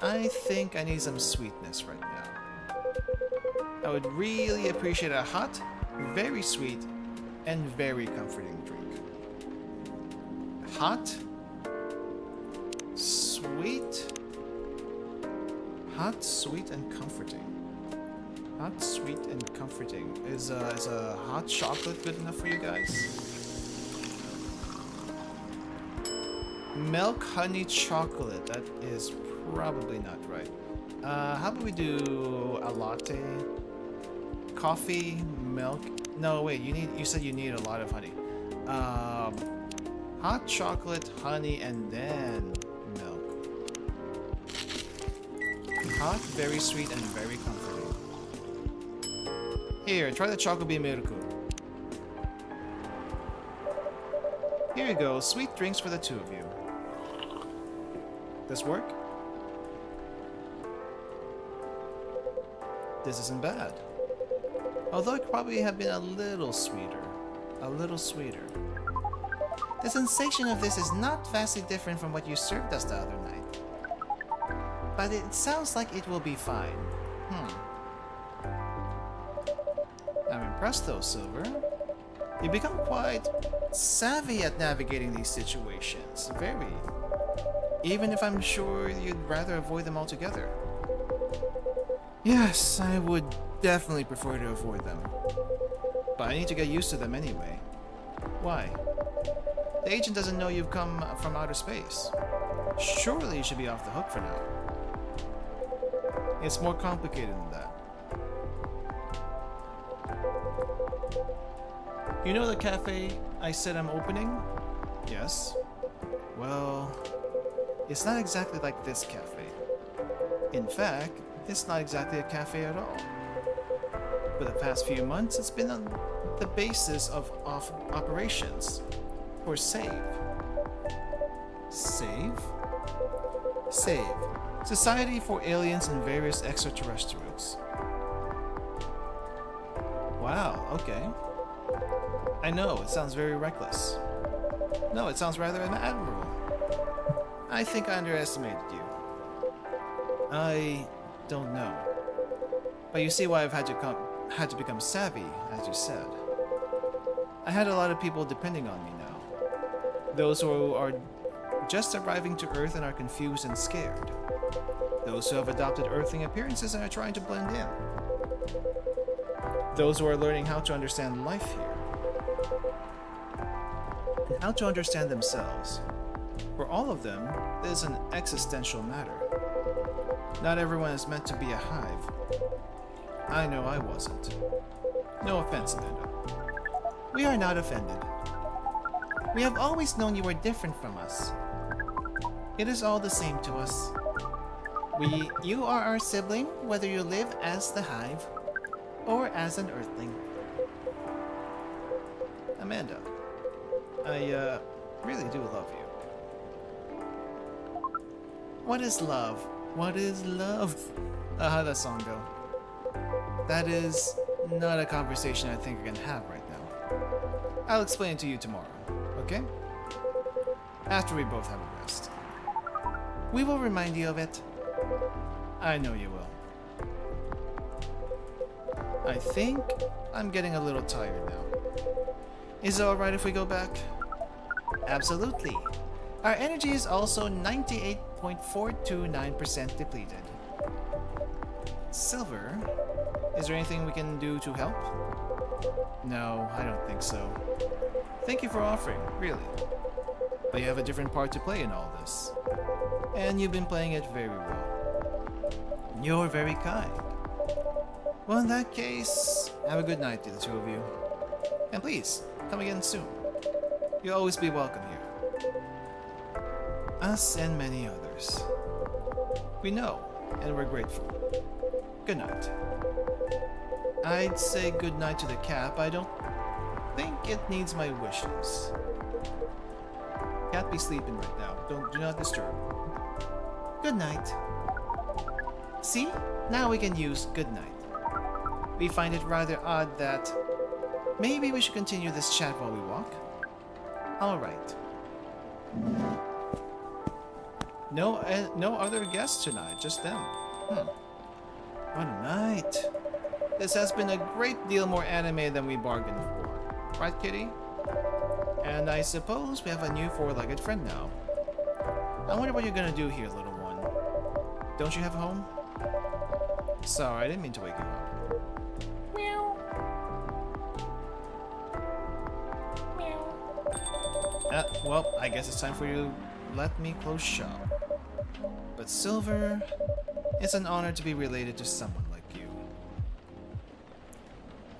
A: I think I need some sweetness right now. I would really appreciate a hot, very sweet, and very comforting drink. Hot, sweet, and comforting. Hot, sweet, and comforting. Is a hot chocolate good enough for you guys? Milk, honey, chocolate. That is probably not right. How about we do a latte? Coffee, milk. No, wait. You said you need a lot of honey. Hot chocolate, honey, and then milk. Hot, very sweet, and very comforting. Here, try the Chocobi Miruku. Here you go, sweet drinks for the two of you. This work? This isn't bad. Although it could probably have been a little sweeter. A little sweeter. The sensation of this is not vastly different from what you served us the other night. But it sounds like it will be fine. I'm impressed though, Silver. You become quite savvy at navigating these situations. Very. Even if I'm sure you'd rather avoid them altogether. Yes, I would definitely prefer to avoid them. But I need to get used to them anyway. Why? The agent doesn't know you've come from outer space. Surely you should be off the hook for now. It's more complicated than that. You know the cafe I said I'm opening? Yes. Well, it's not exactly like this cafe. In fact, it's not exactly a cafe at all. For the past few months, it's been on the basis of operations for SAVE. SAVE? SAVE. Society for Aliens and Various Extraterrestrials. Wow, okay. I know, it sounds very reckless. No, it sounds rather admirable. I think I underestimated you. I don't know. But you see why I've had to become savvy, as you said. I had a lot of people depending on me now. Those who are just arriving to Earth and are confused and scared. Those who have adopted Earthling appearances and are trying to blend in. Those who are learning how to understand life here. And how to understand themselves. For all of them, it is an existential matter. Not everyone is meant to be a hive. I know I wasn't. No offense, Amanda. We are not offended. We have always known you were different from us. It is all the same to us. You are our sibling, whether you live as the hive or as an Earthling. Amanda, I really do love you. What is love? What is love? How'd that song go? That is not a conversation I think I can have right now. I'll explain it to you tomorrow, okay? After we both have a rest. We will remind you of it. I know you will. I think I'm getting a little tired now. Is it alright if we go back? Absolutely. Our energy is also 98.429% depleted. Silver, is there anything we can do to help? No, I don't think so. Thank you for offering, really. But you have a different part to play in all this. And you've been playing it very well. You're very kind. Well, in that case, have a good night to the two of you. And please, come again soon. You'll always be welcome here. Us and many others. We know, and we're grateful. Good night. I'd say good night to the cat, but I don't think it needs my wishes. Cat be sleeping right now. Do not disturb. Good night. See? Now we can use good night. We find it rather odd that maybe we should continue this chat while we walk. Alright. No other guests tonight, just them. What a night. This has been a great deal more anime than we bargained for. Right, kitty? And I suppose we have a new four-legged friend now. I wonder what you're gonna do here, little one. Don't you have a home? Sorry, I didn't mean to wake you up. Meow. Meow. Well, I guess it's time for you to let me close shop. But Silver, it's an honor to be related to someone like you.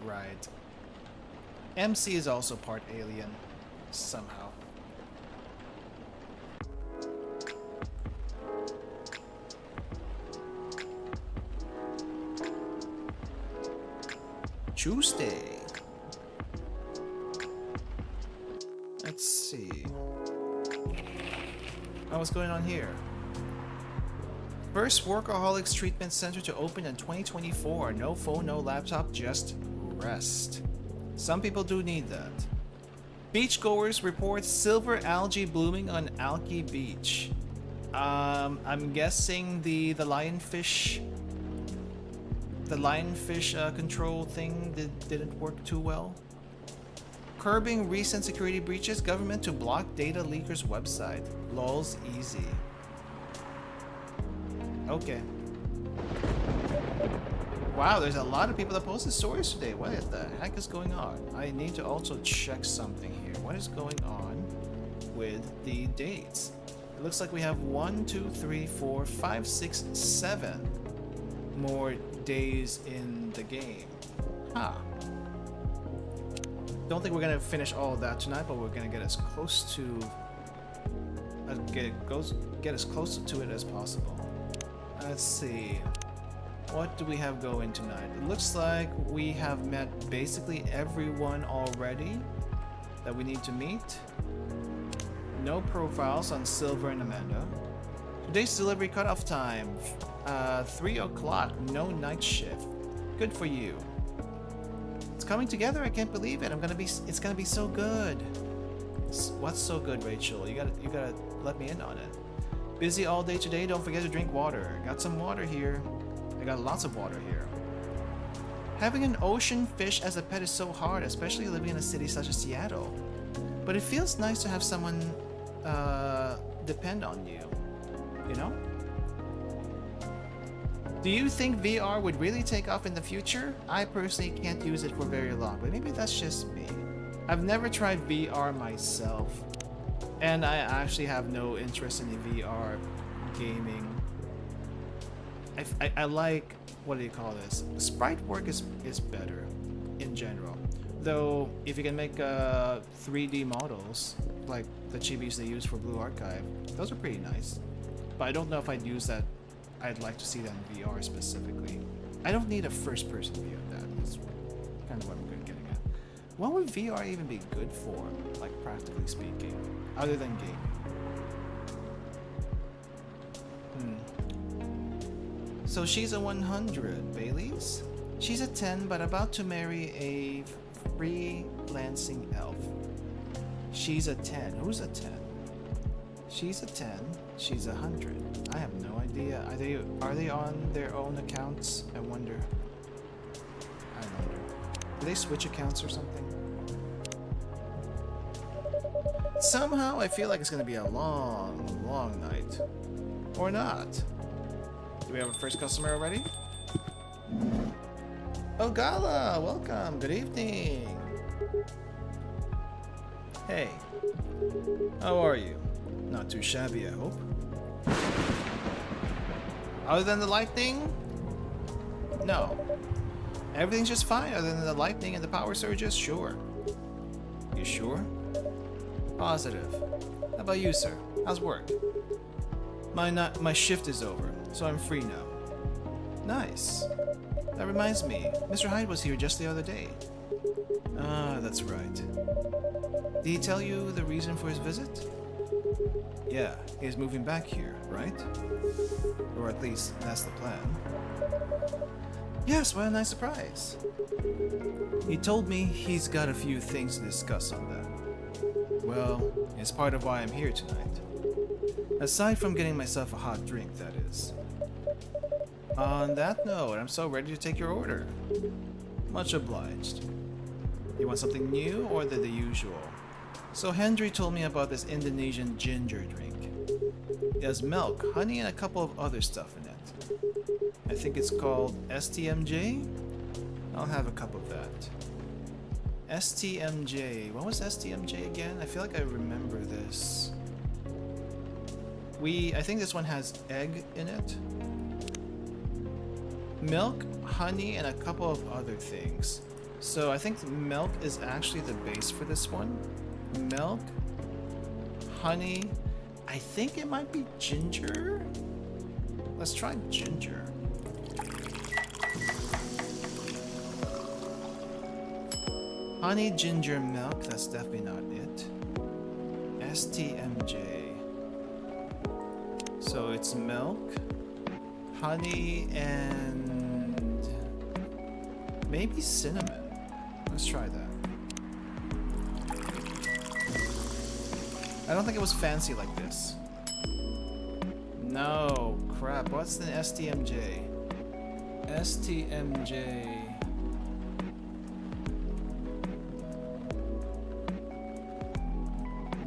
A: Right. MC is also part alien, somehow. Tuesday. Let's see. Oh, what's going on here? First Workaholics Treatment Center to open in 2024. No phone, no laptop, just rest. Some people do need that. Beachgoers report silver algae blooming on Alki Beach. I'm guessing the lionfish control thing didn't work too well. Curbing recent security breaches, government to block data leakers website. LOL's easy. Okay. Wow, there's a lot of people that posted stories today. What the heck is going on? I need to also check something here. What is going on with the dates. It looks like we have 1, 2, 3, 4, 5, 6, 7 more days in the game. Huh. Don't think we're gonna finish all of that tonight, but we're gonna get as close to get as close to it as possible. Let's see. What do we have going tonight? It looks like we have met basically everyone already that we need to meet. No profiles on Silver and Amanda. Today's delivery cutoff time, 3 o'clock, no night shift. Good for you. It's coming together, I can't believe it. It's gonna be so good. What's so good, Rachel? You gotta let me in on it. Busy all day today, don't forget to drink water. Got some water here. I got lots of water here. Having an ocean fish as a pet is so hard, especially living in a city such as Seattle. But it feels nice to have someone depend on you, you know? Do you think VR would really take off in the future? I personally can't use it for very long, but maybe that's just me. I've never tried VR myself, and I actually have no interest in the VR gaming. I like, what do you call this? Sprite work is better in general. Though, if you can make 3D models, like the chibis they use for Blue Archive, those are pretty nice. But I don't know if I'd use that. I'd like to see that in VR specifically. I don't need a first-person view of that. That's kind of what I'm getting at. What would VR even be good for, like practically speaking, other than gaming? So she's a 100, Bailey's. She's a 10, but about to marry a freelancing elf. She's a 10. Who's a 10? She's a 10. She's 100. I have no idea. Are they on their own accounts? I wonder. Do they switch accounts or something? Somehow I feel like it's gonna be a long night. Or not. Do we have a first customer already? Oh, Gala! Welcome! Good evening! Hey. How are you? Not too shabby, I hope. Other than the lightning? No. Everything's just fine other than the lightning and the power surges? Sure. You sure? Positive. How about you, sir? How's work? My shift is over, so I'm free now. Nice. That reminds me, Mr. Hyde was here just the other day. Ah, that's right. Did he tell you the reason for his visit? Yeah, he's moving back here, right? Or at least, that's the plan. Yes, what a nice surprise. He told me he's got a few things to discuss on that. Well, it's part of why I'm here tonight. Aside from getting myself a hot drink, that is. On that note, I'm so ready to take your order. Much obliged. You want something new or the usual? So Hendry told me about this Indonesian ginger drink. It has milk, honey, and a couple of other stuff in it. I think it's called STMJ? I'll have a cup of that. STMJ. What was STMJ again? I feel like I remember this. I think this one has egg in it. Milk, honey, and a couple of other things. So I think milk is actually the base for this one. Milk, honey, I think it might be ginger. Let's try ginger. Honey, ginger, milk, that's definitely not it. STMJ. So it's milk, honey, and maybe cinnamon. Let's try that. I don't think it was fancy like this. No, crap. What's the STMJ? STMJ.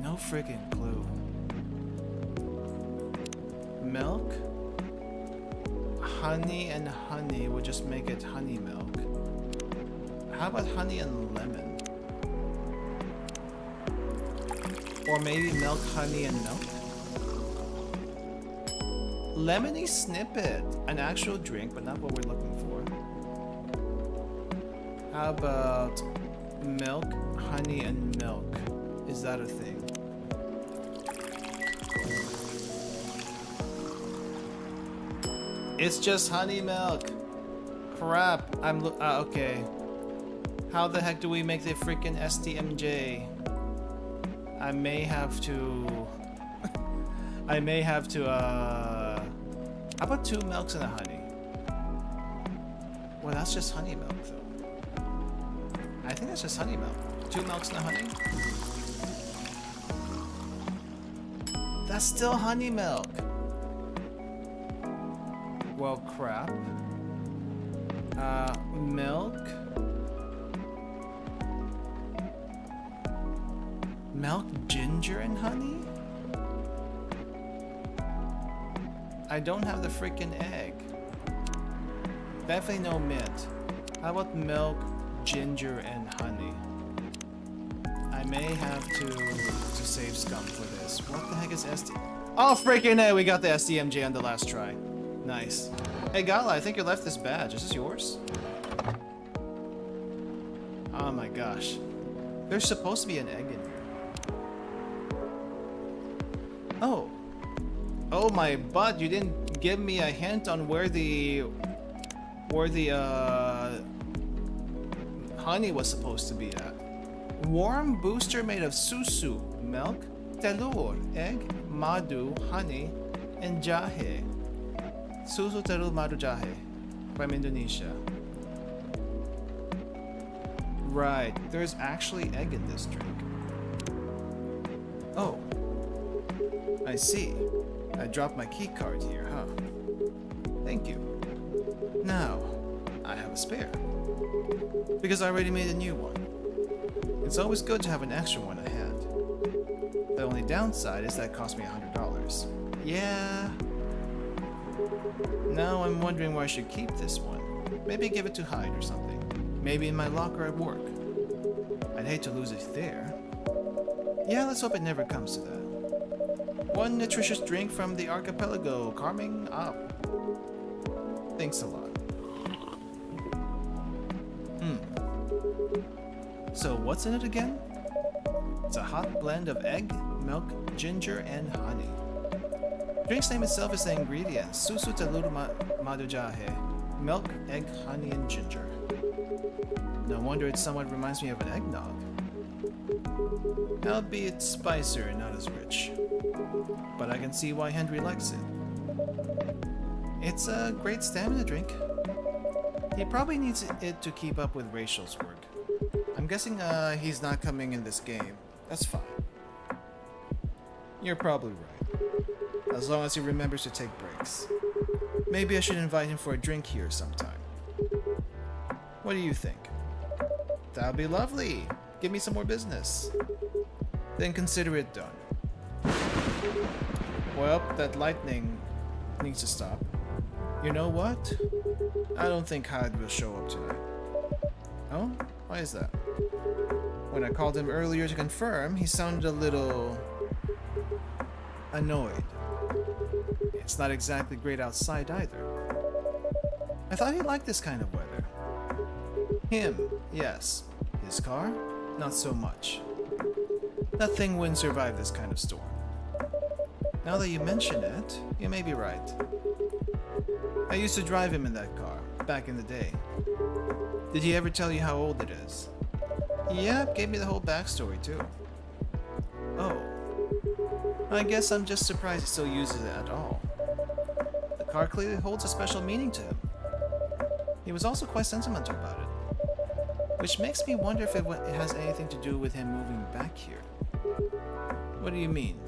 A: No freaking clue. Milk, honey, and honey would just make it honey milk. How about honey and lemon? Or maybe milk, honey, and milk? Lemony snippet. An actual drink, but not what we're looking for. How about milk, honey, and milk? Is that a thing? It's just honey milk. Crap. Okay. How the heck do we make the freaking STMJ? I may have to... How about 2 milks and a honey? Well, that's just honey milk, though. I think that's just honey milk. 2 milks and a honey? That's still honey milk. Well, crap. Milk. Milk, ginger, and honey? I don't have the freaking egg. Definitely no mint. How about milk, ginger, and honey? I may have to save scum for this. What the heck is Oh, freaking A! We got the SDMJ on the last try. Nice. Hey, Gala, I think you left this badge. Is this yours? Oh my gosh. There's supposed to be an egg in here. Oh. Oh my butt, you didn't give me a hint on where the honey was supposed to be at. Warm booster made of susu, milk, telur, egg, madu, honey, and jahe. Susu, telur, madu, jahe. From Indonesia. Right, there's actually egg in this drink. Oh. I see. I dropped my key card here, huh? Thank you. Now, I have a spare. Because I already made a new one. It's always good to have an extra one at hand. The only downside is that it cost me $100. Yeah. Now I'm wondering where I should keep this one. Maybe give it to Hyde or something. Maybe in my locker at work. I'd hate to lose it there. Yeah, let's hope it never comes to that. One nutritious drink from the archipelago, calming up. Thanks a lot. So what's in it again? It's a hot blend of egg, milk, ginger, and honey. Drink's name itself is the ingredients. Susu telur madu jahe. Milk, egg, honey, and ginger. No wonder it somewhat reminds me of an eggnog. Albeit spicier and not as rich. But I can see why Henry likes it. It's a great stamina drink. He probably needs it to keep up with Rachel's work. I'm guessing he's not coming in this game. That's fine. You're probably right. As long as he remembers to take breaks. Maybe I should invite him for a drink here sometime. What do you think? That would be lovely. Give me some more business. Then consider it done. Well, that lightning needs to stop. You know what? I don't think Hyde will show up tonight. Oh? Why is that? When I called him earlier to confirm, he sounded a little... annoyed. It's not exactly great outside either. I thought he liked this kind of weather. Him, yes. His car? Not so much. That thing wouldn't survive this kind of storm. Now that you mention it, you may be right. I used to drive him in that car, back in the day. Did he ever tell you how old it is? Yep, gave me the whole backstory too. Oh. I guess I'm just surprised he still uses it at all. The car clearly holds a special meaning to him. He was also quite sentimental about it. Which makes me wonder if it has anything to do with him moving back here. What do you mean?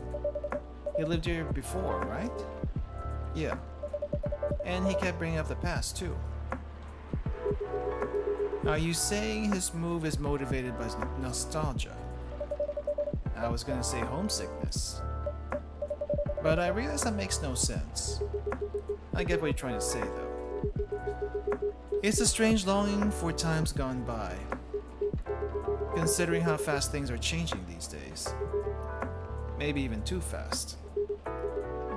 A: He lived here before, right? Yeah. And he kept bringing up the past, too. Are you saying his move is motivated by nostalgia? I was gonna say homesickness. But I realize that makes no sense. I get what you're trying to say, though. It's a strange longing for times gone by, considering how fast things are changing these days. Maybe even too fast.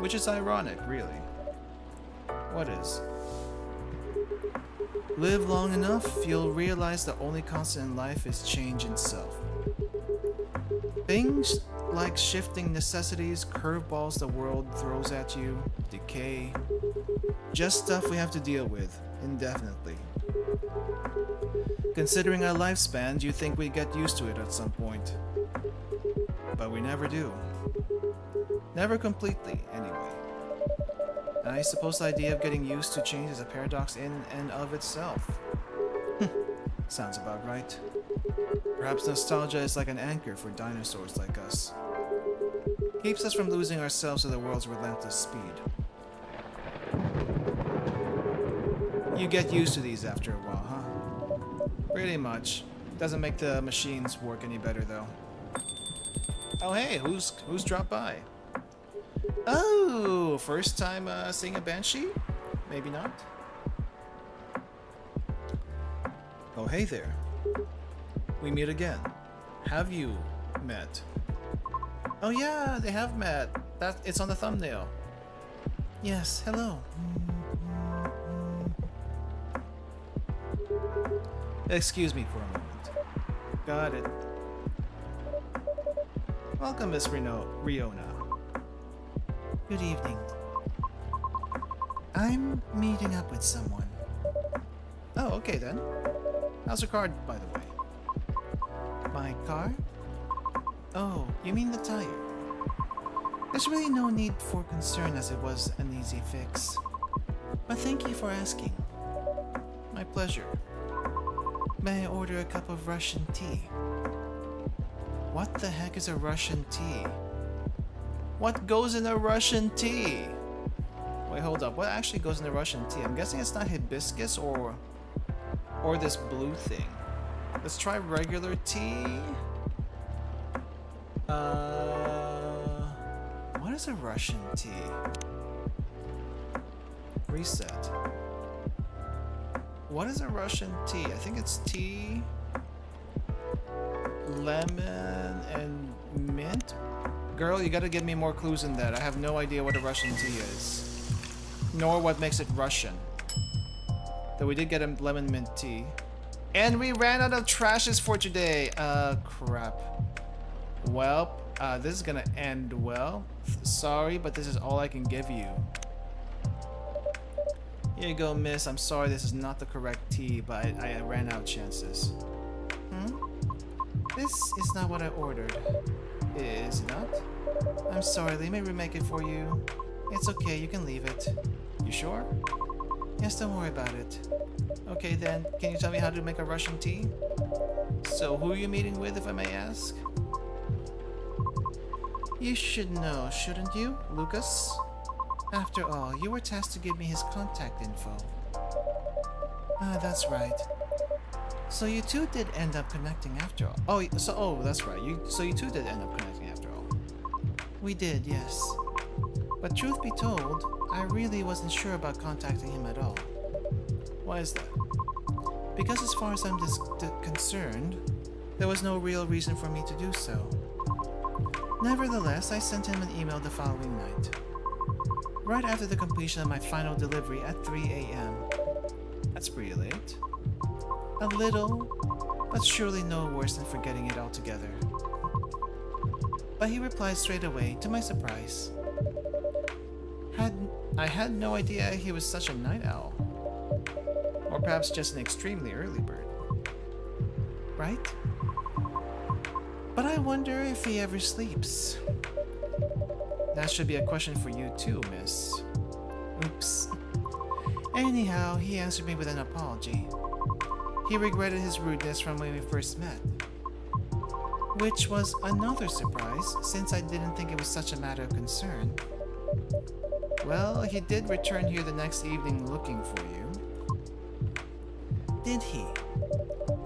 A: Which is ironic, really. What is? Live long enough, you'll realize the only constant in life is change itself. Things like shifting necessities, curveballs the world throws at you, decay. Just stuff we have to deal with, indefinitely. Considering our lifespans, you think we'd get used to it at some point. But we never do. Never completely, anyway. I suppose the idea of getting used to change is a paradox in and of itself. Sounds about right. Perhaps nostalgia is like an anchor for dinosaurs like us. Keeps us from losing ourselves to the world's relentless speed. You get used to these after a while, huh? Pretty much. Doesn't make the machines work any better though. Oh hey, who's dropped by? Oh, first time seeing a banshee? Maybe not. Oh hey there. We meet again. Have you met? Oh yeah, they have met. It's on the thumbnail. Yes, hello. Excuse me for a moment. Got it. Welcome, Miss Riona. Good evening. I'm meeting up with someone. Oh, okay then. How's your car, by the way? My car? Oh, you mean the tire? There's really no need for concern as it was an easy fix. But thank you for asking. My pleasure. May I order a cup of Russian tea? What the heck is a Russian tea? What goes in a Russian tea? Wait, hold up. What actually goes in a Russian tea? I'm guessing it's not hibiscus or this blue thing. Let's try regular tea. What is a Russian tea? Reset. What is a Russian tea? I think it's tea, lemon, and mint? Girl, you gotta give me more clues than that. I have no idea what a Russian tea is. Nor what makes it Russian. Though we did get a lemon mint tea. And we ran out of trashes for today. Crap. Well, this is gonna end well. Sorry, but this is all I can give you. Here you go, miss. I'm sorry this is not the correct tea, but I ran out of chances. This is not what I ordered. Is it not? I'm sorry, let me remake it for you. It's okay, you can leave it. You sure? Yes, don't worry about it. Okay then, can you tell me how to make a Russian tea? So who are you meeting with, if I may ask? You should know, shouldn't you, Lucas? After all, you were tasked to give me his contact info. Ah, that's right. So you two did end up connecting after all. That's right. So you two did end up connecting after all. We did, yes. But truth be told, I really wasn't sure about contacting him at all. Why is that? Because as far as I'm concerned, there was no real reason for me to do so. Nevertheless, I sent him an email the following night. Right after the completion of my final delivery at 3 a.m. That's pretty late. A little, but surely no worse than forgetting it altogether. But he replied straight away, to my surprise. I had no idea he was such a night owl. Or perhaps just an extremely early bird. Right? But I wonder if he ever sleeps. That should be a question for you too, miss. Oops. Anyhow, he answered me with an apology. He regretted his rudeness from when we first met. Which was another surprise, since I didn't think it was such a matter of concern. Well, he did return here the next evening looking for you. Did he?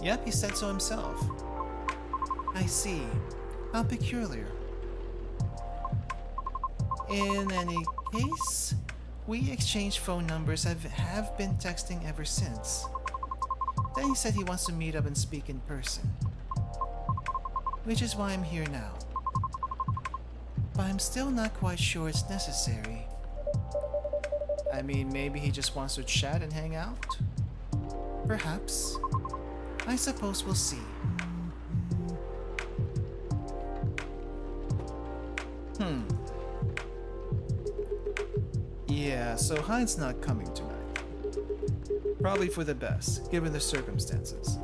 A: Yep, he said so himself. I see. How peculiar. In any case, we exchanged phone numbers and have been texting ever since. Then he said he wants to meet up and speak in person. Which is why I'm here now. but I'm still not quite sure it's necessary. I mean, maybe he just wants to chat and hang out? Perhaps. I suppose we'll see. Yeah, so Hyde's not coming tonight. Probably for the best, given the circumstances.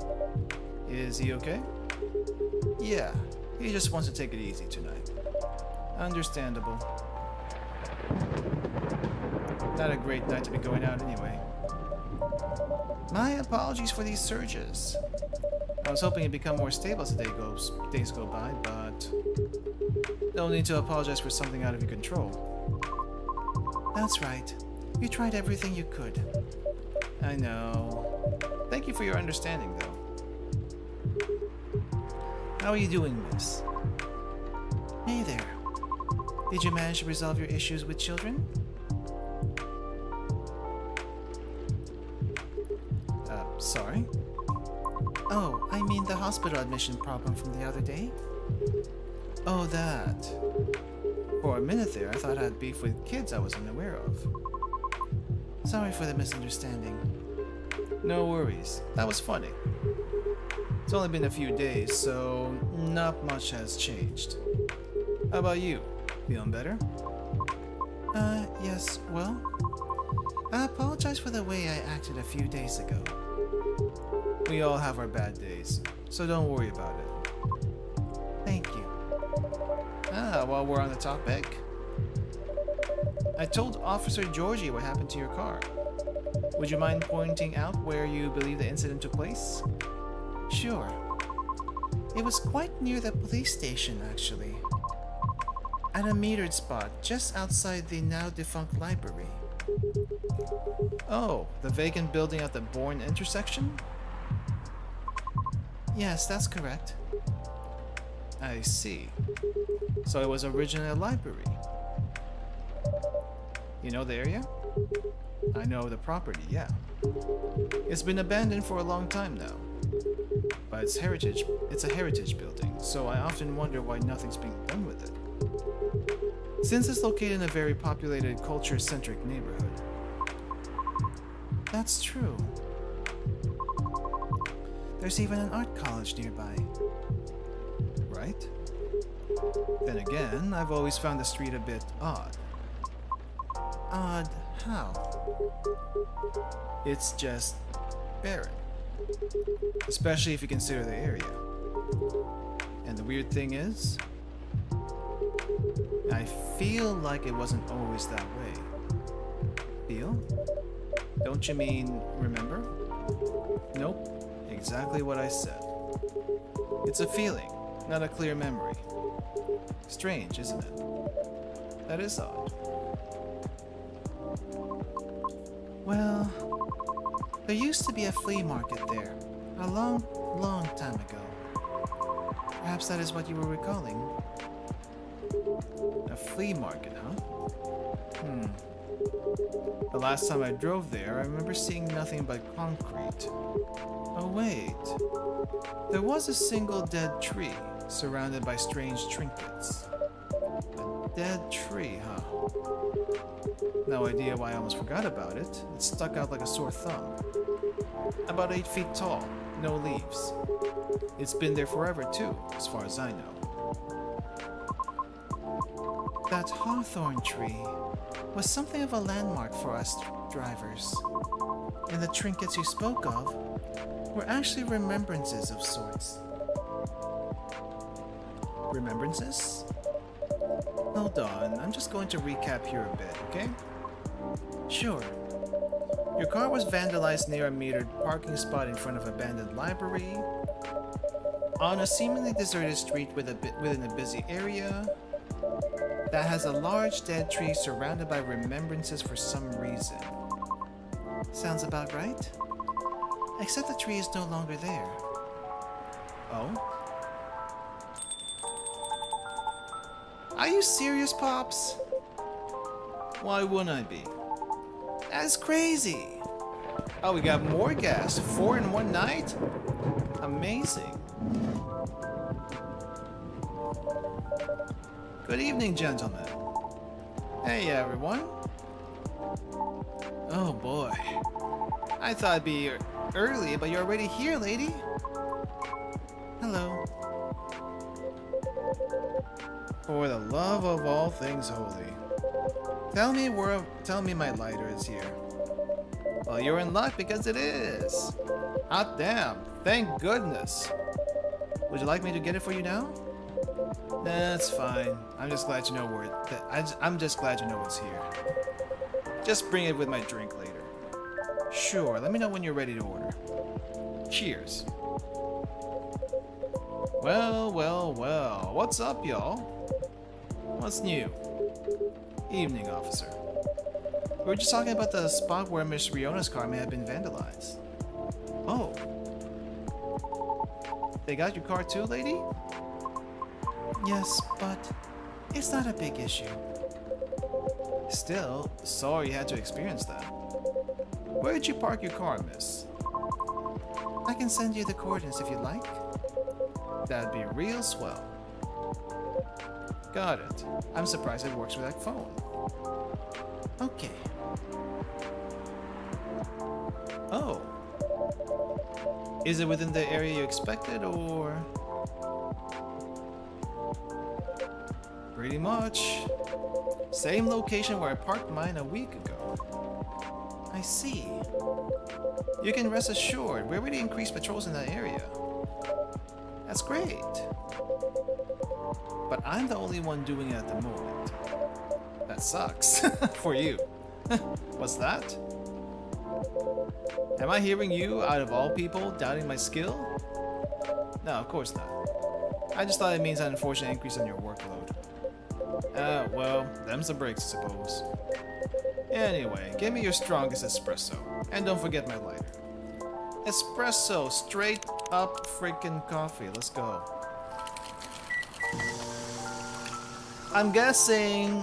A: Is he okay? Yeah, he just wants to take it easy tonight. Understandable. Not a great night to be going out anyway. My apologies for these surges. I was hoping it'd become more stable as the days go by, but no need to apologize for something out of your control. That's right. You tried everything you could. I know. Thank you for your understanding, though. How are you doing, miss? Hey there. Did you manage to resolve your issues with children? Sorry? Oh, I mean the hospital admission problem from the other day? Oh, that. For a minute there, I thought I had beef with kids I was unaware of. Sorry for the misunderstanding. No worries. That was funny. It's only been a few days, so not much has changed. How about you? Feeling better? Yes, well, I apologize for the way I acted a few days ago. We all have our bad days, so don't worry about it. Thank you. While we're on the topic, I told Officer Georgie what happened to your car. Would you mind pointing out where you believe the incident took place? Sure. It was quite near the police station, actually. At a metered spot just outside the now defunct library. Oh, the vacant building at the Bourne intersection? Yes, that's correct. I see. So it was originally a library. You know the area? I know the property, yeah. It's been abandoned for a long time now. But it's a heritage building, so I often wonder why nothing's being done with it. Since it's located in a very populated, culture-centric neighborhood. That's true. There's even an art college nearby. Right? Then again, I've always found the street a bit odd. Odd how? It's just barren. Especially if you consider the area. And the weird thing is, I feel like it wasn't always that way. Feel? Don't you mean remember? Nope. Exactly what I said. It's a feeling, not a clear memory. Strange, isn't it? That is odd. Well, there used to be a flea market there, a long, long time ago. Perhaps that is what you were recalling. A flea market, huh? The last time I drove there, I remember seeing nothing but concrete. Oh wait, there was a single dead tree, surrounded by strange trinkets. A dead tree, huh? No idea why I almost forgot about it. It stuck out like a sore thumb. About 8 feet tall, no leaves. It's been there forever too, as far as I know. That hawthorn tree was something of a landmark for us drivers. And the trinkets you spoke of were actually remembrances of sorts. Remembrances? Hold on, I'm just going to recap here a bit, okay? Sure. Your car was vandalized near a metered parking spot in front of an abandoned library, on a seemingly deserted street within a busy area that has a large dead tree surrounded by remembrances for some reason. Sounds about right? Except the tree is no longer there. Oh? Are you serious, Pops? Why wouldn't I be? That's crazy! Oh, we got more gas. 4 in one night? Amazing. Good evening, gentlemen. Hey, everyone. Oh boy. I thought I'd be early, but you're already here, lady. Hello. For the love of all things holy. Tell me my lighter is here. Well, you're in luck because it is. Hot damn. Thank goodness. Would you like me to get it for you now? That's fine. I'm just glad you know I'm just glad you know it's here. Just bring it with my drink later. Sure, let me know when you're ready to order. Cheers. Well, well, well. What's up, y'all? What's new? Evening, officer. We were just talking about the spot where Miss Riona's car may have been vandalized. Oh. They got your car too, lady? Yes, but it's not a big issue. Still, sorry you had to experience that. Where did you park your car, miss? I can send you the coordinates if you'd like. That'd be real swell. Got it. I'm surprised it works with that phone. Okay. Oh. Is it within the area you expected, or...? Pretty much. Same location where I parked mine a week ago. I see. You can rest assured, we already increased patrols in that area. That's great. But I'm the only one doing it at the moment. That sucks. For you. What's that? Am I hearing you, out of all people, doubting my skill? No, of course not. I just thought it means an unfortunate increase on your workload. Well, them's the breaks, I suppose. Anyway, give me your strongest espresso. And don't forget my lighter. Espresso, straight up freaking coffee. Let's go. I'm guessing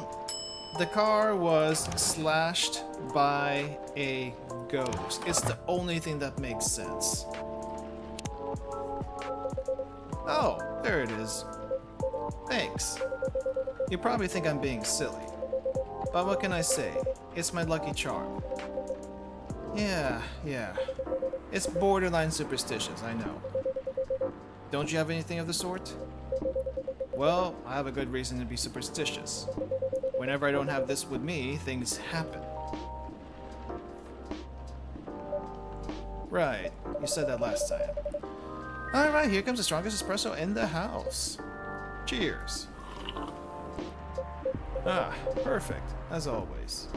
A: the car was slashed by a ghost. It's the only thing that makes sense. Oh, there it is. Thanks. You probably think I'm being silly. But what can I say? It's my lucky charm. Yeah. It's borderline superstitious, I know. Don't you have anything of the sort? Well, I have a good reason to be superstitious. Whenever I don't have this with me, things happen. Right, you said that last time. Alright, here comes the strongest espresso in the house. Cheers. Ah, perfect, as always.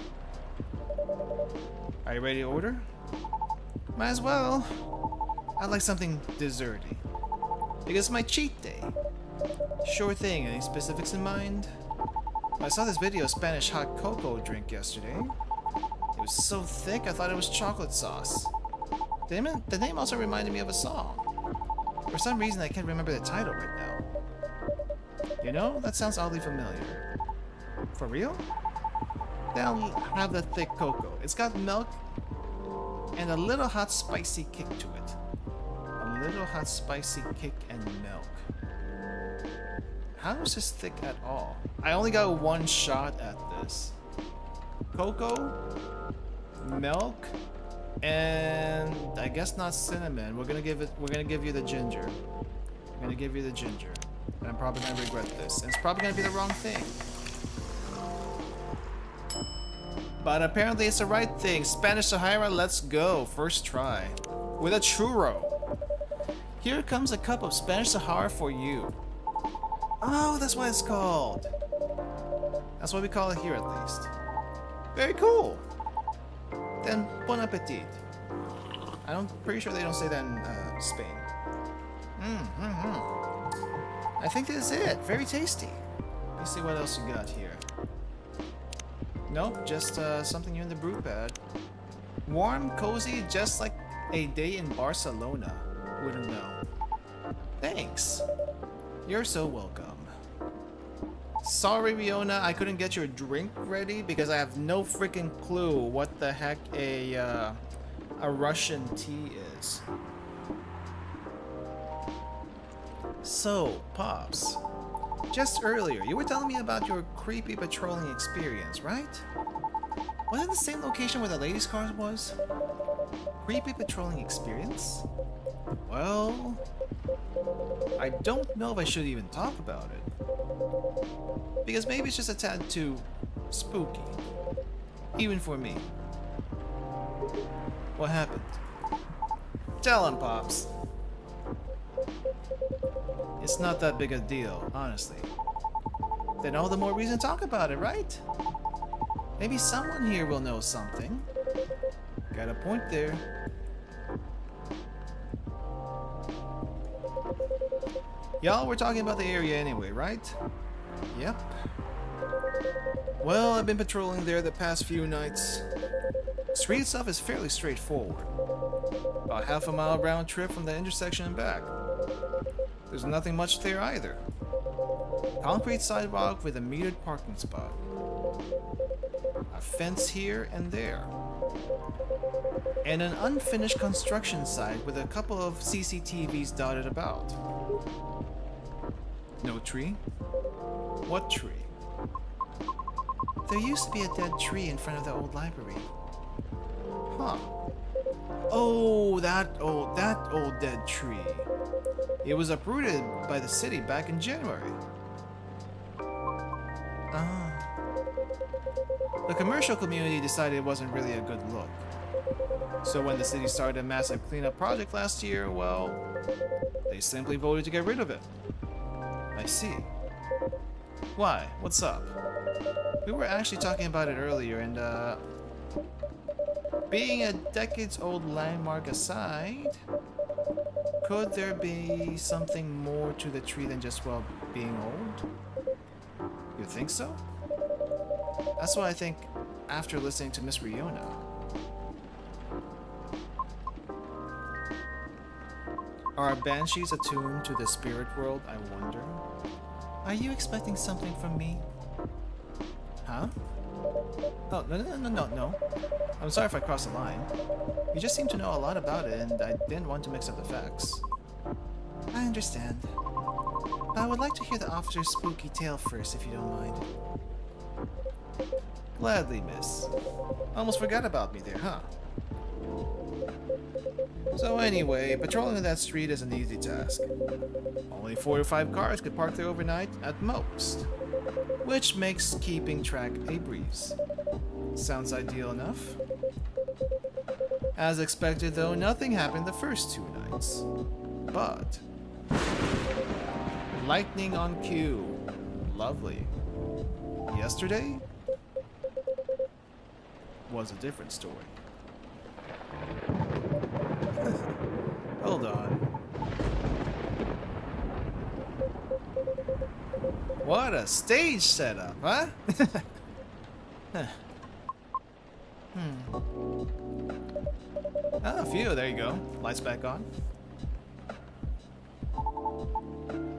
A: Are you ready to order? Might as well. I'd like something desserty. Because it's my cheat day. Sure thing, any specifics in mind? I saw this video of Spanish hot cocoa drink yesterday. It was so thick I thought it was chocolate sauce. The name also reminded me of a song. For some reason I can't remember the title right now. You know, that sounds oddly familiar. For real? They'll have the thick cocoa. It's got milk and a little hot spicy kick to it. A little hot spicy kick and milk. How is this thick at all? I only got one shot at this. Cocoa, milk, and I guess not cinnamon. We're gonna give you the ginger. We're gonna give you the ginger. And I'm probably gonna regret this. And it's probably gonna be the wrong thing. But apparently it's the right thing. Spanish Sahara, let's go. First try. With a churro. Here comes a cup of Spanish Sahara for you. Oh, that's what it's called. That's what we call it here at least. Very cool. Then bon appetit. Pretty sure they don't say that in Spain. I think this is it. Very tasty. Let's see what else you got here. Nope, just something here in the brew pad. Warm, cozy, just like a day in Barcelona. Wouldn't know. Thanks. You're so welcome. Sorry, Riona, I couldn't get your drink ready because I have no freaking clue what the heck a Russian tea is. So, Pops, Just earlier, you were telling me about your creepy patrolling experience, right? Was it the same location where the ladies' car was? Creepy patrolling experience? Well, I don't know if I should even talk about it. Because maybe it's just a tad too spooky. Even for me. What happened? Tell him, Pops. It's not that big a deal, honestly. Then all the more reason to talk about it, right? Maybe someone here will know something. Got a point there. Y'all were talking about the area anyway, right? Yep. Well, I've been patrolling there the past few nights. The street itself is fairly straightforward. About half a mile round trip from the intersection and back. There's nothing much there either. Concrete sidewalk with a metered parking spot. A fence here and there. And an unfinished construction site with a couple of CCTVs dotted about. No tree? What tree? There used to be a dead tree in front of the old library. Huh. Oh, that old dead tree. It was uprooted by the city back in January. Ah. The commercial community decided it wasn't really a good look. So when the city started a massive cleanup project last year, well, they simply voted to get rid of it. I see. Why? What's up? We were actually talking about it earlier, and being a decades-old landmark aside, could there be something more to the tree than just, well, being old? You think so? That's what I think after listening to Miss Riona. Are banshees attuned to the spirit world, I wonder? Are you expecting something from me? Huh? Oh, no. I'm sorry if I crossed the line. You just seem to know a lot about it, and I didn't want to mix up the facts. I understand. But I would like to hear the officer's spooky tale first, if you don't mind. Gladly, miss. Almost forgot about me there, huh? So anyway, patrolling that street is an easy task. Only 4 to 5 cars could park there overnight at most, which makes keeping track a breeze. Sounds ideal enough. As expected though, nothing happened the first 2 nights. But lightning on cue. Lovely. Yesterday was a different story. Hold on. What a stage setup, huh? Ah, phew, there you go. Lights back on.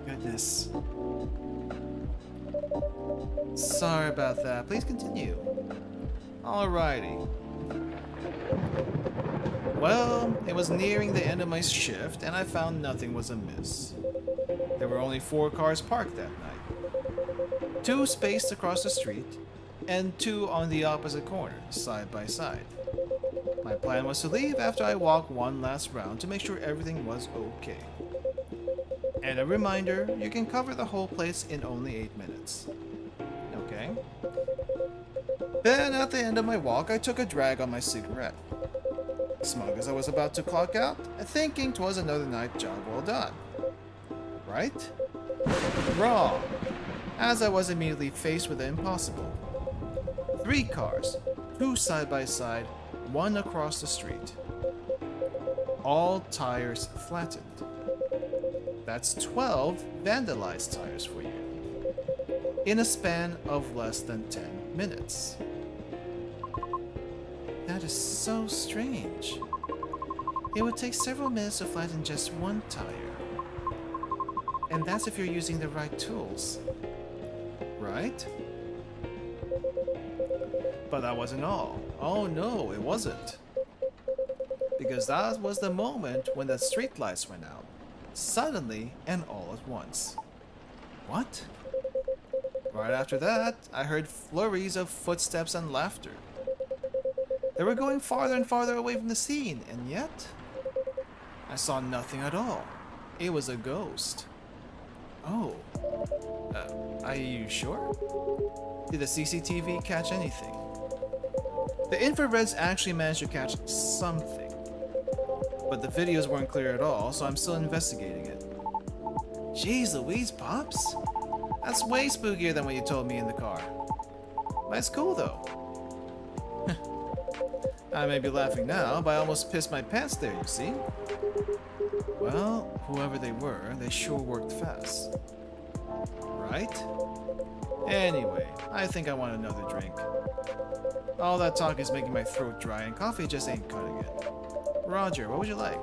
A: Goodness. Sorry about that. Please continue. Alrighty. Well, it was nearing the end of my shift, and I found nothing was amiss. There were only 4 cars parked that night. 2 spaced across the street, and 2 on the opposite corner, side by side. My plan was to leave after I walked one last round to make sure everything was okay. And a reminder, you can cover the whole place in only 8 minutes. Okay? Then at the end of my walk, I took a drag on my cigarette. Smug as I was about to clock out, thinking 'twas another night job well done. Right? Wrong, as I was immediately faced with the impossible. 3 cars, 2 side by side, 1 across the street. All tires flattened. That's 12 vandalized tires for you. In a span of less than 10 minutes. That is so strange. It would take several minutes to flatten just 1 tire. And that's if you're using the right tools. Right? But that wasn't all. Oh no, it wasn't. Because that was the moment when the streetlights went out. Suddenly and all at once. What? Right after that, I heard flurries of footsteps and laughter. They were going farther and farther away from the scene, and yet I saw nothing at all. It was a ghost. Oh. Are you sure? Did the CCTV catch anything? The infrareds actually managed to catch something. But the videos weren't clear at all, so I'm still investigating it. Jeez Louise, Pops. That's way spookier than what you told me in the car. But it's cool though. I may be laughing now, but I almost pissed my pants there, you see? Well, whoever they were, they sure worked fast. Right? Anyway, I think I want another drink. All that talk is making my throat dry and coffee just ain't cutting it. Roger, what would you like?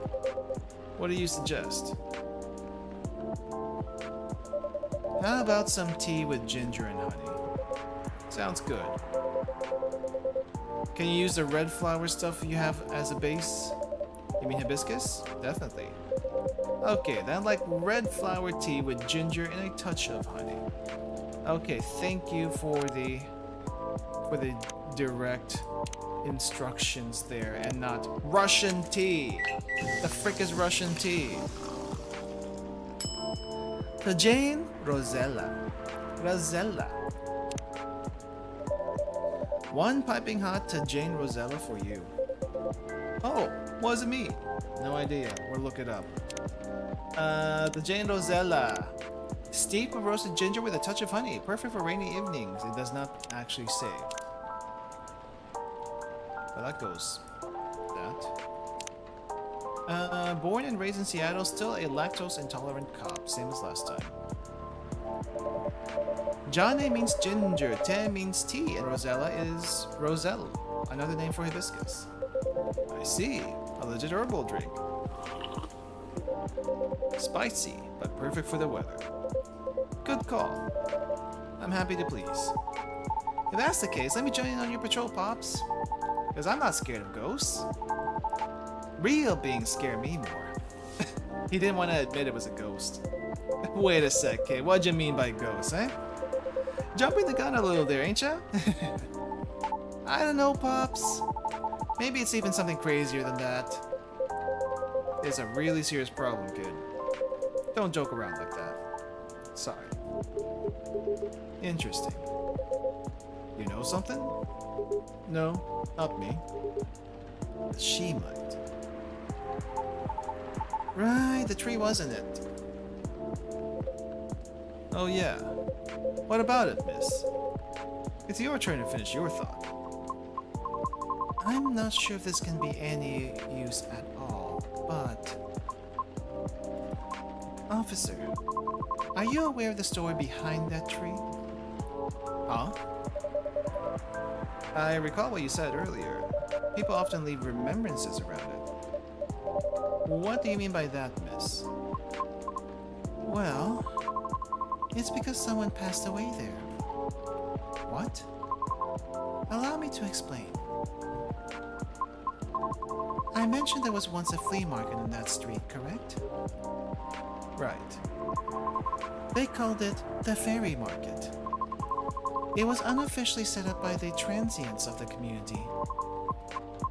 A: What do you suggest? How about some tea with ginger and honey? Sounds good. Can you use the red flower stuff you have as a base? You mean hibiscus? Definitely. Okay, then I'd like red flower tea with ginger and a touch of honey. Okay, thank you for the direct instructions there and not Russian tea. The frick is Russian tea? To Jane Rosella. One piping hot to Jane Rosella for you. Oh, what does it mean? No idea. We'll look it up. The Jane Rosella. Steep with roasted ginger with a touch of honey. Perfect for rainy evenings. It does not actually say. Well, that goes. That. Born and raised in Seattle, still a lactose intolerant cop. Same as last time. Jane means ginger, te means tea, and Rosella is Roselle, another name for hibiscus. I see. A legit herbal drink. Spicy, but perfect for the weather. Good call. I'm happy to please. If that's the case, let me join in on your patrol, Pops. Because I'm not scared of ghosts. Real beings scare me more. He didn't want to admit it was a ghost. Wait a sec, kid. What'd you mean by ghosts, eh? Jumping the gun a little there, ain't ya? I don't know, Pops. Maybe it's even something crazier than that. It's a really serious problem, kid. Don't joke around like that. Sorry. Interesting. You know something? No, not me. She might. Right, the tree wasn't it? Oh yeah. What about it, miss? It's your turn to finish your thought. I'm not sure if this can be any use at all, but... Officer, are you aware of the story behind that tree? Huh? I recall what you said earlier. People often leave remembrances around it. What do you mean by that, miss? Well, it's because someone passed away there. What? Allow me to explain. I mentioned there was once a flea market on that street, correct? Right. They called it the Fairy Market. It was unofficially set up by the transients of the community.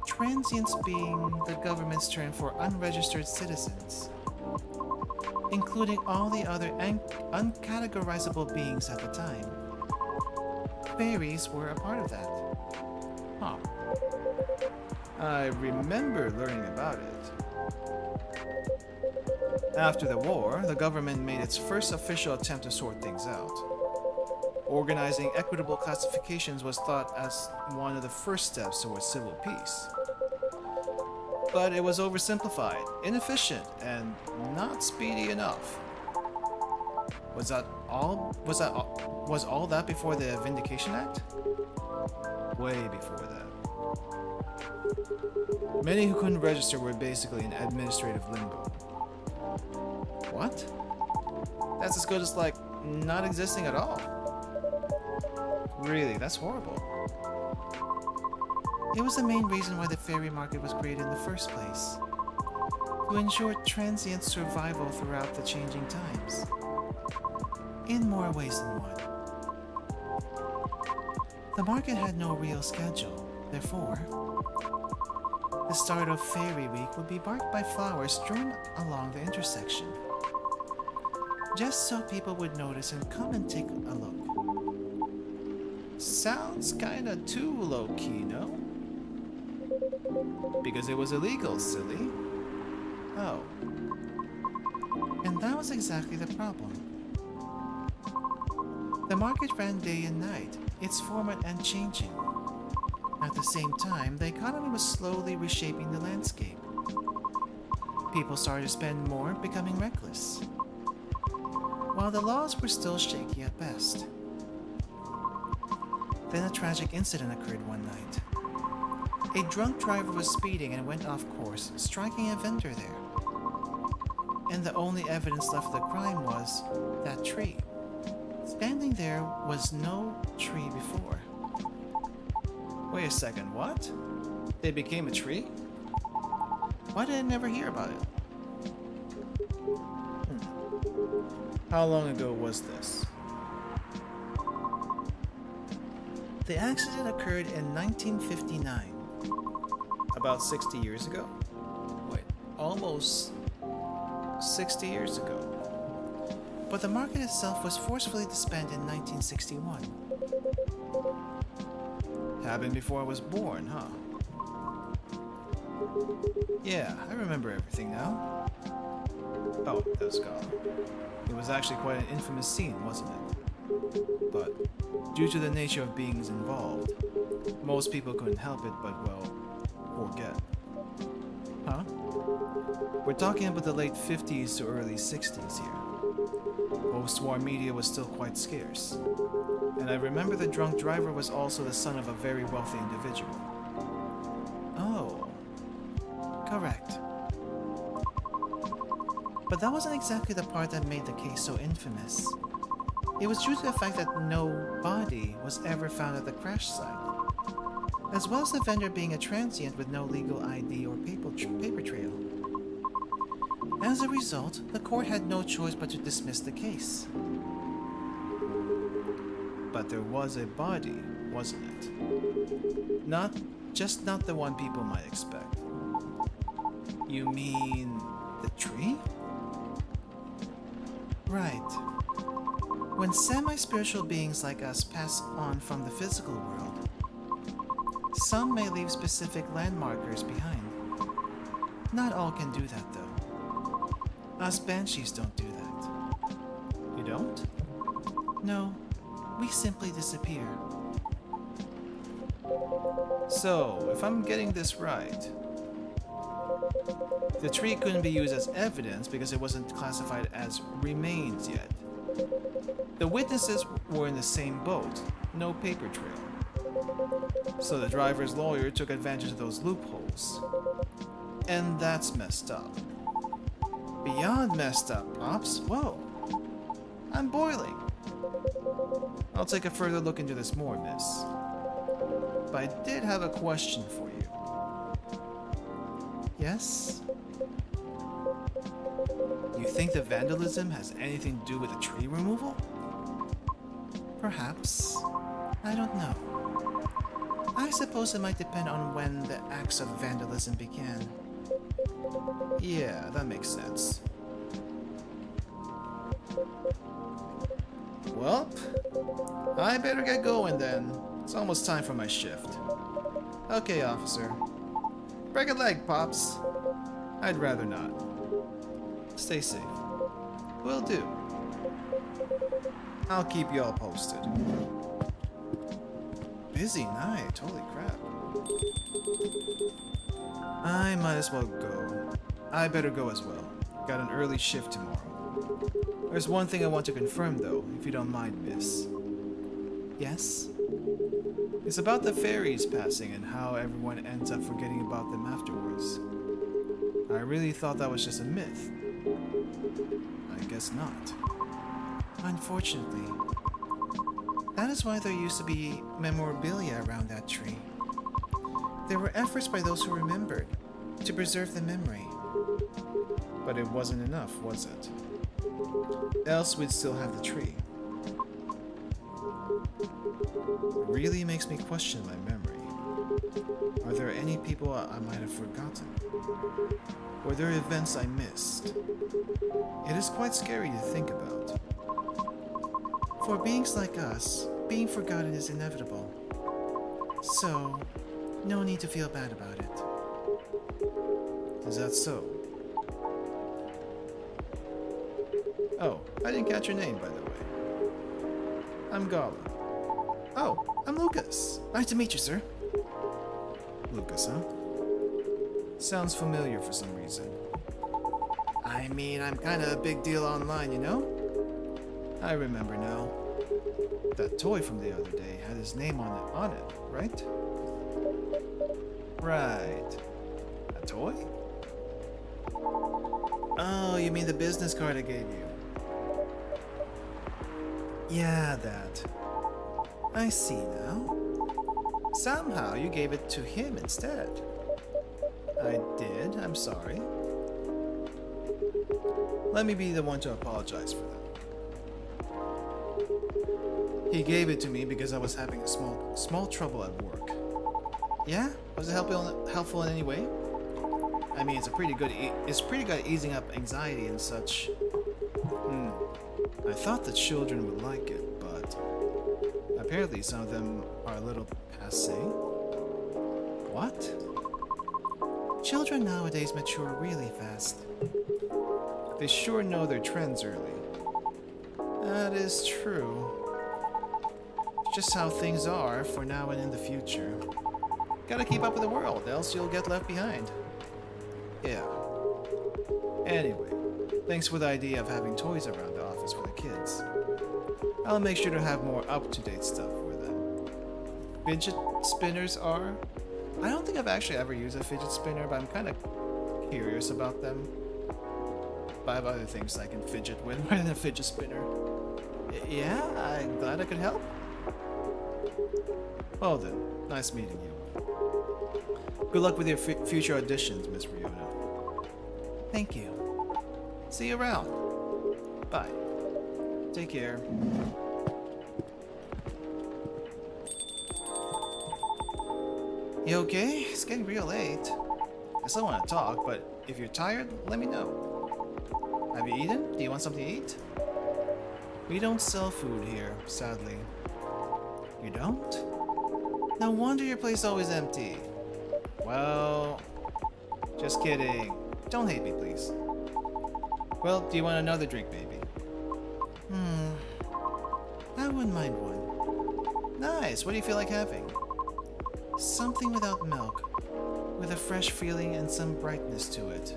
A: Transients being the government's term for unregistered citizens, including all the other uncategorizable beings at the time. Fairies were a part of that. Huh. I remember learning about it. After the war, the government made its first official attempt to sort things out. Organizing equitable classifications was thought as one of the first steps towards civil peace. But it was oversimplified, inefficient, and not speedy enough. Was all that before the Vindication Act? Way before that. Many who couldn't register were basically in administrative limbo. What? That's as good as, like, not existing at all. Really, that's horrible. It was the main reason why the fairy market was created in the first place. To ensure transient survival throughout the changing times. In more ways than one. The market had no real schedule, therefore, the start of Fairy Week would be marked by flowers strewn along the intersection, just so people would notice and come and take a look. Sounds kinda too low-key, no? Because it was illegal, silly. Oh. And that was exactly the problem. The market ran day and night, its format unchanging. At the same time, the economy was slowly reshaping the landscape. People started to spend more, becoming reckless, while the laws were still shaky at best. Then a tragic incident occurred one night. A drunk driver was speeding and went off course, striking a vendor there. And the only evidence left of the crime was that tree. Standing there was no tree before. Wait a second, what? They became a tree? Why did I never hear about it? How long ago was this? The accident occurred in 1959. About 60 years ago? Wait, almost 60 years ago. But the market itself was forcefully disbanded in 1961. Happened before I was born, huh? Yeah, I remember everything now. Oh, that was gone. It was actually quite an infamous scene, wasn't it? But due to the nature of beings involved, most people couldn't help it but, well, forget. Huh? We're talking about the late 50s to early 60s here. Post-war media was still quite scarce. And I remember the drunk driver was also the son of a very wealthy individual. Oh. Correct. But that wasn't exactly the part that made the case so infamous. It was due to the fact that no body was ever found at the crash site, as well as the vendor being a transient with no legal ID or paper trail. As a result, the court had no choice but to dismiss the case. But there was a body, wasn't it? Not the one people might expect. You mean the tree? Right. When semi-spiritual beings like us pass on from the physical world, some may leave specific landmarkers behind. Not all can do that, though. Us banshees don't do that. You don't? No, we simply disappear. So, if I'm getting this right, the tree couldn't be used as evidence because it wasn't classified as remains yet. The witnesses were in the same boat, no paper trail. So the driver's lawyer took advantage of those loopholes. And that's messed up. Beyond messed up, Pops. Whoa. I'm boiling. I'll take a further look into this more, miss. But I did have a question for you. Yes? You think the vandalism has anything to do with the tree removal? Perhaps. I don't know. I suppose it might depend on when the acts of vandalism began. Yeah, that makes sense. Well, I better get going then. It's almost time for my shift. Okay, officer. Break a leg, Pops. I'd rather not. Stay safe. Will do. I'll keep you all posted. Busy night, holy crap. I might as well go. I better go as well. Got an early shift tomorrow. There's one thing I want to confirm though, if you don't mind, miss. Yes? It's about the fairies passing and how everyone ends up forgetting about them afterwards. I really thought that was just a myth. I guess not. Unfortunately. That is why there used to be memorabilia around that tree. There were efforts by those who remembered to preserve the memory. But it wasn't enough, was it? Else we'd still have the tree. It really makes me question my memory. Are there any people I might have forgotten? Were there events I missed? It is quite scary to think about. For beings like us, being forgotten is inevitable. So, no need to feel bad about it. Is that so? Oh, I didn't catch your name, by the way. I'm Gala. Oh, I'm Lucas. Nice to meet you, sir. Lucas, huh? Sounds familiar for some reason. I mean, I'm kinda a big deal online, you know? I remember now. That toy from the other day had his name on it, right? Right. A toy? Oh, you mean the business card I gave you? Yeah, that. I see now. Somehow you gave it to him instead. I did, I'm sorry. Let me be the one to apologize for that. He gave it to me because I was having a small trouble at work. Yeah? Was it helpful in any way? I mean, it's pretty good at easing up anxiety and such. I thought the children would like it, but apparently some of them are a little passé. What? Children nowadays mature really fast. They sure know their trends early. That is true. Just how things are for now and in the future. Gotta keep up with the world, else you'll get left behind. Yeah. Anyway, thanks for the idea of having toys around the office for the kids. I'll make sure to have more up-to-date stuff for them. Fidget spinners are... I don't think I've actually ever used a fidget spinner, but I'm kind of curious about them. But I have other things I can fidget with rather than a fidget spinner. Yeah, I'm glad I could help. Well then, nice meeting you. Good luck with your future auditions, Miss Riona. Thank you. See you around. Bye. Take care. You okay? It's getting real late. I still want to talk, but if you're tired, let me know. Have you eaten? Do you want something to eat? We don't sell food here, sadly. You don't? No wonder your place is always empty. Well, just kidding. Don't hate me, please. Well, do you want another drink, maybe? I wouldn't mind one. Nice. What do you feel like having? Something without milk, with a fresh feeling and some brightness to it.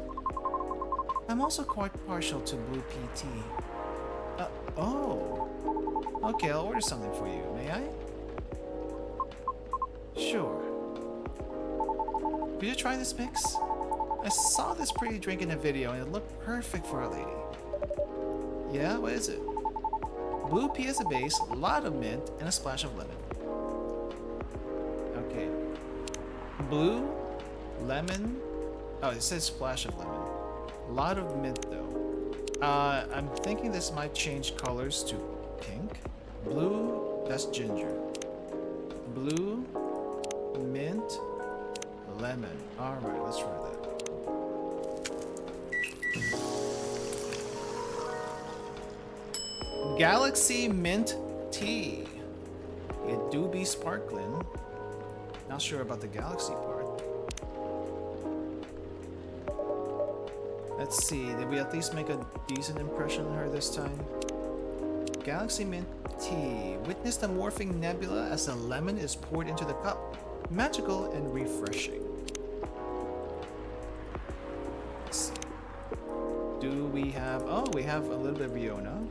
A: I'm also quite partial to blue PT. Oh. Okay, I'll order something for you. May I? Sure. Could you try this mix? I saw this pretty drink in a video and it looked perfect for a lady. Yeah, what is it? Blue pea as a base, a lot of mint, and a splash of lemon. Okay. Blue, lemon. Oh, it says splash of lemon. A lot of mint though. I'm thinking this might change colors to pink. Blue, that's ginger. Blue, mint, lemon. Alright, let's try that. Galaxy Mint Tea. It do be sparkling. Not sure about the galaxy part. Let's see, did we at least make a decent impression on her this time? Galaxy Mint Tea. Witness the morphing nebula as a lemon is poured into the cup. Magical and refreshing. Let's see. Do we have... Oh, we have a little bit of Riona.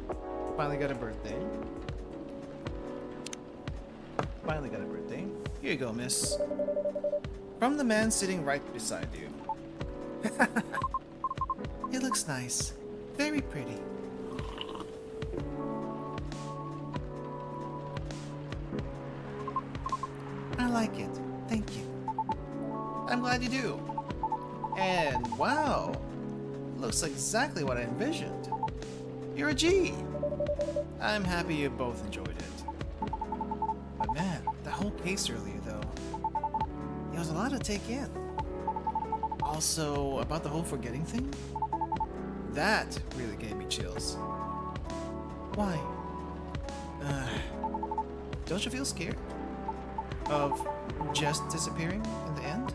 A: Finally got a birthday. Finally got a birthday. Here you go, miss. From the man sitting right beside you. It looks nice. Very pretty. I like it. Thank you. I'm glad you do. And wow, looks exactly what I envisioned. You're a G. I'm happy you both enjoyed it. whole case earlier, though. It was a lot to take in. Also, about the whole forgetting thing? That really gave me chills. Why? Don't you feel scared? Of just disappearing in the end?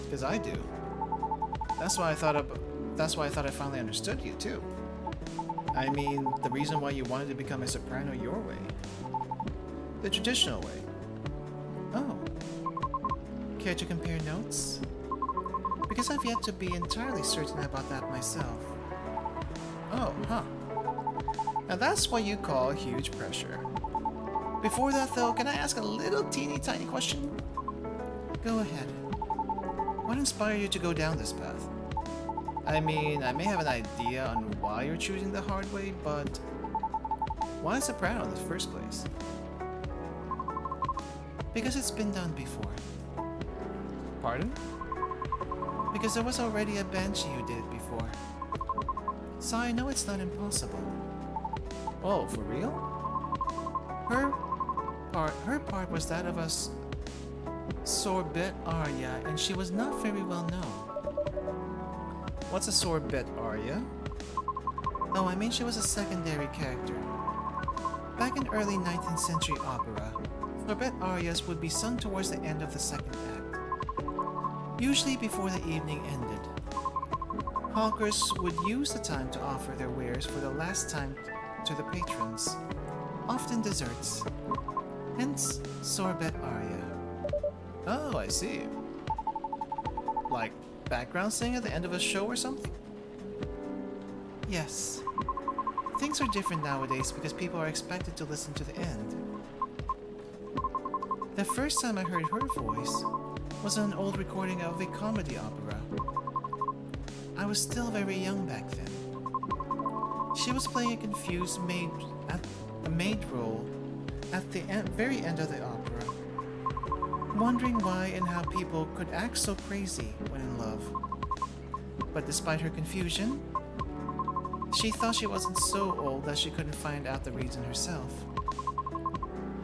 A: Because I do. That's why I thought I finally understood you too. I mean, the reason why you wanted to become a soprano your way. The traditional way. Oh. Care to compare notes? Because I've yet to be entirely certain about that myself. Oh, huh. Now that's what you call huge pressure. Before that though, can I ask a little teeny tiny question? Go ahead. What inspired you to go down this path? I mean, I may have an idea on why you're choosing the hard way, but why soprano in the first place? Because it's been done before. Pardon? Because there was already a banshee who did it before. So I know it's not impossible. Oh, for real? Her part was that of a sorbet aria, and she was not very well known. What's a sorbet aria? Oh, I mean she was a secondary character. Back in early 19th century opera, sorbet arias would be sung towards the end of the second act, usually before the evening ended. Hawkers would use the time to offer their wares for the last time to the patrons, often desserts, hence sorbet aria. Oh, I see. Like background singing at the end of a show or something? Yes. Things are different nowadays because people are expected to listen to the end. The first time I heard her voice was on an old recording of a comedy opera. I was still very young back then. She was playing a confused maid role at the very end of the opera, wondering why and how people could act so crazy when in love. But despite her confusion, she thought she wasn't so old that she couldn't find out the reason herself.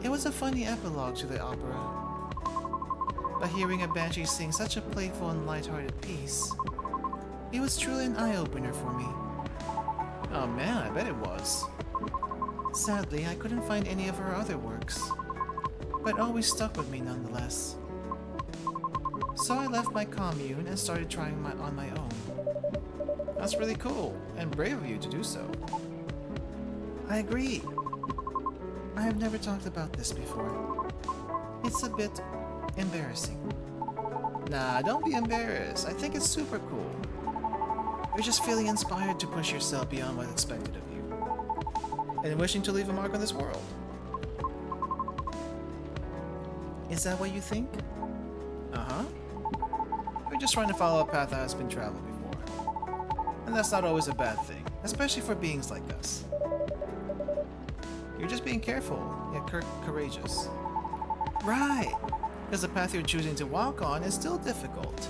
A: It was a funny epilogue to the opera. But hearing a banshee sing such a playful and light-hearted piece, it was truly an eye-opener for me. Oh man, I bet it was. Sadly, I couldn't find any of her other works, but always stuck with me nonetheless. So I left my commune and started trying on my own. That's really cool, and brave of you to do so. I agree. I have never talked about this before. It's a bit embarrassing. Nah, don't be embarrassed. I think it's super cool. You're just feeling inspired to push yourself beyond what's expected of you, and wishing to leave a mark on this world. Is that what you think? Uh-huh. You're just trying to follow a path that has been traveled before. And that's not always a bad thing, especially for beings like us. You're just being careful, yet courageous. Right! Because the path you're choosing to walk on is still difficult.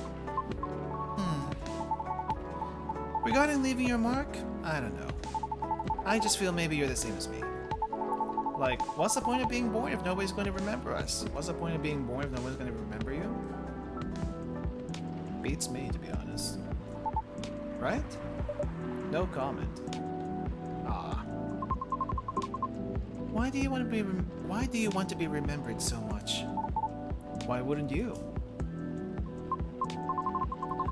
A: Regarding leaving your mark, I don't know. I just feel maybe you're the same as me. Like, what's the point of being born if nobody's going to remember us? What's the point of being born if nobody's going to remember you? Beats me, to be honest. Right? No comment. Ah. Why do you want to be remembered so much? Why wouldn't you?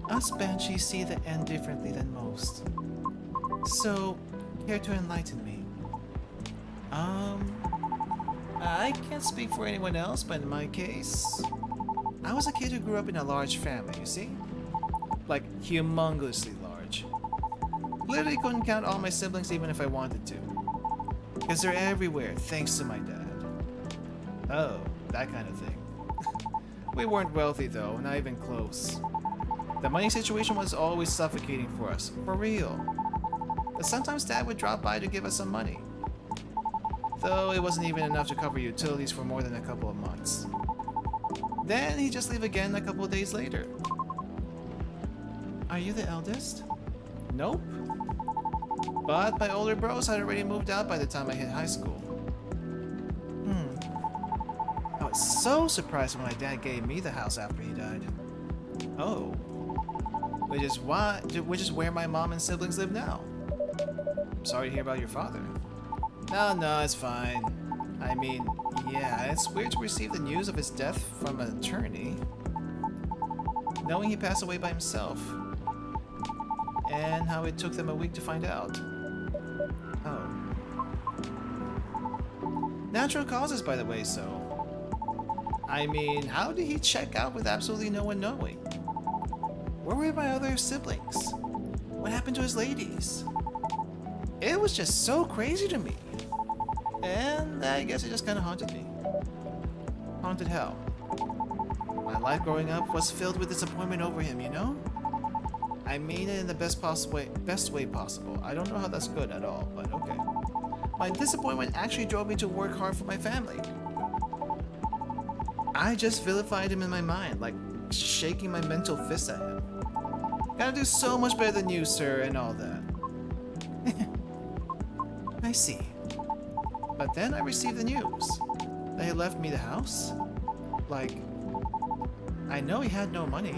A: Us banshees see the end differently than most. So, care to enlighten me? I can't speak for anyone else, but in my case, I was a kid who grew up in a large family, you see? Like, humongously large. Literally couldn't count all my siblings even if I wanted to. Because they're everywhere, thanks to my dad. Oh, that kind of thing. We weren't wealthy though, not even close. The money situation was always suffocating for us, for real. But sometimes Dad would drop by to give us some money. Though it wasn't even enough to cover utilities for more than a couple of months. Then he'd just leave again a couple of days later. Are you the eldest? Nope. But my older bros had already moved out by the time I hit high school. so surprised when my dad gave me the house after he died. Oh. Which is where my mom and siblings live now. Sorry to hear about your father. No, it's fine. I mean, yeah, it's weird to receive the news of his death from an attorney, knowing he passed away by himself, and how it took them a week to find out. Oh. Natural causes, by the way, so. I mean, how did he check out with absolutely no one knowing? Where were my other siblings? What happened to his ladies? It was just so crazy to me. And I guess it just kind of haunted me. Haunted how? My life growing up was filled with disappointment over him, you know? I mean it in the best way possible. I don't know how that's good at all, but okay. My disappointment actually drove me to work hard for my family. I just vilified him in my mind, like shaking my mental fist at him. Gotta do so much better than you, sir, and all that. I see. But then I received the news that he left me the house. Like, I know he had no money.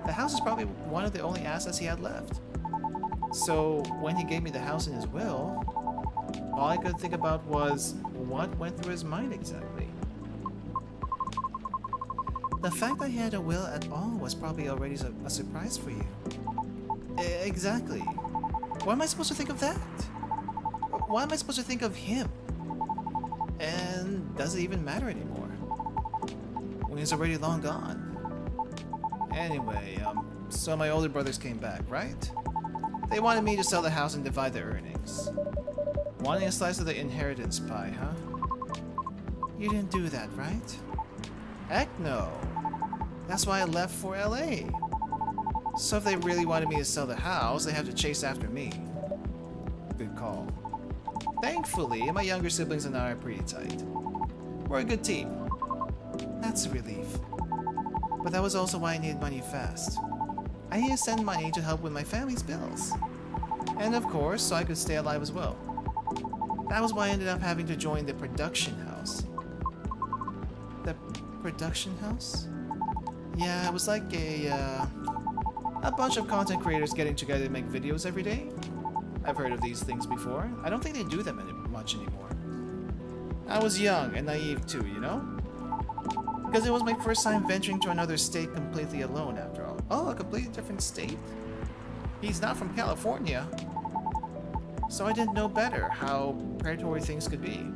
A: The house is probably one of the only assets he had left. So when he gave me the house in his will, all I could think about was what went through his mind exactly. The fact that he had a will at all was probably already a surprise for you. Exactly. What am I supposed to think of that? Why am I supposed to think of him? And does it even matter anymore? When he's already long gone. Anyway, so my older brothers came back, right? They wanted me to sell the house and divide their earnings. Wanting a slice of the inheritance pie, huh? You didn't do that, right? Heck no. That's why I left for LA. So if they really wanted me to sell the house, they have to chase after me. Good call. Thankfully, my younger siblings and I are pretty tight. We're a good team. That's a relief. But that was also why I needed money fast. I needed to send money to help with my family's bills. And of course, so I could stay alive as well. That was why I ended up having to join the production house. The production house? Yeah, it was like a bunch of content creators getting together to make videos every day. I've heard of these things before. I don't think they do them much anymore. I was young and naive too, you know? Because it was my first time venturing to another state completely alone after all. Oh, a completely different state? He's not from California. So I didn't know better how predatory things could be.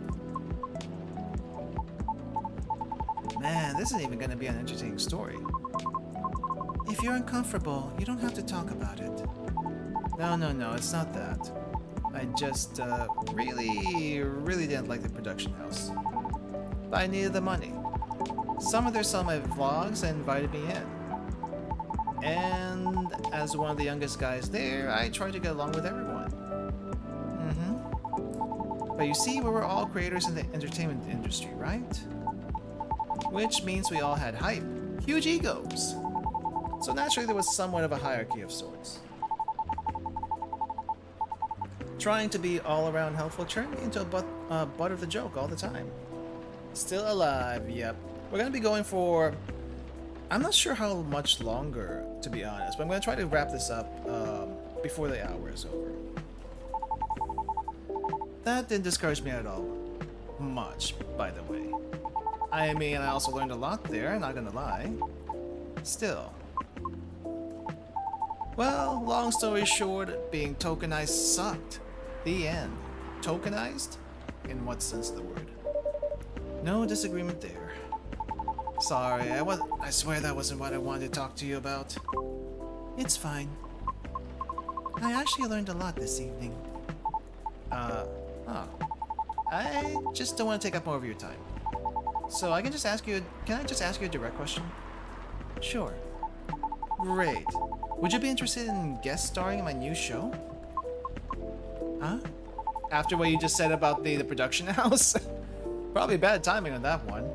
A: Man, this isn't even going to be an entertaining story. If you're uncomfortable, you don't have to talk about it. No, it's not that. I just really didn't like the production house. But I needed the money. Some of them saw my vlogs and invited me in. And as one of the youngest guys there, I tried to get along with everyone. But you see, we were all creators in the entertainment industry, right? Which means we all had hype, huge egos. So naturally there was somewhat of a hierarchy of sorts. Trying to be all around helpful turned me into a butt of the joke all the time. Still alive, yep. We're gonna be going for, I'm not sure how much longer, to be honest, but I'm gonna try to wrap this up before the hour is over. That didn't discourage me at all. Much, by the way. I mean, I also learned a lot there, not gonna lie. Still. Well, long story short, being tokenized sucked. The end. Tokenized? In what sense of the word? No disagreement there. Sorry, I swear that wasn't what I wanted to talk to you about. It's fine. I actually learned a lot this evening. I just don't want to take up more of your time. So can I just ask you a direct question? Sure. Great. Would you be interested in guest starring in my new show? Huh? After what you just said about the production house? Probably bad timing on that one.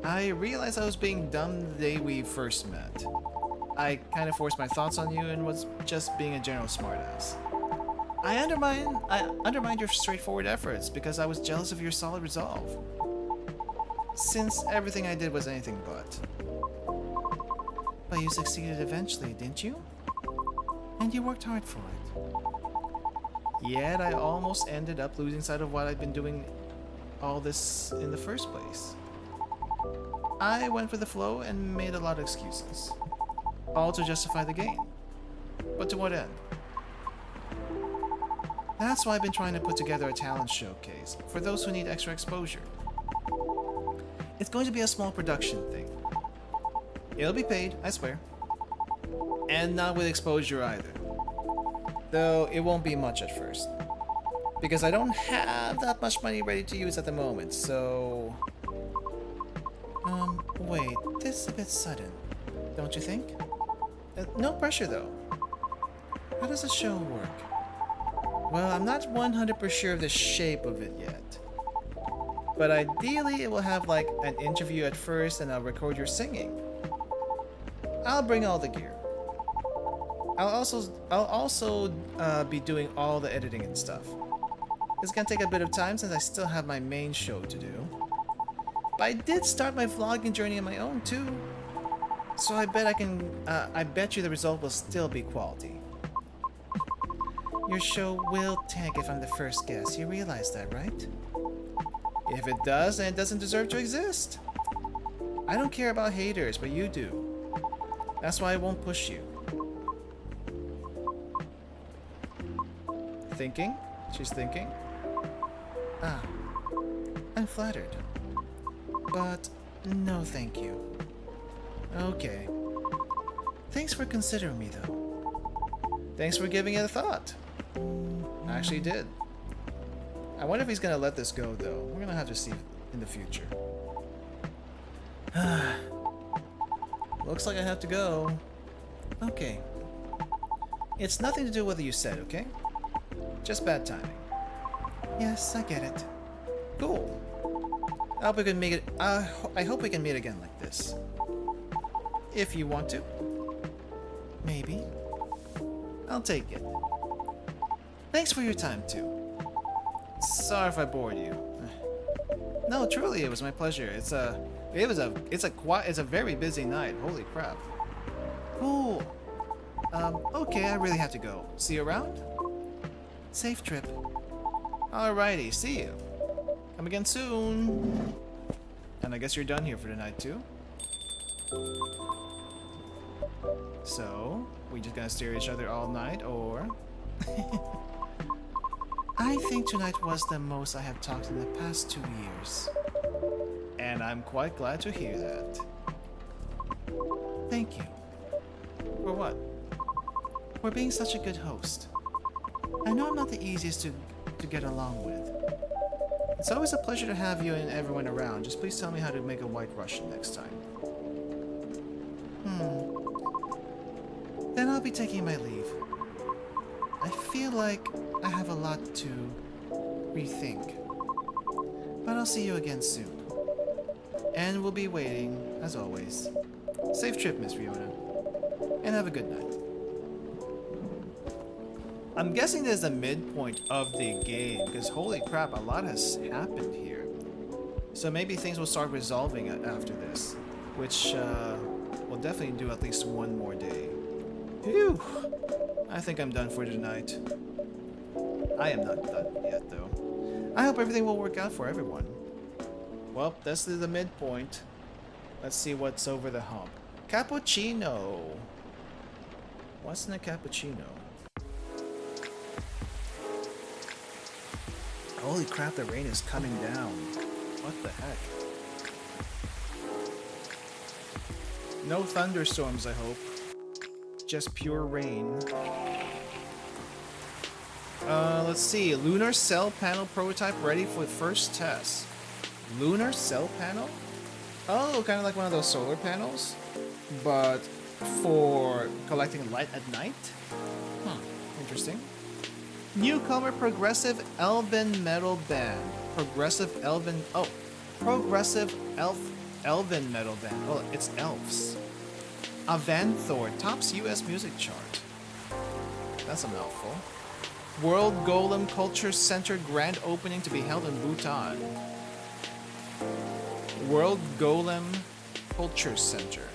A: I realized I was being dumb the day we first met. I kind of forced my thoughts on you and was just being a general smartass. I undermined your straightforward efforts because I was jealous of your solid resolve. since everything I did was anything but. But you succeeded eventually, didn't you? And you worked hard for it. Yet I almost ended up losing sight of what I'd been doing all this in the first place. I went with the flow and made a lot of excuses. All to justify the gain. But to what end? That's why I've been trying to put together a talent showcase for those who need extra exposure. It's going to be a small production thing. It'll be paid, I swear. And not with exposure either. Though it won't be much at first. Because I don't have that much money ready to use at the moment, so... wait, this is a bit sudden, don't you think? No pressure though. How does the show work? Well, I'm not 100% sure of the shape of it yet. But ideally, it will have like an interview at first and I'll record your singing. I'll bring all the gear. I'll also be doing all the editing and stuff. It's gonna take a bit of time since I still have my main show to do. But I did start my vlogging journey on my own too. So I bet you the result will still be quality. Your show will tank if I'm the first guest. You realize that, right? If it does, then it doesn't deserve to exist. I don't care about haters, but you do. That's why I won't push you. Thinking? She's thinking. Ah, I'm flattered. But no thank you. Okay. Thanks for considering me though. Thanks for giving it a thought. I actually did. I wonder if he's gonna let this go though. We're gonna have to see in the future. Looks like I have to go. Okay. It's nothing to do with what you said, okay? Just bad timing. Yes, I get it. Cool. I hope we can make it. I hope we can meet again like this. If you want to. Maybe. I'll take it. Thanks for your time too. Sorry if I bored you. No, truly, it was my pleasure. It's a very busy night. Holy crap. Cool. Okay, I really have to go. See you around? Safe trip. Alrighty, see you. Come again soon. And I guess you're done here for tonight too. So, we just gonna stare at each other all night, or? I think tonight was the most I have talked in the past 2 years. And I'm quite glad to hear that. Thank you. For what? For being such a good host. I know I'm not the easiest to get along with. It's always a pleasure to have you and everyone around. Just please tell me how to make a White Russian next time. Then I'll be taking my leave. I feel like I have a lot to rethink. But I'll see you again soon. And we'll be waiting, as always. Safe trip, Miss Fiona. And have a good night. I'm guessing there's a midpoint of the game, because holy crap, a lot has happened here. So maybe things will start resolving after this, which we'll definitely do at least one more day. Phew! I think I'm done for tonight. I am not done yet, though. I hope everything will work out for everyone. Well, this is the midpoint. Let's see what's over the hump. Cappuccino! What's in a cappuccino? Holy crap, the rain is coming down. What the heck? No thunderstorms, I hope. Just pure rain. Let's see. Lunar cell panel prototype ready for the first test. Lunar cell panel? Oh, kind of like one of those solar panels, but for collecting light at night? Interesting. Newcomer Progressive Elven Metal Band. Progressive Elven Metal Band. Well, it's elves. Avanthor tops US music chart. That's a mouthful. World Golem Culture Center grand opening to be held in Bhutan. World Golem Culture Center.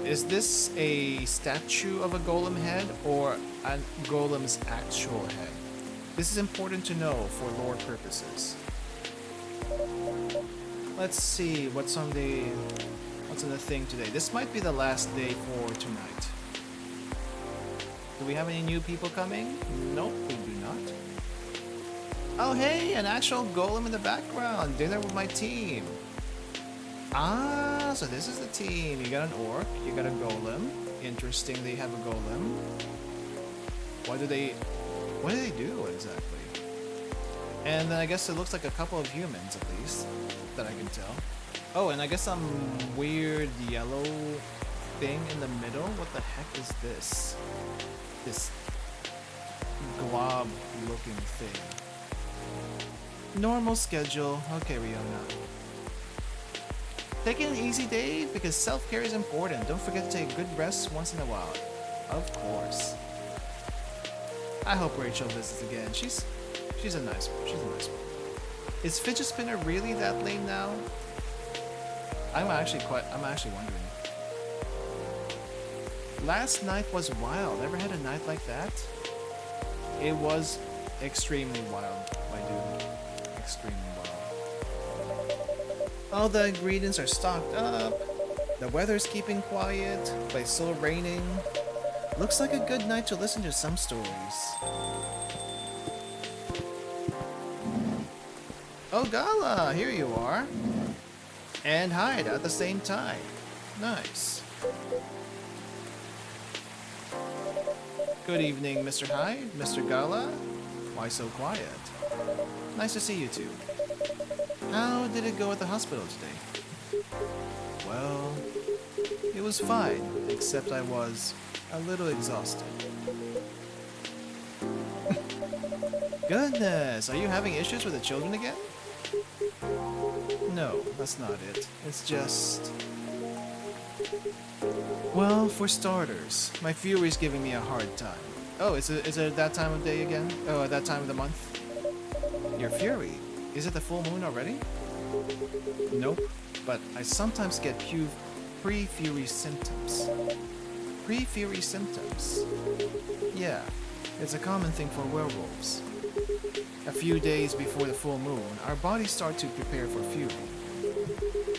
A: Is this a statue of a golem head or a golem's actual head? This is important to know for lore purposes. Let's see what's on the thing today. This might be the last day for tonight. Do we have any new people coming? Nope, we do not. Oh hey, an actual golem in the background. Dinner with my team. Ah, so this is the team. You got an orc, you got a golem. Interesting, they have a golem. What do they do exactly? And then I guess it looks like a couple of humans at least, that I can tell. Oh, and I guess some weird yellow thing in the middle. What the heck is this? This glob looking thing. Normal schedule. Okay, Riona. Take it an easy day because self-care is important. Don't forget to take a good rest once in a while. Of course. I hope Rachel visits again. She's a nice one. She's a nice one. Is Fidget Spinner really that lame now? I'm actually wondering. Last night was wild. Ever had a night like that? It was extremely wild, my dude. Extremely wild. All the ingredients are stocked up. The weather's keeping quiet, but it's still raining. Looks like a good night to listen to some stories. Oh, Gala, here you are. And hide at the same time. Nice. Good evening, Mr. Hyde, Mr. Gala. Why so quiet? Nice to see you two. How did it go at the hospital today? Well, it was fine, except I was a little exhausted. Goodness, are you having issues with the children again? No, that's not it. It's just... Well, for starters, my Fury's giving me a hard time. Oh, is it that time of day again? Oh, that time of the month? Your Fury? Is it the full moon already? Nope, but I sometimes get pre-Fury symptoms. Pre-Fury symptoms? Yeah, it's a common thing for werewolves. A few days before the full moon, our bodies start to prepare for Fury.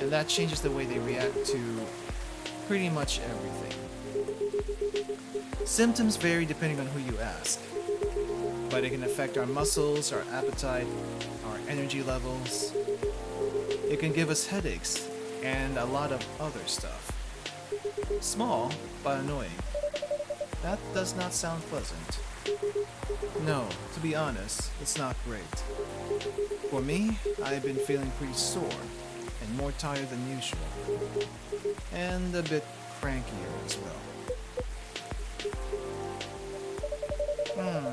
A: And that changes the way they react to pretty much everything. Symptoms vary depending on who you ask, but it can affect our muscles, our appetite, our energy levels. It can give us headaches and a lot of other stuff. Small, but annoying. That does not sound pleasant. No, to be honest, it's not great. For me, I've been feeling pretty sore and more tired than usual. And a bit crankier as well.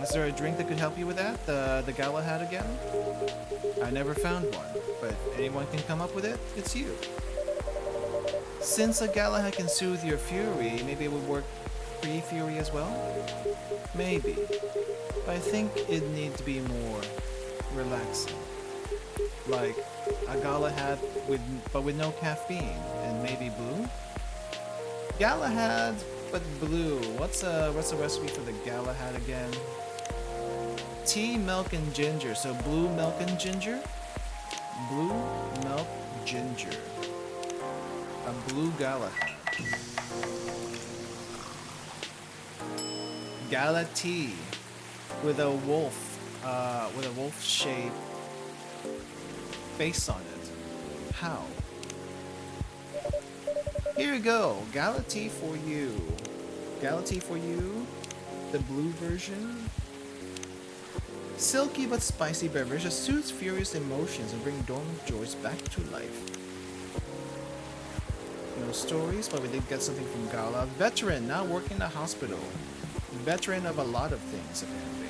A: Is there a drink that could help you with that? The Galahad again? I never found one, but anyone can come up with it? It's you. Since a Galahad can soothe your Fury, maybe it would work pre-Fury as well? Maybe. But I think it needs to be more relaxing. Like a Galahad but with no caffeine and maybe blue? Galahad but blue. What's a recipe for the Galahad again? Tea, milk, and ginger. So blue milk and ginger? Blue milk ginger. A blue Galahad. Gala tea with a wolf shape face on it. How? Here you go, Gala tea for you. Gala tea for you, the blue version. Silky but spicy beverage that soothes furious emotions and brings dormant joys back to life. No stories, but we did get something from Gala. Veteran, now working in a hospital. Veteran of a lot of things, apparently.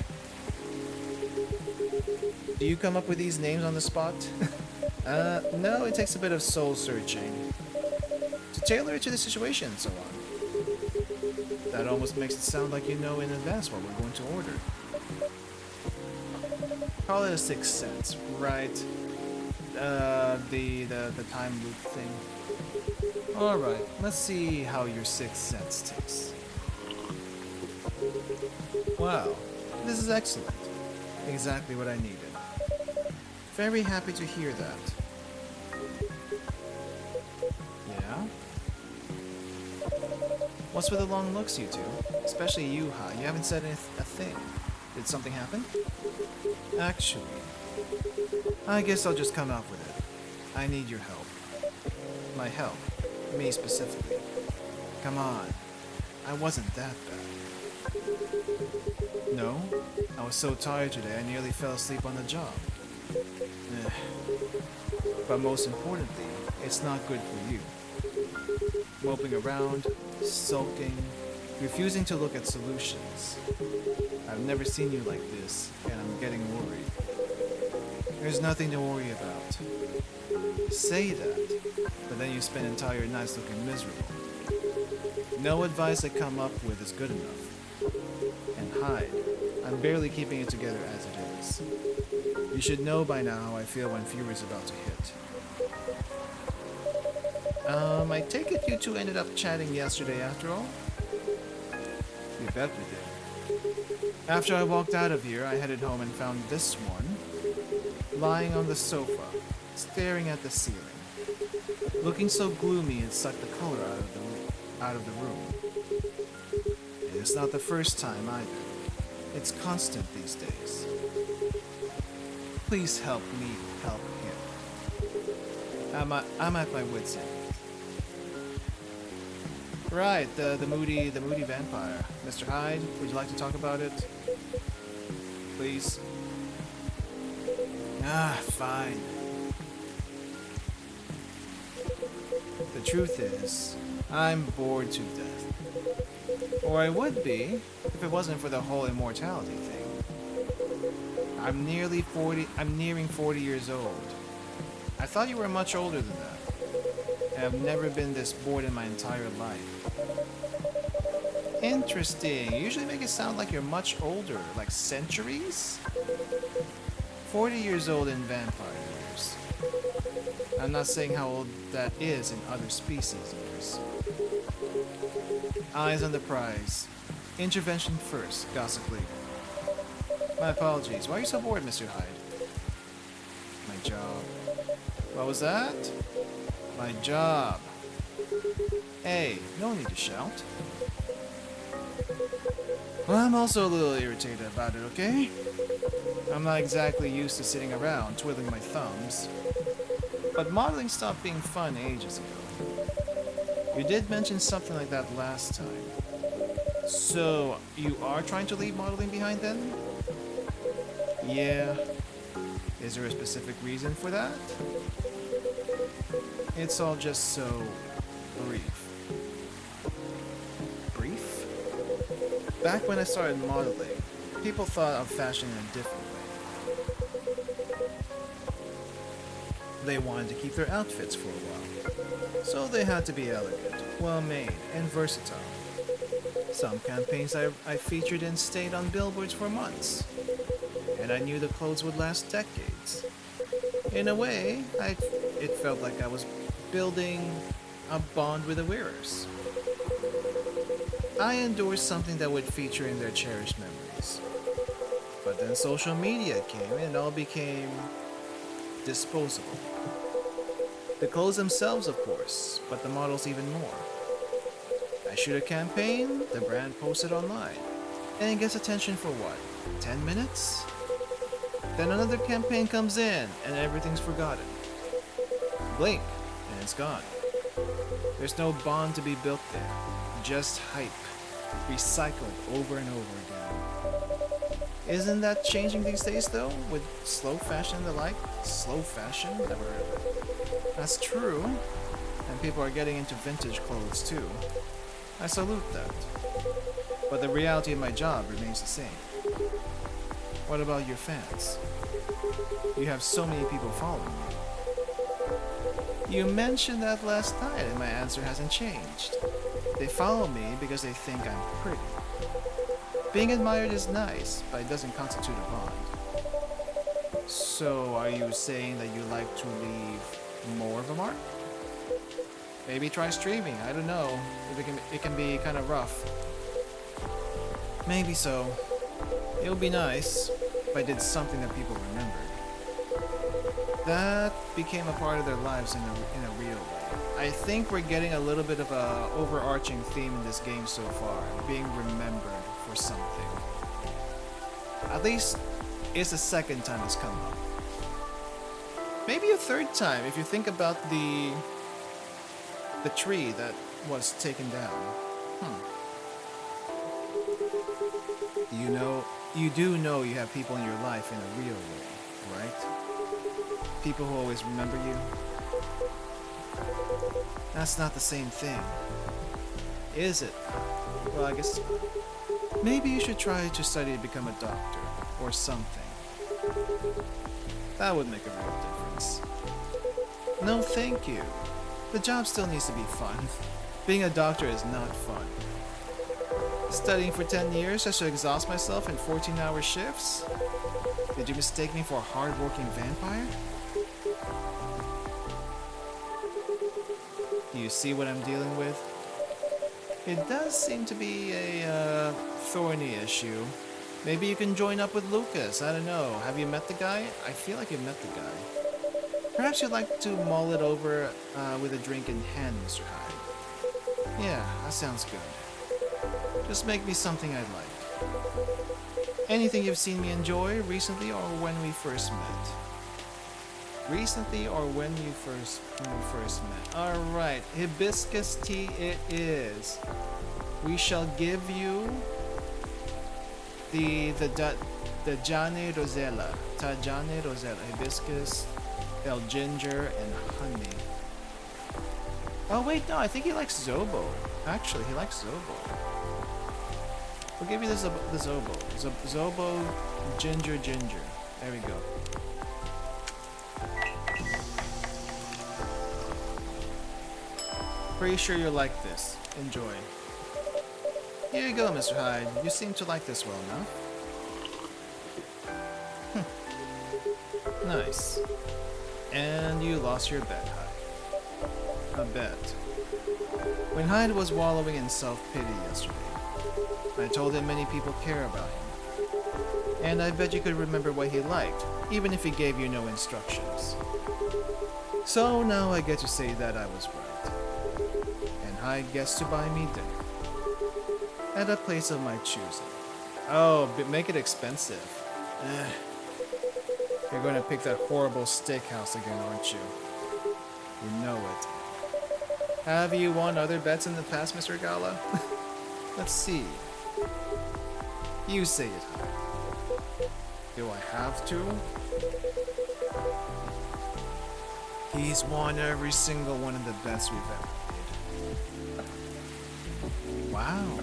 A: Do you come up with these names on the spot? No, it takes a bit of soul searching to tailor it to the situation and so on. That almost makes it sound like you know in advance what we're going to order. Call it a sixth sense, right? The time loop thing. Alright, let's see how your sixth sense tastes. Wow, this is excellent. Exactly what I needed. Very happy to hear that. Yeah? What's with the long looks, you two? Especially you, Ha. You haven't said a thing. Did something happen? Actually, I guess I'll just come out with it. I need your help. My help. Me specifically. Come on. I wasn't that bad. No? I was so tired today I nearly fell asleep on the job. But most importantly, it's not good for you. Moping around, sulking, refusing to look at solutions. I've never seen you like this, and I'm getting worried. There's nothing to worry about. Say that, but then you spend entire nights looking miserable. No advice I come up with is good enough. And hide. I'm barely keeping it together as it is. You should know by now how I feel when Fury's about to hit. I take it you two ended up chatting yesterday after all? You bet we did. After I walked out of here, I headed home and found this one lying on the sofa, staring at the ceiling, looking so gloomy it sucked the color out of the room. It's not the first time either. It's constant these days. Please help me help him. I'm at my wit's end. Right, the moody vampire. Mr. Hyde, would you like to talk about it? Please? Fine. The truth is, I'm bored to death. Or I would be, if it wasn't for the whole immortality thing. I'm nearing 40 years old. I thought you were much older than that. And I've never been this bored in my entire life. Interesting. You usually make it sound like you're much older, like centuries? 40 years old in vampire years. I'm not saying how old that is in other species years. Eyes on the prize. Intervention first, gossip later. My apologies. Why are you so bored, Mr. Hyde? My job. What was that? My job. Hey, no need to shout. Well, I'm also a little irritated about it, okay? I'm not exactly used to sitting around twiddling my thumbs. But modeling stopped being fun ages ago. You did mention something like that last time. So, you are trying to leave modeling behind then? Yeah. Is there a specific reason for that? It's all just so brief. Brief? Back when I started modeling, people thought of fashion in a different way. They wanted to keep their outfits for a while, so they had to be elegant, well-made, and versatile. Some campaigns I featured in stayed on billboards for months, and I knew the clothes would last decades. In a way, it felt like I was building a bond with the wearers. I endorsed something that would feature in their cherished memories. But then social media came and it all became disposable. The clothes themselves, of course, but the models even more. I shoot a campaign, the brand posts it online, and it gets attention for what, 10 minutes? Then another campaign comes in and everything's forgotten. Blink, and it's gone. There's no bond to be built there, just hype, recycled over and over again. Isn't that changing these days though, with slow fashion and the like? Slow fashion? Never heard of it. That's true, and people are getting into vintage clothes too. I salute that. But the reality of my job remains the same. What about your fans? You have so many people following you. You mentioned that last night and my answer hasn't changed. They follow me because they think I'm pretty. Being admired is nice, but it doesn't constitute a bond. So, are you saying that you like to leave more of a mark? Maybe try streaming, I don't know. It can be kind of rough. Maybe so. It would be nice if I did something that people remembered. That became a part of their lives in a real way. I think we're getting a little bit of a overarching theme in this game so far, being remembered for something. At least, it's the second time it's come up. Maybe a third time if you think about the tree that was taken down. You do know you have people in your life in a real way, right? People who always remember you. That's not the same thing. Is it? Well, I guess maybe you should try to study to become a doctor or something. That would make a real difference. No, thank you. The job still needs to be fun. Being a doctor is not fun. Studying for 10 years just to exhaust myself in 14-hour shifts? Did you mistake me for a hard-working vampire? Do you see what I'm dealing with? It does seem to be a thorny issue. Maybe you can join up with Lucas, I don't know. Have you met the guy? I feel like you've met the guy. Perhaps you'd like to mull it over with a drink in hand, Mr. Hyde. Yeah, that sounds good. Just make me something I'd like. Anything you've seen me enjoy recently or when we first met? Recently or when we first met? Alright, Hibiscus tea it is. We shall give you the Jane Rosella. Tajane Rosella. Hibiscus, El Ginger, and honey. Oh wait, no, I think he likes Zobo. Actually, he likes Zobo. We'll give you the Zobo. Zobo, ginger. There we go. Pretty sure you'll like this. Enjoy. Here you go, Mr. Hyde. You seem to like this well enough. Nice. And you lost your bet, Hyde. A bet. When Hyde was wallowing in self-pity yesterday, I told him many people care about him. And I bet you could remember what he liked, even if he gave you no instructions. So now I get to say that I was right. And Hyde gets to buy me dinner. At a place of my choosing. Oh, but make it expensive. You're going to pick that horrible steakhouse again, aren't you? You know it. Have you won other bets in the past, Mr. Gala? Let's see. You say it, Hyde. Do I have to? He's won every single one of the bets we've ever made. Wow.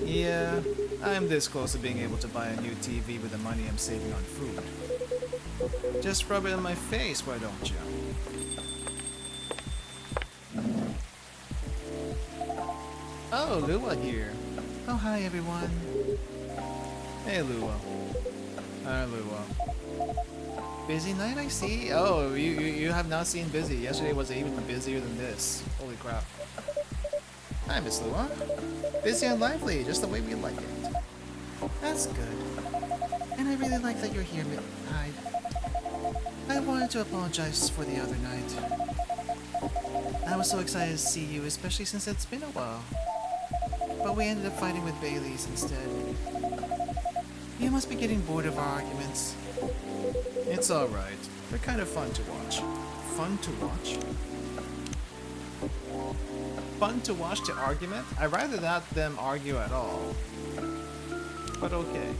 A: Yeah, I'm this close to being able to buy a new TV with the money I'm saving on food. Just rub it in my face, why don't you? Oh, Lua here. Oh, hi everyone. Hey, Lua. Hi, Lua. Busy night, I see. Oh, you have not seen busy. Yesterday was even busier than this. Holy crap. Hi, Miss Lua. Busy and lively, just the way we like it. That's good. And I really like that you're here, Hyde. I wanted to apologize for the other night. I was so excited to see you, especially since it's been a while. But we ended up fighting with Bailey's instead. You must be getting bored of our arguments. It's alright. They're kind of fun to watch. Fun to watch? Fun to watch the argument? I'd rather not them argue at all. But okay.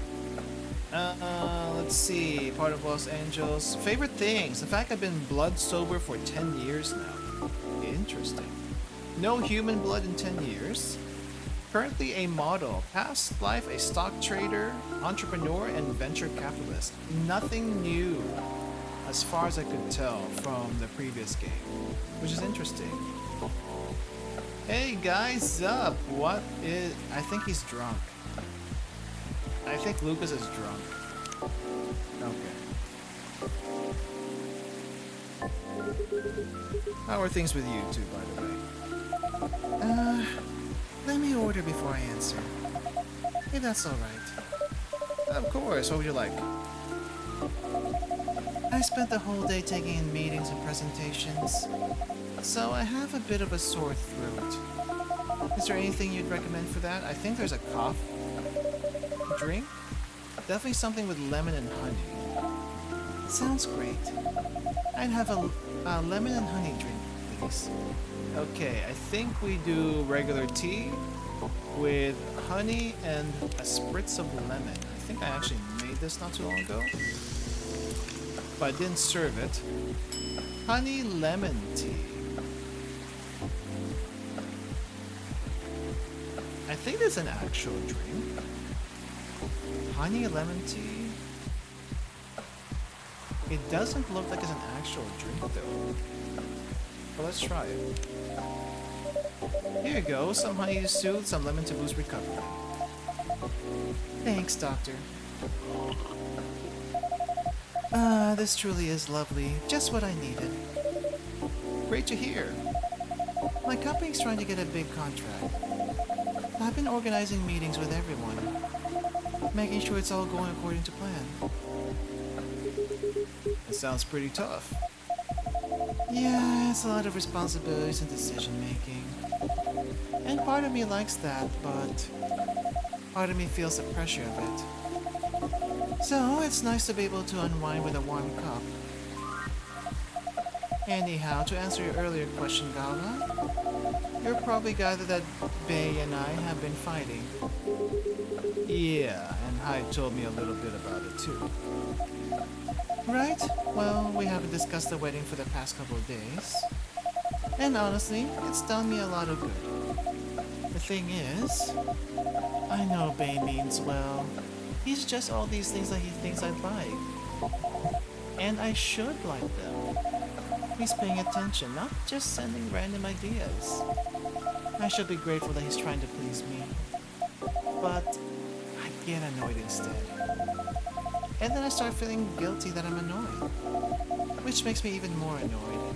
A: Let's see. Part of Los Angeles. Favorite things. The fact I've been blood sober for 10 years now. Interesting. No human blood in 10 years? Currently a model. Past life a stock trader, entrepreneur, and venture capitalist. Nothing new as far as I could tell from the previous game. Which is interesting. Hey guys, up? What is... I think he's drunk. I think Lucas is drunk. Okay. How are things with you two, by the way? Let me order before I answer. If that's alright. Of course, what would you like? I spent the whole day taking in meetings and presentations, so I have a bit of a sore throat. Is there anything you'd recommend for that? I think there's a cough drink. Definitely something with lemon and honey. Sounds great. I'd have a lemon and honey drink, please. Okay, I think we do regular tea with honey and a spritz of lemon. I think I actually made this not too long ago, but I didn't serve it. Honey lemon tea. I think it's an actual drink. Honey lemon tea. It doesn't look like it's an actual drink though. But let's try it. Here you go, some honey to soothe, some lemon to boost recovery. Thanks, doctor. This truly is lovely. Just what I needed. Great to hear. My company's trying to get a big contract. I've been organizing meetings with everyone, making sure it's all going according to plan. It sounds pretty tough. Yeah, it's a lot of responsibilities and decision making. And part of me likes that, but part of me feels the pressure of it. So, it's nice to be able to unwind with a warm cup. Anyhow, to answer your earlier question, Gala, you're probably gathered that Bay and I have been fighting. Yeah, and Hyde told me a little bit about it too. Right? Well, we haven't discussed the wedding for the past couple of days. And honestly, it's done me a lot of good. The thing is, I know Bay means well. He's just all these things that he thinks I'd like. And I should like them. He's paying attention, not just sending random ideas. I should be grateful that he's trying to please me. But I get annoyed instead. And then I start feeling guilty that I'm annoyed. Which makes me even more annoyed.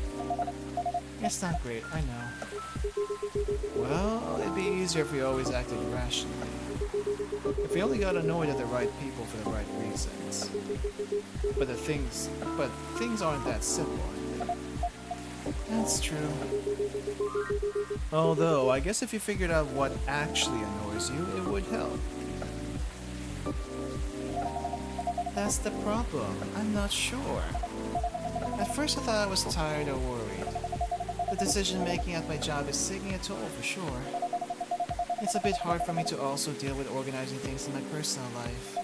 A: It's not great, I know. Well, it'd be easier if we always acted rationally. If we only got annoyed at the right people for the right reasons. But things aren't that simple, are they? That's true. Although, I guess if you figured out what actually annoys you, it would help. That's the problem. I'm not sure. At first I thought I was tired or worried. The decision making at my job is taking a toll for sure. It's a bit hard for me to also deal with organizing things in my personal life.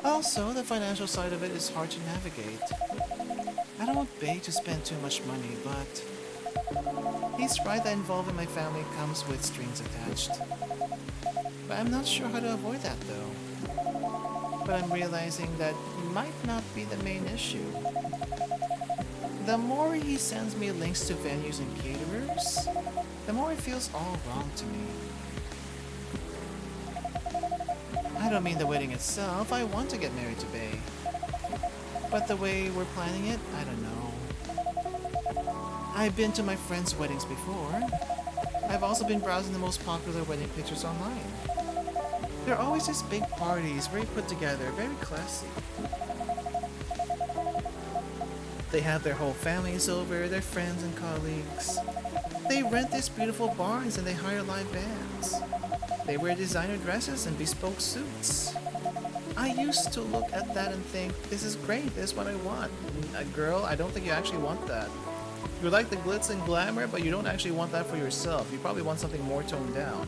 A: Also, the financial side of it is hard to navigate. I don't want Bay to spend too much money, but he's right that involving my family comes with strings attached. But I'm not sure how to avoid that though. But I'm realizing that might not be the main issue. The more he sends me links to venues and caterers, the more it feels all wrong to me. I don't mean the wedding itself, I want to get married to Bay. But the way we're planning it, I don't know. I've been to my friends' weddings before. I've also been browsing the most popular wedding pictures online. They're always just big parties, very put together, very classy. They have their whole families over, their friends and colleagues. They rent these beautiful barns and they hire live bands. They wear designer dresses and bespoke suits. I used to look at that and think, this is great, this is what I want. Girl, I don't think you actually want that. You like the glitz and glamour, but you don't actually want that for yourself. You probably want something more toned down.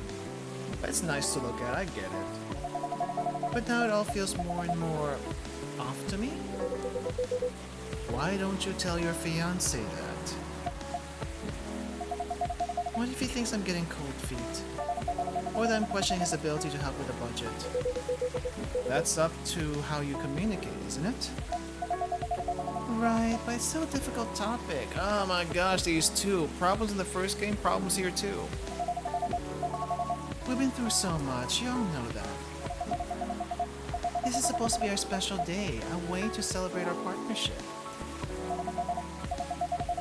A: But it's nice to look at, I get it. But now it all feels more and more off to me. Why don't you tell your fiancé that? What if he thinks I'm getting cold feet? Or that I'm questioning his ability to help with the budget? That's up to how you communicate, isn't it? Right, but it's still a difficult topic. Oh my gosh, these two. Problems in the first game, problems here too. We've been through so much, you all know that. This is supposed to be our special day, a way to celebrate our partnership.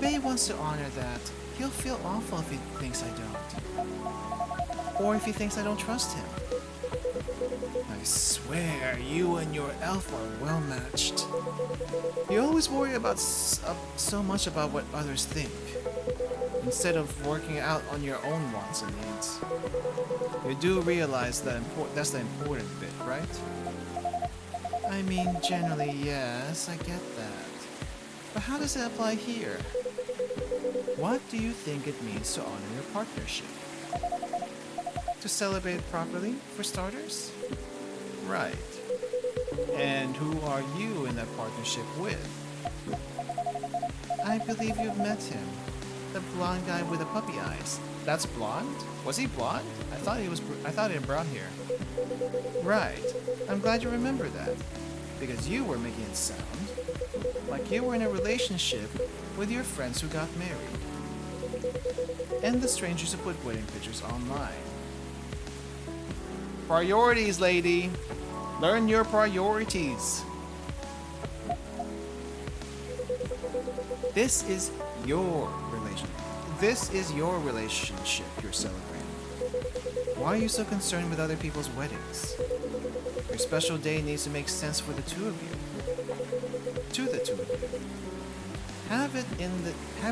A: Bay wants to honor that. He'll feel awful if he thinks I don't. Or if he thinks I don't trust him. I swear, you and your elf are well matched. You always worry about so much about what others think, instead of working out on your own wants and needs. You do realize that that's the important bit, right? I mean, generally, yes, I get that. But how does it apply here? What do you think it means to honor your partnership? To celebrate properly, for starters? Right. And who are you in that partnership with? I believe you've met him. The blonde guy with the puppy eyes. That's blonde? Was he blonde? I thought he had brown hair. Right. I'm glad you remember that. Because you were making it sound like you were in a relationship with your friends who got married. And the strangers who put wedding pictures online. Priorities, lady. Learn your priorities. This is your relationship you're celebrating. Why are you so concerned with other people's weddings? Your special day needs to make sense for the two of you. To the two of you. Have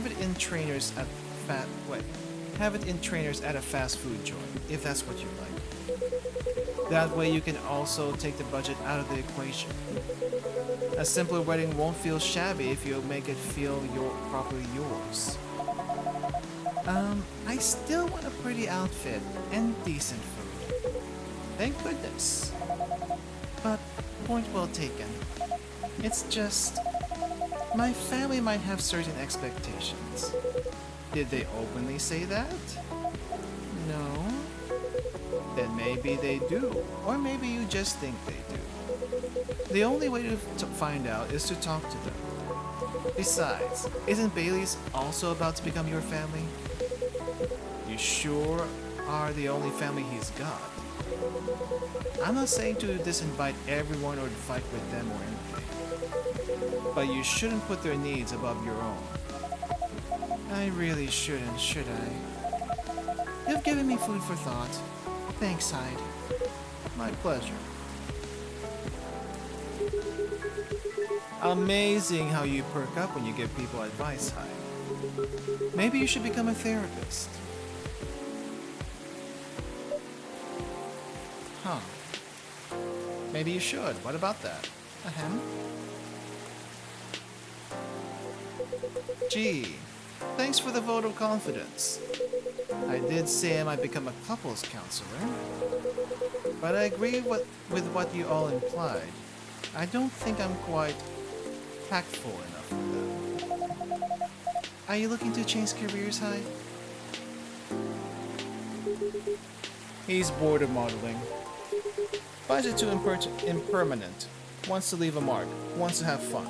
A: it in trainers at a fast food joint, if that's what you like. That way you can also take the budget out of the equation. A simpler wedding won't feel shabby if you make it feel properly yours. I still want a pretty outfit and decent food. Thank goodness. But, point well taken. It's just, my family might have certain expectations. Did they openly say that? No? Then maybe they do, or maybe you just think they do. The only way to find out is to talk to them. Besides, isn't Bailey's also about to become your family? You sure are the only family he's got. I'm not saying to disinvite everyone or fight with them or anything, but you shouldn't put their needs above your own. I really shouldn't, should I? You've given me food for thought. Thanks, Hyde. My pleasure. Amazing how you perk up when you give people advice, Hyde. Maybe you should become a therapist. Huh. Maybe you should. What about that? Ahem. Gee, thanks for the vote of confidence. I did say I might become a couples counselor, but I agree with what you all implied. I don't think I'm quite tactful enough for that. Are you looking to change careers, Hyde? He's bored of modeling. Finds it too impermanent. Wants to leave a mark. Wants to have fun.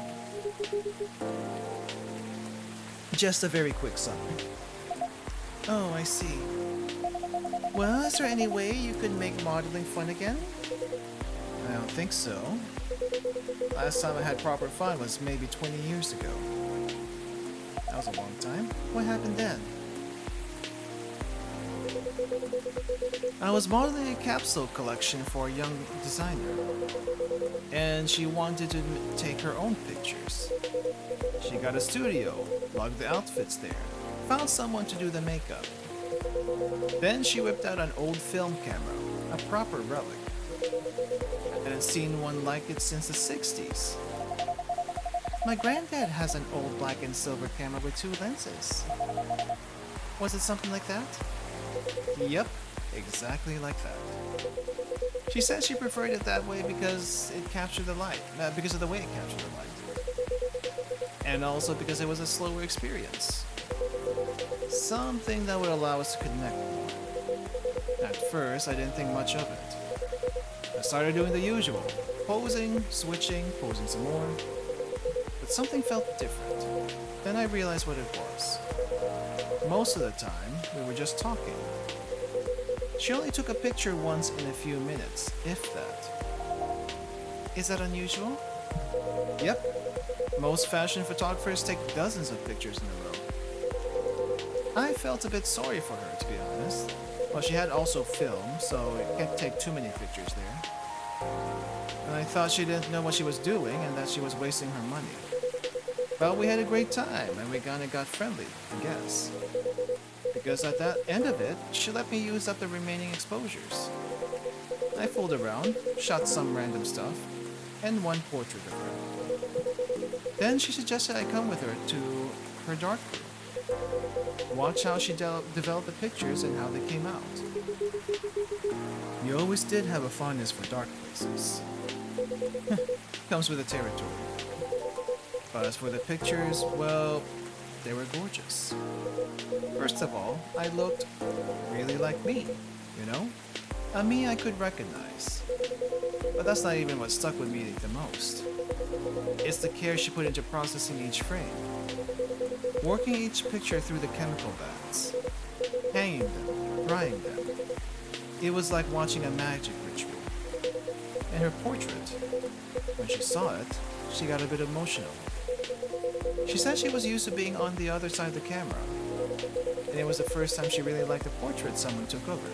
A: Just a very quick summary. Oh, I see. Well, is there any way you could make modeling fun again? I don't think so. Last time I had proper fun was maybe 20 years ago. That was a long time. What happened then? I was modeling a capsule collection for a young designer, and she wanted to take her own pictures. She got a studio, logged the outfits there, found someone to do the makeup. Then she whipped out an old film camera, a proper relic. I hadn't seen one like it since the 60s. My granddad has an old black and silver camera with 2 lenses. Was it something like that? Yep, exactly like that. She said she preferred it that way because it captured the light, because of the way it captured the light. And also because it was a slower experience. Something that would allow us to connect more. At first, I didn't think much of it. I started doing the usual, posing, switching, posing some more. But something felt different. Then I realized what it was. Most of the time, we were just talking. She only took a picture once in a few minutes, if that. Is that unusual? Yep. Most fashion photographers take dozens of pictures in a row. I felt a bit sorry for her, to be honest. Well, she had also film, so it can't take too many pictures there. And I thought she didn't know what she was doing and that she was wasting her money. But we had a great time and we kinda got friendly, I guess. Because at that end of it, she let me use up the remaining exposures. I fooled around, shot some random stuff, and one portrait of her. Then she suggested I come with her to her dark room. Watch how she developed the pictures and how they came out. You always did have a fondness for dark places. Comes with the territory. But as for the pictures, well, they were gorgeous. First of all, I looked really like me, you know? A me I could recognize. But that's not even what stuck with me the most. It's the care she put into processing each frame. Working each picture through the chemical baths. Hanging them, drying them. It was like watching a magic ritual. And her portrait, when she saw it, she got a bit emotional. She said she was used to being on the other side of the camera, and it was the first time she really liked the portrait someone took over.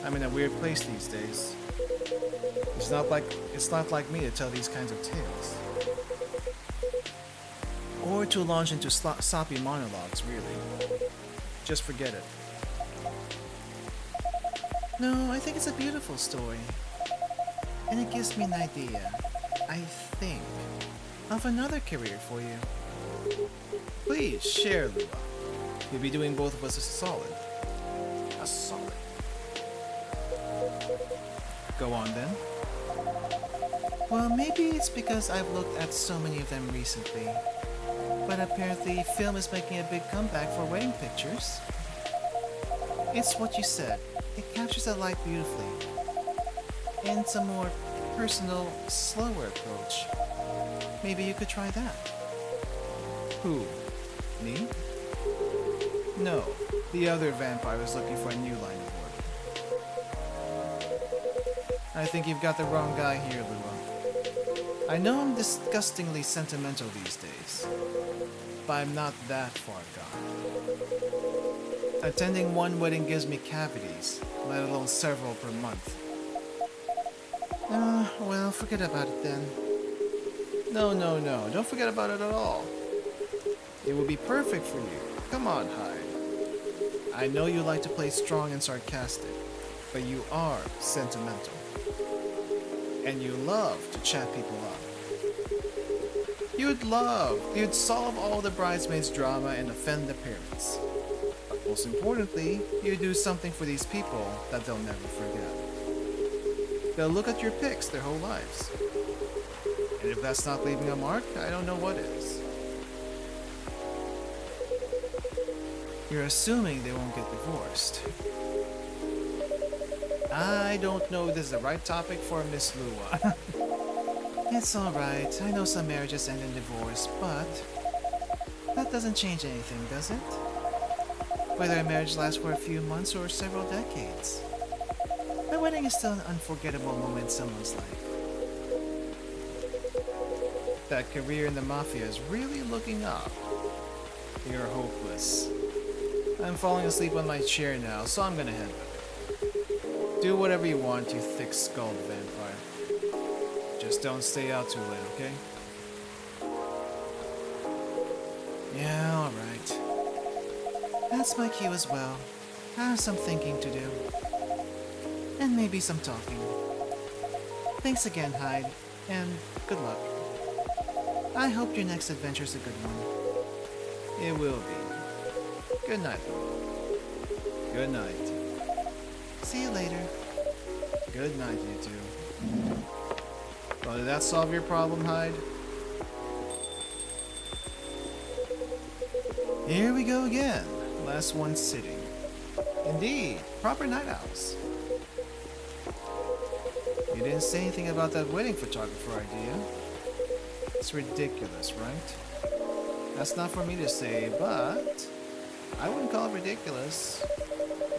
A: I'm in a weird place these days. It's not like me to tell these kinds of tales. Or to launch into soppy monologues, really. Just forget it. No, I think it's a beautiful story. And it gives me an idea, I think, of another career for you. Please share, Lua. You'll be doing both of us a solid. A solid. Go on then. Well, maybe it's because I've looked at so many of them recently. But apparently, film is making a big comeback for wedding pictures. It's what you said. It captures the light beautifully. And it's a more personal, slower approach. Maybe you could try that. Who? Me? No, the other vampire was looking for a new line of work. I think you've got the wrong guy here, Lua. I know I'm disgustingly sentimental these days, but I'm not that far gone. Attending one wedding gives me cavities, let alone several per month. Well, forget about it then. No, don't forget about it at all. It would be perfect for you. Come on, Hyde. I know you like to play strong and sarcastic, but you are sentimental. And you love to chat people up. You'd solve all the bridesmaids' drama and offend the parents. But most importantly, you do something for these people that they'll never forget. They'll look at your pics their whole lives. And if that's not leaving a mark, I don't know what is. You're assuming they won't get divorced. I don't know if this is the right topic for Miss Lua. It's alright, I know some marriages end in divorce, but that doesn't change anything, does it? Whether a marriage lasts for a few months or several decades. A wedding is still an unforgettable moment in someone's life. That career in the mafia is really looking up. You're hopeless. I'm falling asleep on my chair now, so I'm gonna head back. Do whatever you want, you thick-skulled vampire. Just don't stay out too late, okay? Yeah, alright. That's my cue as well. I have some thinking to do. And maybe some talking. Thanks again, Hyde, and good luck. I hope your next adventure's a good one. It will be. Good night, Lou. Good night. See you later. Good night, you two. Well, did that solve your problem, Hyde? Here we go again. Last one sitting. Indeed, proper night owls. You didn't say anything about that wedding photographer idea. It's ridiculous, right? That's not for me to say, but I wouldn't call it ridiculous.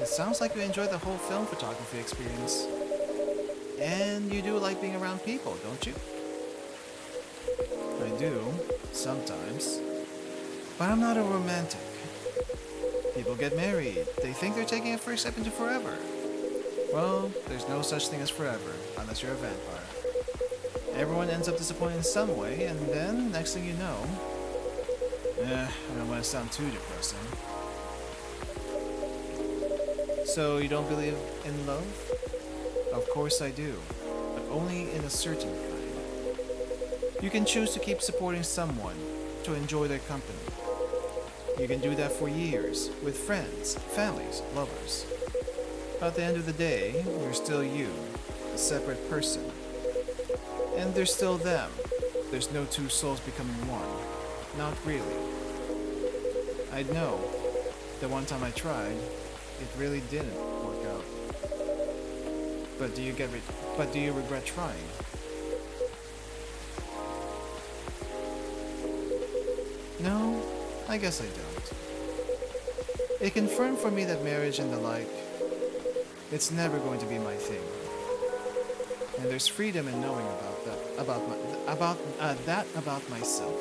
A: It sounds like you enjoyed the whole film photography experience. And you do like being around people, don't you? I do, sometimes. But I'm not a romantic. People get married. They think they're taking a first step into forever. Well, there's no such thing as forever, unless you're a vampire. Everyone ends up disappointed in some way, and then, next thing you know... I don't want to sound too depressing. So, you don't believe in love? Of course I do, but only in a certain kind. You can choose to keep supporting someone, to enjoy their company. You can do that for years, with friends, families, lovers. But at the end of the day, you're still you, a separate person. And there's still them. There's no two souls becoming one. Not really. I know. The one time I tried, it really didn't work out. But do you regret trying? No, I guess I don't. It confirmed for me that marriage and the like, it's never going to be my thing. And there's freedom in knowing about myself.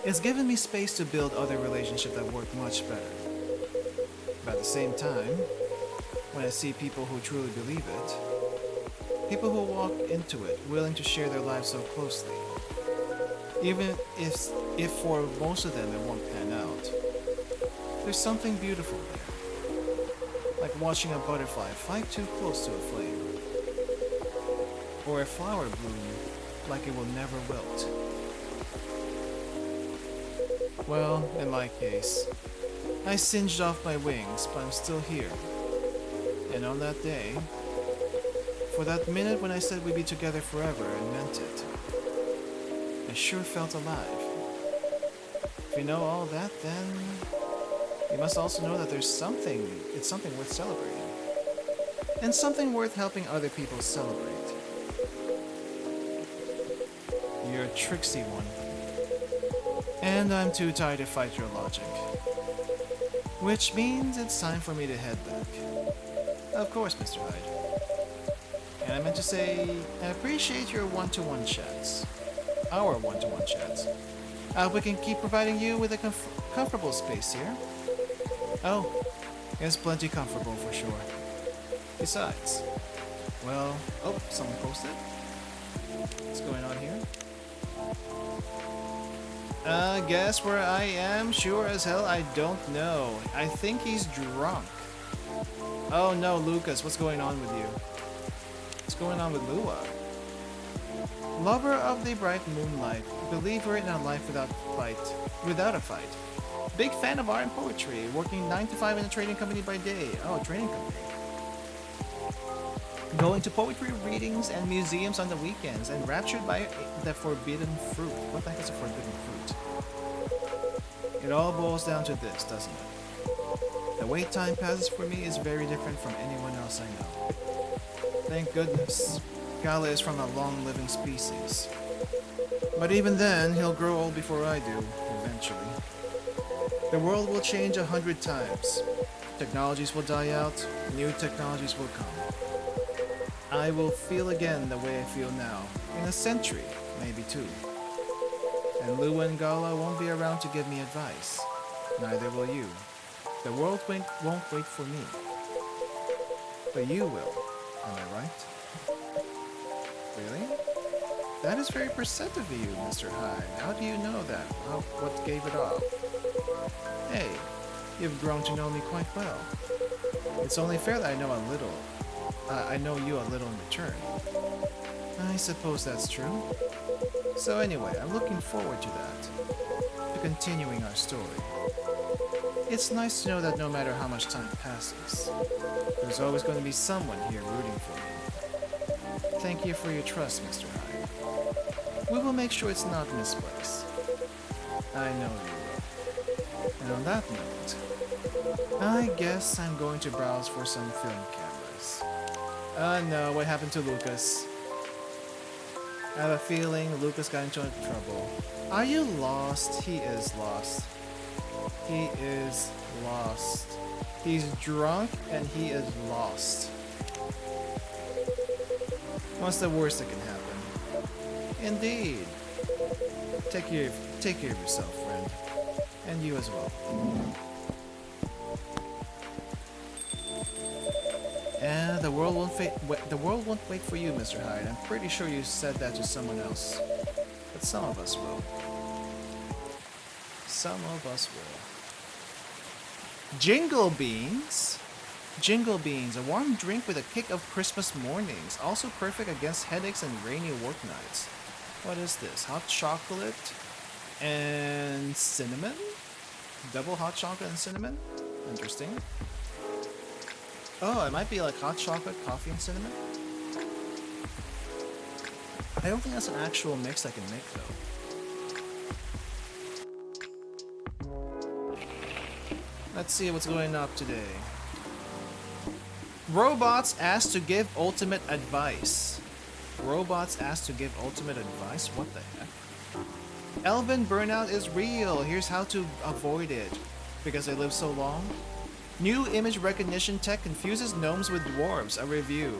A: It's given me space to build other relationships that work much better. But at the same time, when I see people who truly believe it, people who walk into it willing to share their lives so closely, even if for most of them it won't pan out, there's something beautiful there. Like watching a butterfly fly too close to a flame. Or a flower bloom like it will never wilt. Well, in my case, I singed off my wings, but I'm still here. And on that day, for that minute when I said we'd be together forever and meant it, I sure felt alive. If you know all that, then you must also know that it's something worth celebrating. And something worth helping other people celebrate. You're a tricksy one. And I'm too tired to fight your logic. Which means it's time for me to head back. Of course, Mr. Hyde. And I meant to say, I appreciate your one-to-one chats. Our one-to-one chats. We can keep providing you with a comfortable space here. Oh, it's plenty comfortable for sure. Besides, well, oh, someone posted. What's going on here? Guess where I am? Sure as hell I don't know. I think he's drunk. Oh no, Lucas, what's going on with you? What's going on with Lua? Lover of the bright moonlight, believer in a life without a fight. Big fan of art and poetry, working 9 to 5 in a trading company by day. Oh, trading company. Going to poetry readings and museums on the weekends, and raptured by the forbidden fruit. What the heck is a forbidden fruit? It all boils down to this, doesn't it? The way time passes for me is very different from anyone else I know. Thank goodness. Gala is from a long-living species. But even then, he'll grow old before I do, eventually. The world will change 100 times. Technologies will die out, new technologies will come. I will feel again the way I feel now, in a century, maybe 2. And Lua and Gala won't be around to give me advice. Neither will you. The world won't wait for me. But you will, am I right? Really? That is very perceptive of you, Mr. Hyde. How do you know that? What gave it off? Hey, you've grown to know me quite well. It's only fair that I know you a little in return. I suppose that's true. So anyway, I'm looking forward to that. To continuing our story. It's nice to know that no matter how much time passes, there's always going to be someone here rooting for me. Thank you for your trust, Mr. Hyde. We will make sure it's not misplaced. I know you will. And on that note, I guess I'm going to browse for some film cameras. No, what happened to Lucas? I have a feeling Lucas got into trouble. Are you lost? He is lost. He is lost. He's drunk and he is lost. What's the worst that can happen? Indeed. Take care of yourself, friend. And you as well. And the world won't wait for you, Mr. Hyde. I'm pretty sure you said that to someone else. But some of us will. Some of us will. Jingle beans? Jingle beans, a warm drink with a kick of Christmas mornings. Also perfect against headaches and rainy work nights. What is this? Hot chocolate and cinnamon? Double hot chocolate and cinnamon? Interesting. Oh, it might be like hot chocolate, coffee, and cinnamon? I don't think that's an actual mix I can make, though. Let's see what's going up today. Robots asked to give ultimate advice. Robots asked to give ultimate advice? What the heck? Elven burnout is real. Here's how to avoid it. Because they live so long? New image recognition tech confuses gnomes with dwarves. A review.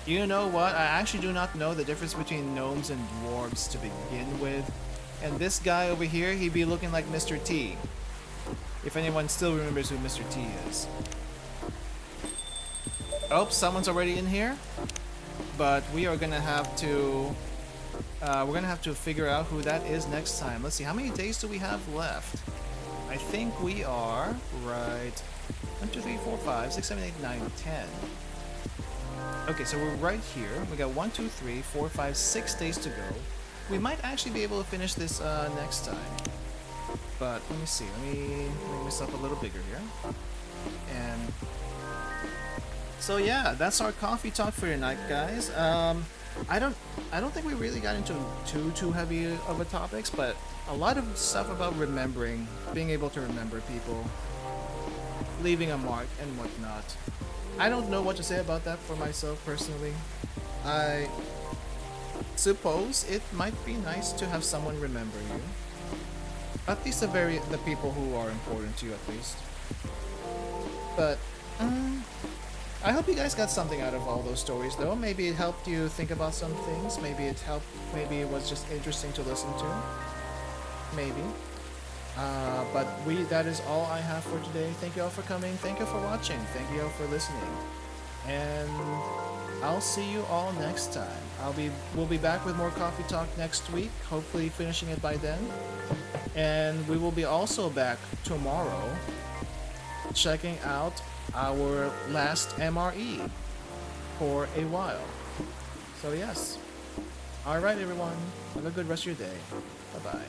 A: You know what? I actually do not know the difference between gnomes and dwarves to begin with. And this guy over here, he'd be looking like Mr. T. If anyone still remembers who Mr. T is. Oh, someone's already in here. But we are gonna have to figure out who that is next time. Let's see, how many days do we have left? I think we are right 1, 2, 3, 4, 5, 6, 7, 8, 9, 10. Okay, so we're right here. We got 1, 2, 3, 4, 5, 6 days to go. We might actually be able to finish this next time. But let me see. Let me make myself a little bigger here. And so yeah, that's our coffee talk for tonight, guys. I don't think we really got into too heavy of a topics, but a lot of stuff about remembering, being able to remember people, leaving a mark and whatnot. I don't know what to say about that for myself personally. I suppose it might be nice to have someone remember you. At least the people who are important to you, at least. But I hope you guys got something out of all those stories, though. Maybe it helped you think about some things. Maybe it was just interesting to listen to. Maybe. But that is all I have for today. Thank you all for coming. Thank you for watching. Thank you all for listening. And I'll see you all next time. We'll be back with more coffee talk next week. Hopefully finishing it by then. And we will be also back tomorrow checking out our last MRE for a while. So yes. Alright everyone, have a good rest of your day. Bye bye.